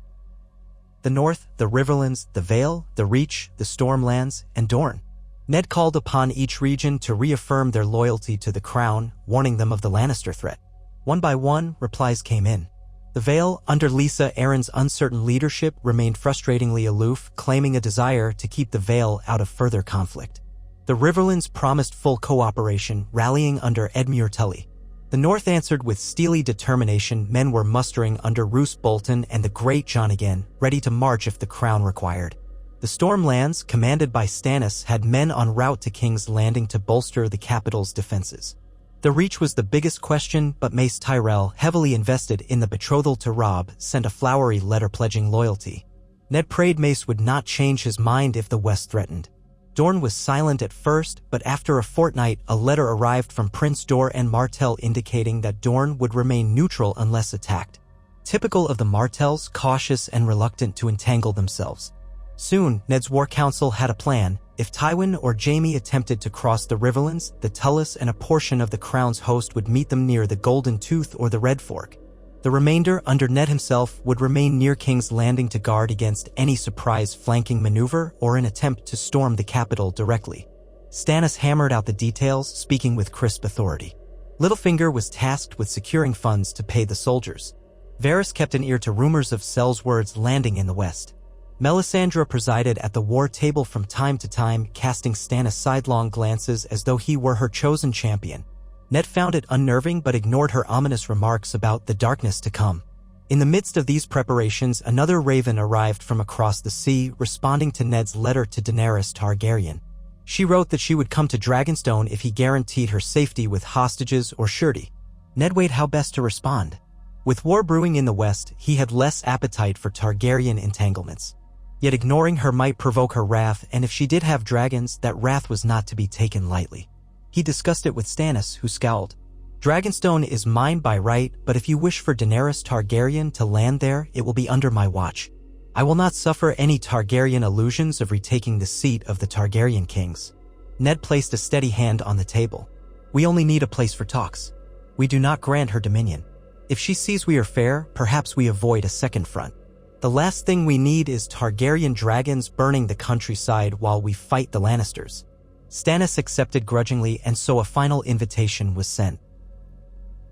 The North, the Riverlands, the Vale, the Reach, the Stormlands, and Dorne. Ned called upon each region to reaffirm their loyalty to the Crown, warning them of the Lannister threat. One by one, replies came in. The Vale, under Lisa Arryn's uncertain leadership, remained frustratingly aloof, claiming a desire to keep the Vale out of further conflict. The Riverlands promised full cooperation, rallying under Edmure Tully. The North answered with steely determination. Men were mustering under Roose Bolton and the Great John again, ready to march if the Crown required. The Stormlands, commanded by Stannis, had men en route to King's Landing to bolster the capital's defenses. The Reach was the biggest question, but Mace Tyrell, heavily invested in the betrothal to Robb, sent a flowery letter pledging loyalty. Ned prayed Mace would not change his mind if the West threatened. Dorne was silent at first, but after a fortnight, a letter arrived from Prince Dor and Martell indicating that Dorne would remain neutral unless attacked. Typical of the Martells, cautious and reluctant to entangle themselves. Soon, Ned's war council had a plan. If Tywin or Jaime attempted to cross the Riverlands, the Tullus and a portion of the Crown's host would meet them near the Golden Tooth or the Red Fork. The remainder, under Ned himself, would remain near King's Landing to guard against any surprise flanking maneuver or an attempt to storm the capital directly. Stannis hammered out the details, speaking with crisp authority. Littlefinger was tasked with securing funds to pay the soldiers. Varys kept an ear to rumors of Sel's-Word's landing in the West. Melisandre presided at the war table from time to time, casting Stannis sidelong glances as though he were her chosen champion. Ned found it unnerving but ignored her ominous remarks about the darkness to come. In the midst of these preparations, another raven arrived from across the sea, responding to Ned's letter to Daenerys Targaryen. She wrote that she would come to Dragonstone if he guaranteed her safety with hostages or surety. Ned weighed how best to respond. With war brewing in the West, he had less appetite for Targaryen entanglements. Yet ignoring her might provoke her wrath, and if she did have dragons, that wrath was not to be taken lightly. He discussed it with Stannis, who scowled. Dragonstone is mine by right, but if you wish for Daenerys Targaryen to land there, it will be under my watch. I will not suffer any Targaryen illusions of retaking the seat of the Targaryen kings. Ned placed a steady hand on the table. We only need a place for talks. We do not grant her dominion. If she sees we are fair, perhaps we avoid a second front. The last thing we need is Targaryen dragons burning the countryside while we fight the Lannisters. Stannis accepted grudgingly, and so a final invitation was sent.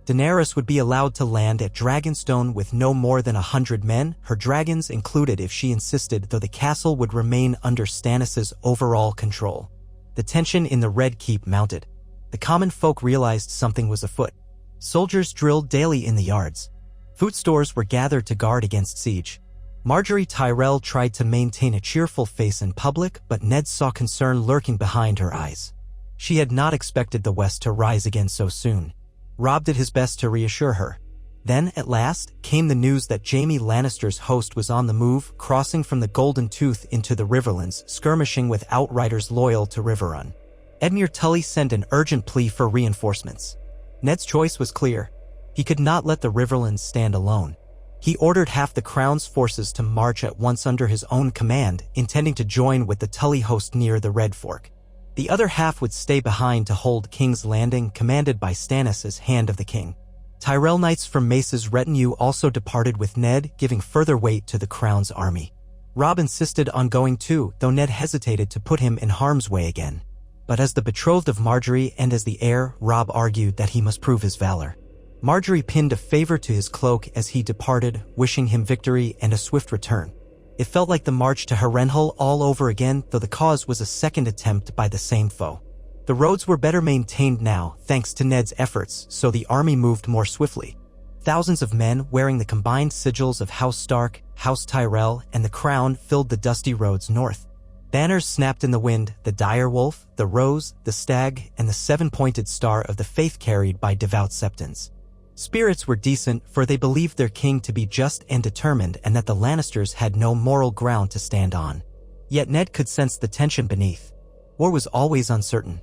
Daenerys would be allowed to land at Dragonstone with no more than 100 men, her dragons included if she insisted, though the castle would remain under Stannis' overall control. The tension in the Red Keep mounted. The common folk realized something was afoot. Soldiers drilled daily in the yards. Food stores were gathered to guard against siege. Margaery Tyrell tried to maintain a cheerful face in public, but Ned saw concern lurking behind her eyes. She had not expected the West to rise again so soon. Robb did his best to reassure her. Then, at last, came the news that Jaime Lannister's host was on the move, crossing from the Golden Tooth into the Riverlands, skirmishing with outriders loyal to Riverrun. Edmure Tully sent an urgent plea for reinforcements. Ned's choice was clear. He could not let the Riverlands stand alone. He ordered half the Crown's forces to march at once under his own command, intending to join with the Tully host near the Red Fork. The other half would stay behind to hold King's Landing, commanded by Stannis as Hand of the King. Tyrell knights from Mace's retinue also departed with Ned, giving further weight to the Crown's army. Robb insisted on going too, though Ned hesitated to put him in harm's way again. But as the betrothed of Margaery and as the heir, Robb argued that he must prove his valor. Margaery pinned a favor to his cloak as he departed, wishing him victory and a swift return. It felt like the march to Harrenhal all over again, though the cause was a second attempt by the same foe. The roads were better maintained now, thanks to Ned's efforts, so the army moved more swiftly. Thousands of men wearing the combined sigils of House Stark, House Tyrell, and the Crown filled the dusty roads north. Banners snapped in the wind, the dire wolf, the rose, the stag, and the seven-pointed star of the faith carried by devout septons. Spirits were decent, for they believed their king to be just and determined, and that the Lannisters had no moral ground to stand on. Yet Ned could sense the tension beneath. War was always uncertain.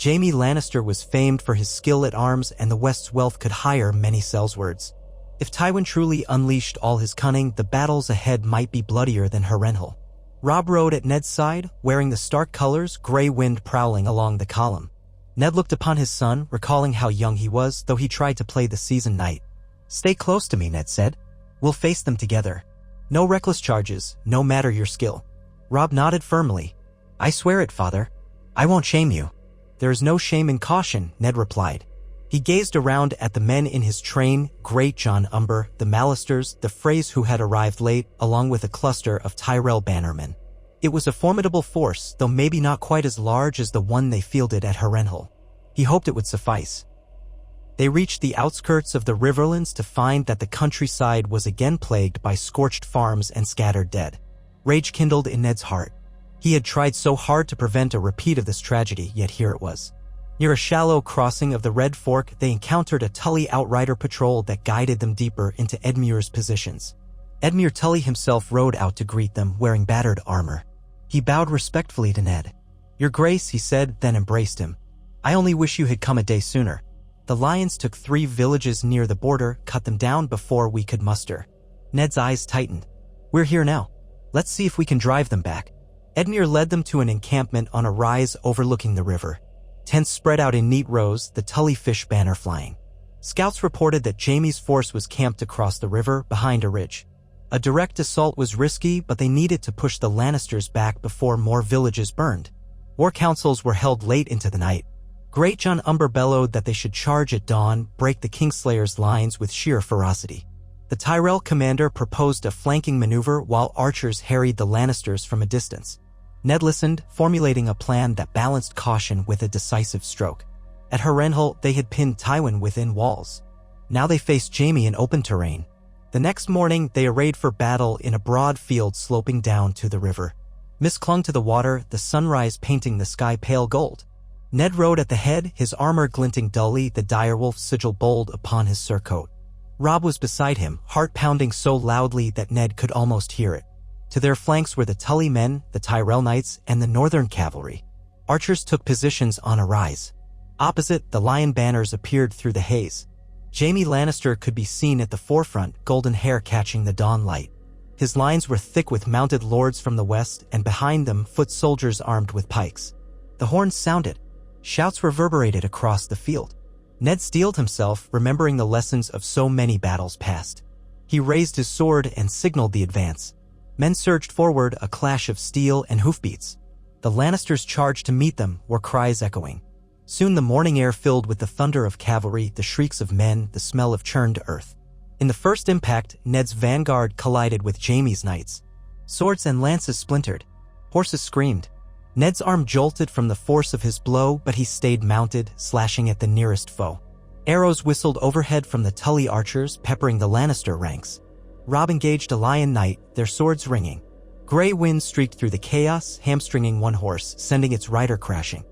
Jaime Lannister was famed for his skill at arms, and the West's wealth could hire many sellswords. If Tywin truly unleashed all his cunning, the battles ahead might be bloodier than Harrenhal. Robb rode at Ned's side, wearing the Stark colors, gray wind prowling along the column. Ned looked upon his son, recalling how young he was, though he tried to play the seasoned knight. "Stay close to me," Ned said. "We'll face them together. No reckless charges, no matter your skill." Robb nodded firmly. "I swear it, father. I won't shame you." "There is no shame in caution," Ned replied. He gazed around at the men in his train, Great John Umber, the Malisters, the Freys who had arrived late, along with a cluster of Tyrell bannermen. It was a formidable force, though maybe not quite as large as the one they fielded at Harrenhal. He hoped it would suffice. They reached the outskirts of the Riverlands to find that the countryside was again plagued by scorched farms and scattered dead. Rage kindled in Ned's heart. He had tried so hard to prevent a repeat of this tragedy, yet here it was. Near a shallow crossing of the Red Fork, they encountered a Tully outrider patrol that guided them deeper into Edmure's positions. Edmure Tully himself rode out to greet them, wearing battered armor. He bowed respectfully to Ned. "Your Grace," he said, then embraced him. "I only wish you had come a day sooner. The lions took 3 villages near the border, cut them down before we could muster." Ned's eyes tightened. "We're here now. Let's see if we can drive them back." Edmure led them to an encampment on a rise overlooking the river. Tents spread out in neat rows, the Tully fish banner flying. Scouts reported that Jaime's force was camped across the river, behind a ridge. A direct assault was risky, but they needed to push the Lannisters back before more villages burned. War councils were held late into the night. Great John Umber bellowed that they should charge at dawn, break the Kingslayer's lines with sheer ferocity. The Tyrell commander proposed a flanking maneuver while archers harried the Lannisters from a distance. Ned listened, formulating a plan that balanced caution with a decisive stroke. At Harrenhal, they had pinned Tywin within walls. Now they faced Jaime in open terrain. The next morning, they arrayed for battle in a broad field sloping down to the river. Mist clung to the water, the sunrise painting the sky pale gold. Ned rode at the head, his armor glinting dully, the direwolf sigil bold upon his surcoat. Robb was beside him, heart pounding so loudly that Ned could almost hear it. To their flanks were the Tully men, the Tyrell knights, and the northern cavalry. Archers took positions on a rise. Opposite, the lion banners appeared through the haze. Jaime Lannister could be seen at the forefront, golden hair catching the dawn light. His lines were thick with mounted lords from the west, and behind them foot soldiers armed with pikes. The horns sounded. Shouts reverberated across the field. Ned steeled himself, remembering the lessons of so many battles past. He raised his sword and signaled the advance. Men surged forward, a clash of steel and hoofbeats. The Lannisters charged to meet them, were cries echoing. Soon the morning air filled with the thunder of cavalry, the shrieks of men, the smell of churned earth. In the first impact, Ned's vanguard collided with Jaime's knights. Swords and lances splintered. Horses screamed. Ned's arm jolted from the force of his blow, but he stayed mounted, slashing at the nearest foe. Arrows whistled overhead from the Tully archers, peppering the Lannister ranks. Robb engaged a lion knight, their swords ringing. Grey wind streaked through the chaos, hamstringing one horse, sending its rider crashing.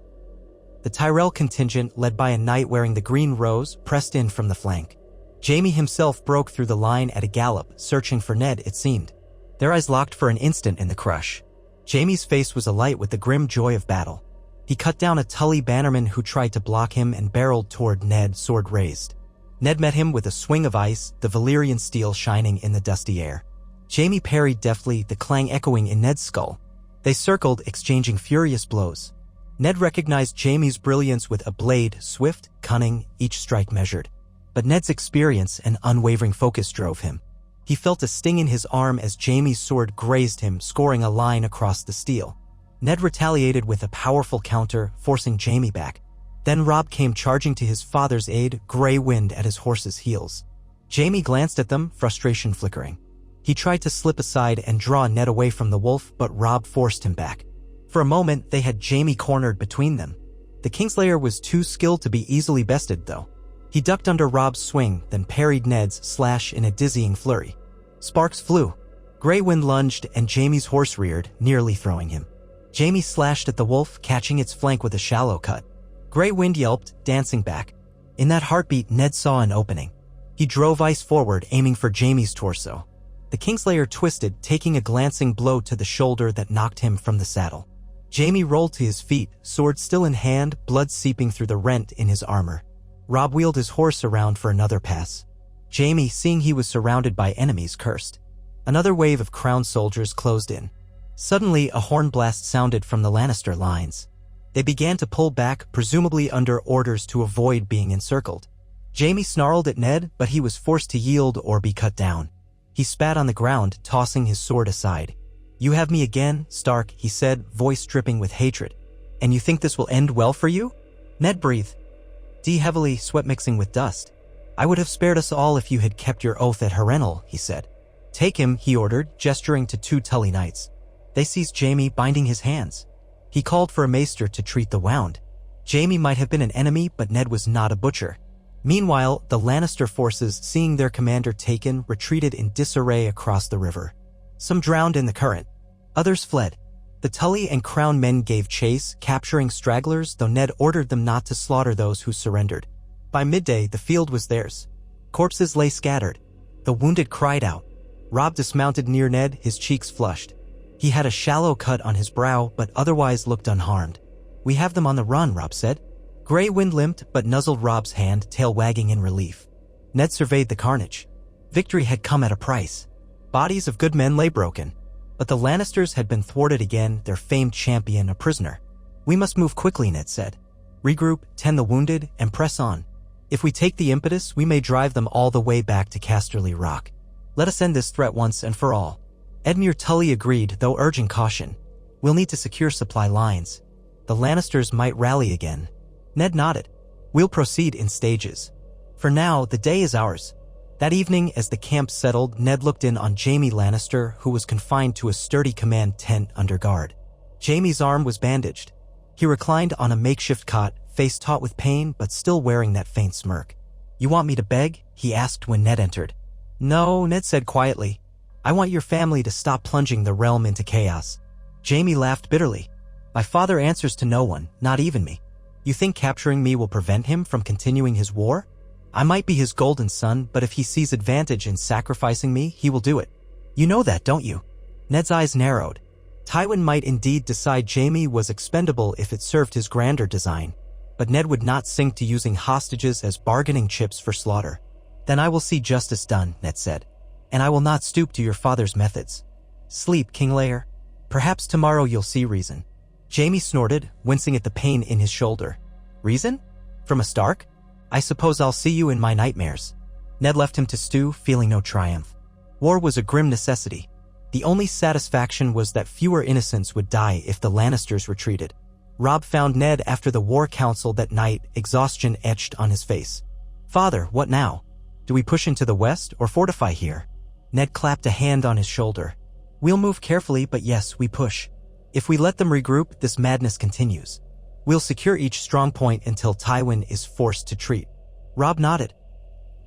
The Tyrell contingent, led by a knight wearing the green rose, pressed in from the flank. Jaime himself broke through the line at a gallop, searching for Ned, it seemed. Their eyes locked for an instant in the crush. Jaime's face was alight with the grim joy of battle. He cut down a Tully bannerman who tried to block him and barreled toward Ned, sword raised. Ned met him with a swing of ice, the Valyrian steel shining in the dusty air. Jaime parried deftly, the clang echoing in Ned's skull. They circled, exchanging furious blows. Ned recognized Jaime's brilliance with a blade, swift, cunning, each strike measured. But Ned's experience and unwavering focus drove him. He felt a sting in his arm as Jaime's sword grazed him, scoring a line across the steel. Ned retaliated with a powerful counter, forcing Jaime back. Then Robb came charging to his father's aid, grey wind at his horse's heels. Jaime glanced at them, frustration flickering. He tried to slip aside and draw Ned away from the wolf, but Robb forced him back. For a moment, they had Jaime cornered between them. The Kingslayer was too skilled to be easily bested, though. He ducked under Robb's swing, then parried Ned's slash in a dizzying flurry. Sparks flew. Grey wind lunged, and Jaime's horse reared, nearly throwing him. Jaime slashed at the wolf, catching its flank with a shallow cut. Grey wind yelped, dancing back. In that heartbeat, Ned saw an opening. He drove ice forward, aiming for Jaime's torso. The Kingslayer twisted, taking a glancing blow to the shoulder that knocked him from the saddle. Jaime rolled to his feet, sword still in hand, blood seeping through the rent in his armor. Robb wheeled his horse around for another pass. Jaime, seeing he was surrounded by enemies, cursed. Another wave of crowned soldiers closed in. Suddenly, a horn blast sounded from the Lannister lines. They began to pull back, presumably under orders to avoid being encircled. Jaime snarled at Ned, but he was forced to yield or be cut down. He spat on the ground, tossing his sword aside. "You have me again, Stark," he said, voice dripping with hatred. "And you think this will end well for you?" Ned breathed heavily, sweat mixing with dust. "I would have spared us all if you had kept your oath at Harrenhal," he said. "Take him," he ordered, gesturing to two Tully knights. They seized Jaime, binding his hands. He called for a maester to treat the wound. Jaime might have been an enemy, but Ned was not a butcher. Meanwhile, the Lannister forces, seeing their commander taken, retreated in disarray across the river. Some drowned in the current. Others fled. The Tully and Crown men gave chase, capturing stragglers, though Ned ordered them not to slaughter those who surrendered. By midday, the field was theirs. Corpses lay scattered. The wounded cried out. Robb dismounted near Ned, his cheeks flushed. He had a shallow cut on his brow, but otherwise looked unharmed. "We have them on the run," Robb said. Grey wind limped, but nuzzled Robb's hand, tail wagging in relief. Ned surveyed the carnage. Victory had come at a price. Bodies of good men lay broken. But the Lannisters had been thwarted again, their famed champion a prisoner. "We must move quickly," Ned said. "Regroup, tend the wounded, and press on. If we take the impetus, we may drive them all the way back to Casterly Rock. Let us end this threat once and for all." Edmure Tully agreed, though urging caution. "We'll need to secure supply lines. The Lannisters might rally again." Ned nodded. "We'll proceed in stages. For now, the day is ours." That evening, as the camp settled, Ned looked in on Jaime Lannister, who was confined to a sturdy command tent under guard. Jaime's arm was bandaged. He reclined on a makeshift cot, face taut with pain, but still wearing that faint smirk. "You want me to beg?" he asked when Ned entered. "No," Ned said quietly. "I want your family to stop plunging the realm into chaos." Jaime laughed bitterly. "My father answers to no one, not even me. You think capturing me will prevent him from continuing his war? I might be his golden son, but if he sees advantage in sacrificing me, he will do it. You know that, don't you?" Ned's eyes narrowed. Tywin might indeed decide Jaime was expendable if it served his grander design, but Ned would not sink to using hostages as bargaining chips for slaughter. Then I will see justice done, Ned said, and I will not stoop to your father's methods. Sleep, King Lear. Perhaps tomorrow you'll see reason. Jaime snorted, wincing at the pain in his shoulder. Reason? From a Stark? I suppose I'll see you in my nightmares. Ned left him to stew, feeling no triumph. War was a grim necessity. The only satisfaction was that fewer innocents would die if the Lannisters retreated. Robb found Ned after the war council that night, exhaustion etched on his face. Father, what now? Do we push into the west or fortify here? Ned clapped a hand on his shoulder. We'll move carefully, but yes, we push. If we let them regroup, this madness continues. We'll secure each strong point until Tywin is forced to retreat. Robb nodded.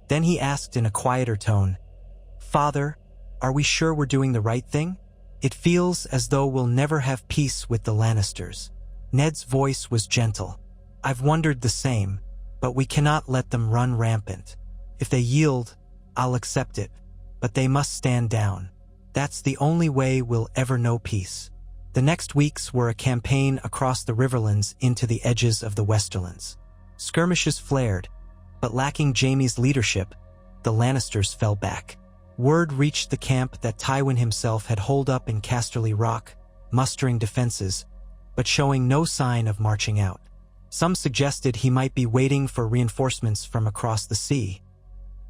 Then he asked in a quieter tone, Father, are we sure we're doing the right thing? It feels as though we'll never have peace with the Lannisters. Ned's voice was gentle. I've wondered the same, but we cannot let them run rampant. If they yield, I'll accept it, but they must stand down. That's the only way we'll ever know peace. The next weeks were a campaign across the Riverlands into the edges of the Westerlands. Skirmishes flared, but lacking Jaime's leadership, the Lannisters fell back. Word reached the camp that Tywin himself had holed up in Casterly Rock, mustering defenses, but showing no sign of marching out. Some suggested he might be waiting for reinforcements from across the sea.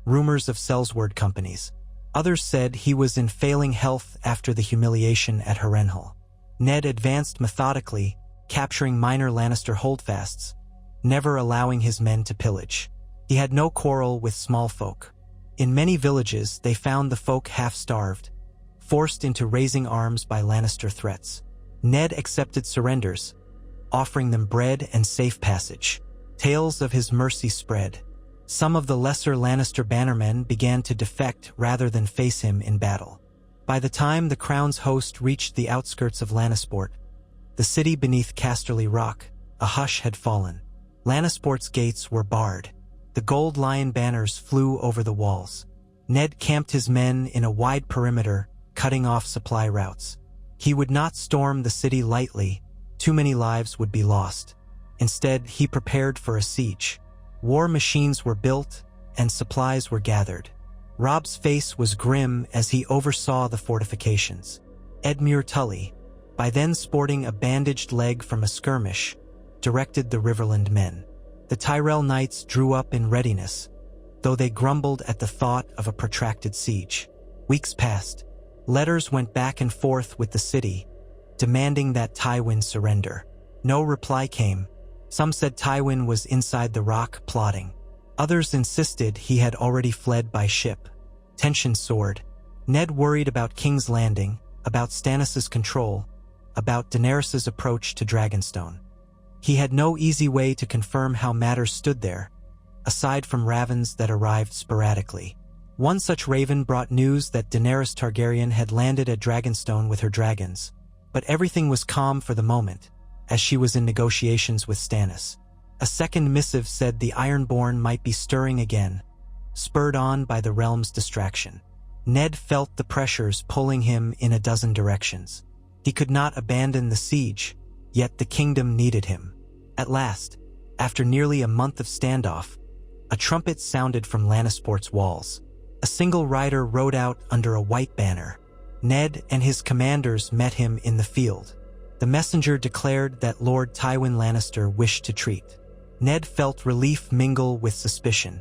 Rumors of Sellsword companies. Others said he was in failing health after the humiliation at Harrenhal. Ned advanced methodically, capturing minor Lannister holdfasts, never allowing his men to pillage. He had no quarrel with small folk. In many villages, they found the folk half-starved, forced into raising arms by Lannister threats. Ned accepted surrenders, offering them bread and safe passage. Tales of his mercy spread. Some of the lesser Lannister bannermen began to defect rather than face him in battle. By the time the Crown's host reached the outskirts of Lannisport, the city beneath Casterly Rock, a hush had fallen. Lannisport's gates were barred. The gold lion banners flew over the walls. Ned camped his men in a wide perimeter, cutting off supply routes. He would not storm the city lightly. Too many lives would be lost. Instead, he prepared for a siege. War machines were built, and supplies were gathered. Robb's face was grim as he oversaw the fortifications. Edmure Tully, by then sporting a bandaged leg from a skirmish, directed the Riverland men. The Tyrell Knights drew up in readiness, though they grumbled at the thought of a protracted siege. Weeks passed. Letters went back and forth with the city, demanding that Tywin surrender. No reply came. Some said Tywin was inside the rock plotting. Others insisted he had already fled by ship. Tension soared. Ned worried about King's Landing, about Stannis' control, about Daenerys' approach to Dragonstone. He had no easy way to confirm how matters stood there, aside from ravens that arrived sporadically. One such raven brought news that Daenerys Targaryen had landed at Dragonstone with her dragons, but everything was calm for the moment, as she was in negotiations with Stannis. A second missive said the Ironborn might be stirring again, spurred on by the realm's distraction. Ned felt the pressures pulling him in a dozen directions. He could not abandon the siege, yet the kingdom needed him. At last, after nearly a month of standoff, a trumpet sounded from Lannisport's walls. A single rider rode out under a white banner. Ned and his commanders met him in the field. The messenger declared that Lord Tywin Lannister wished to treat. Ned felt relief mingle with suspicion.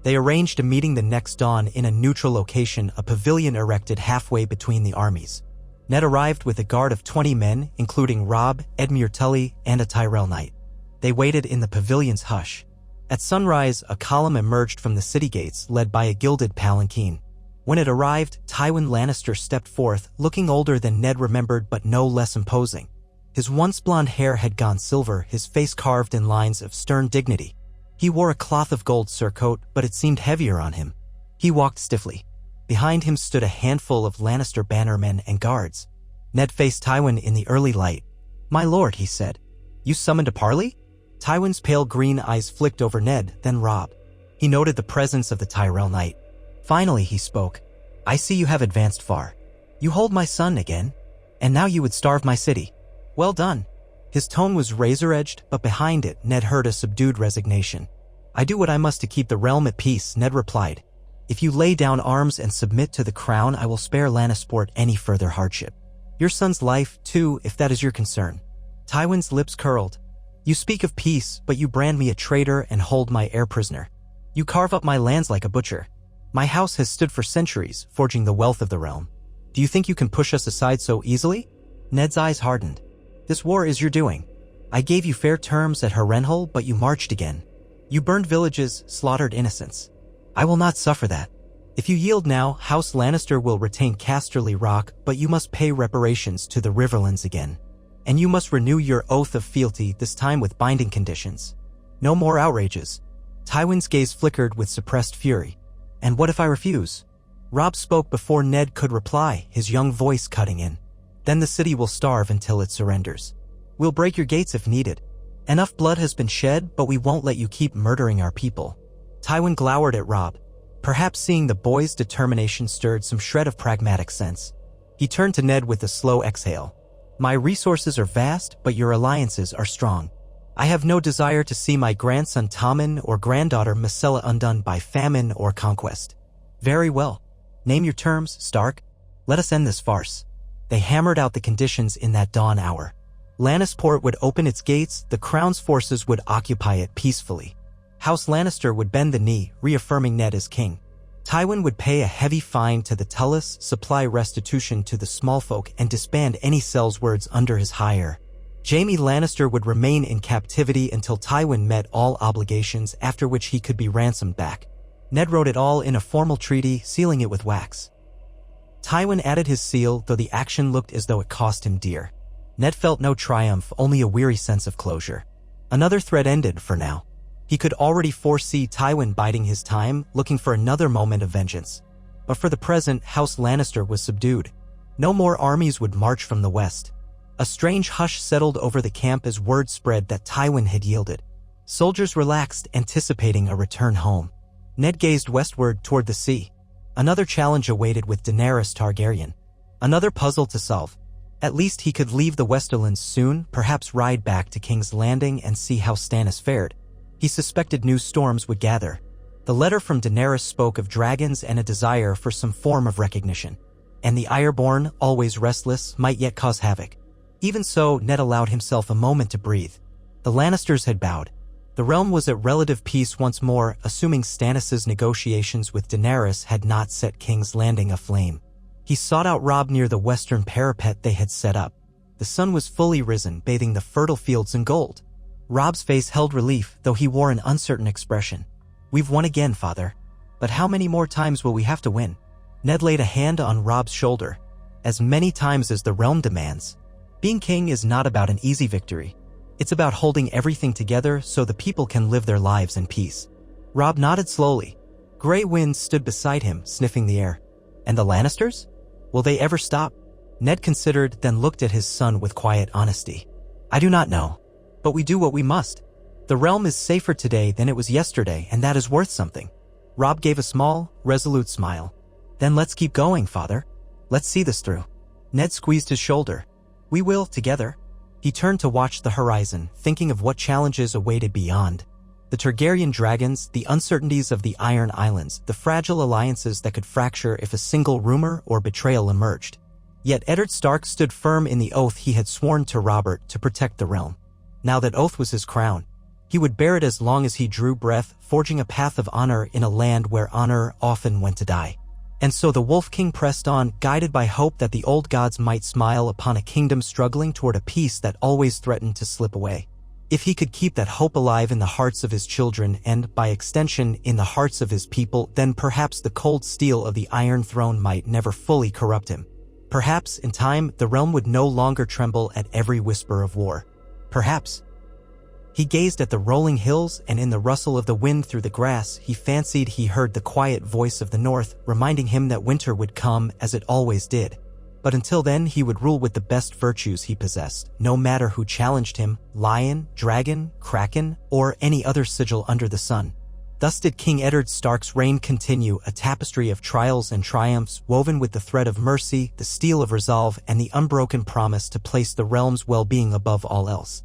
They arranged a meeting the next dawn in a neutral location, a pavilion erected halfway between the armies. Ned arrived with a guard of 20 men, including Robb, Edmure Tully, and a Tyrell Knight. They waited in the pavilion's hush. At sunrise, a column emerged from the city gates, led by a gilded palanquin. When it arrived, Tywin Lannister stepped forth, looking older than Ned remembered but no less imposing. His once blonde hair had gone silver, his face carved in lines of stern dignity. He wore a cloth of gold surcoat, but it seemed heavier on him. He walked stiffly. Behind him stood a handful of Lannister bannermen and guards. Ned faced Tywin in the early light. "My lord," he said, "you summoned a parley?" Tywin's pale green eyes flicked over Ned, then Robb. He noted the presence of the Tyrell Knight. Finally, he spoke. "I see you have advanced far. You hold my son again, and now you would starve my city. Well done. His tone was razor-edged, but behind it, Ned heard a subdued resignation. I do what I must to keep the realm at peace, Ned replied. If you lay down arms and submit to the crown, I will spare Lannisport any further hardship. Your son's life, too, if that is your concern. Tywin's lips curled. You speak of peace, but you brand me a traitor and hold my heir prisoner. You carve up my lands like a butcher. My house has stood for centuries, forging the wealth of the realm. Do you think you can push us aside so easily? Ned's eyes hardened. This war is your doing. I gave you fair terms at Harrenhal, but you marched again. You burned villages, slaughtered innocents. I will not suffer that. If you yield now, House Lannister will retain Casterly Rock, but you must pay reparations to the Riverlands again. And you must renew your oath of fealty, this time with binding conditions. No more outrages. Tywin's gaze flickered with suppressed fury. And what if I refuse? Robb spoke before Ned could reply, his young voice cutting in. Then the city will starve until it surrenders. We'll break your gates if needed. Enough blood has been shed, but we won't let you keep murdering our people. Tywin glowered at Robb. Perhaps seeing the boy's determination stirred some shred of pragmatic sense. He turned to Ned with a slow exhale. My resources are vast, but your alliances are strong. I have no desire to see my grandson Tommen or granddaughter Myrcella undone by famine or conquest. Very well. Name your terms, Stark. Let us end this farce. They hammered out the conditions in that dawn hour. Lannisport would open its gates, the Crown's forces would occupy it peacefully. House Lannister would bend the knee, reaffirming Ned as king. Tywin would pay a heavy fine to the Tullus, supply restitution to the smallfolk, and disband any Sellswords under his hire. Jaime Lannister would remain in captivity until Tywin met all obligations, after which he could be ransomed back. Ned wrote it all in a formal treaty, sealing it with wax. Tywin added his seal, though the action looked as though it cost him dear. Ned felt no triumph, only a weary sense of closure. Another thread ended for now. He could already foresee Tywin biding his time, looking for another moment of vengeance. But for the present, House Lannister was subdued. No more armies would march from the west. A strange hush settled over the camp as word spread that Tywin had yielded. Soldiers relaxed, anticipating a return home. Ned gazed westward toward the sea. Another challenge awaited with Daenerys Targaryen. Another puzzle to solve. At least he could leave the Westerlands soon, perhaps ride back to King's Landing and see how Stannis fared. He suspected new storms would gather. The letter from Daenerys spoke of dragons and a desire for some form of recognition. And the Ironborn, always restless, might yet cause havoc. Even so, Ned allowed himself a moment to breathe. The Lannisters had bowed. The realm was at relative peace once more, assuming Stannis' negotiations with Daenerys had not set King's Landing aflame. He sought out Robb near the western parapet they had set up. The sun was fully risen, bathing the fertile fields in gold. Robb's face held relief, though he wore an uncertain expression. We've won again, father. But how many more times will we have to win? Ned laid a hand on Robb's shoulder. As many times as the realm demands. Being king is not about an easy victory. It's about holding everything together so the people can live their lives in peace. Robb nodded slowly. Grey Wind stood beside him, sniffing the air. And the Lannisters? Will they ever stop? Ned considered, then looked at his son with quiet honesty. I do not know. But we do what we must. The realm is safer today than it was yesterday, and that is worth something. Robb gave a small, resolute smile. Then let's keep going, father. Let's see this through. Ned squeezed his shoulder. We will, together. He turned to watch the horizon, thinking of what challenges awaited beyond. The Targaryen dragons, the uncertainties of the Iron Islands, the fragile alliances that could fracture if a single rumor or betrayal emerged. Yet Eddard Stark stood firm in the oath he had sworn to Robert to protect the realm. Now that oath was his crown. He would bear it as long as he drew breath, forging a path of honor in a land where honor often went to die. And so the Wolf King pressed on, guided by hope that the old gods might smile upon a kingdom struggling toward a peace that always threatened to slip away. If he could keep that hope alive in the hearts of his children and, by extension, in the hearts of his people, then perhaps the cold steel of the Iron Throne might never fully corrupt him. Perhaps, in time, the realm would no longer tremble at every whisper of war. Perhaps. He gazed at the rolling hills, and in the rustle of the wind through the grass, he fancied he heard the quiet voice of the north, reminding him that winter would come as it always did. But until then, he would rule with the best virtues he possessed, no matter who challenged him, lion, dragon, kraken, or any other sigil under the sun. Thus did King Eddard Stark's reign continue, a tapestry of trials and triumphs woven with the thread of mercy, the steel of resolve, and the unbroken promise to place the realm's well-being above all else.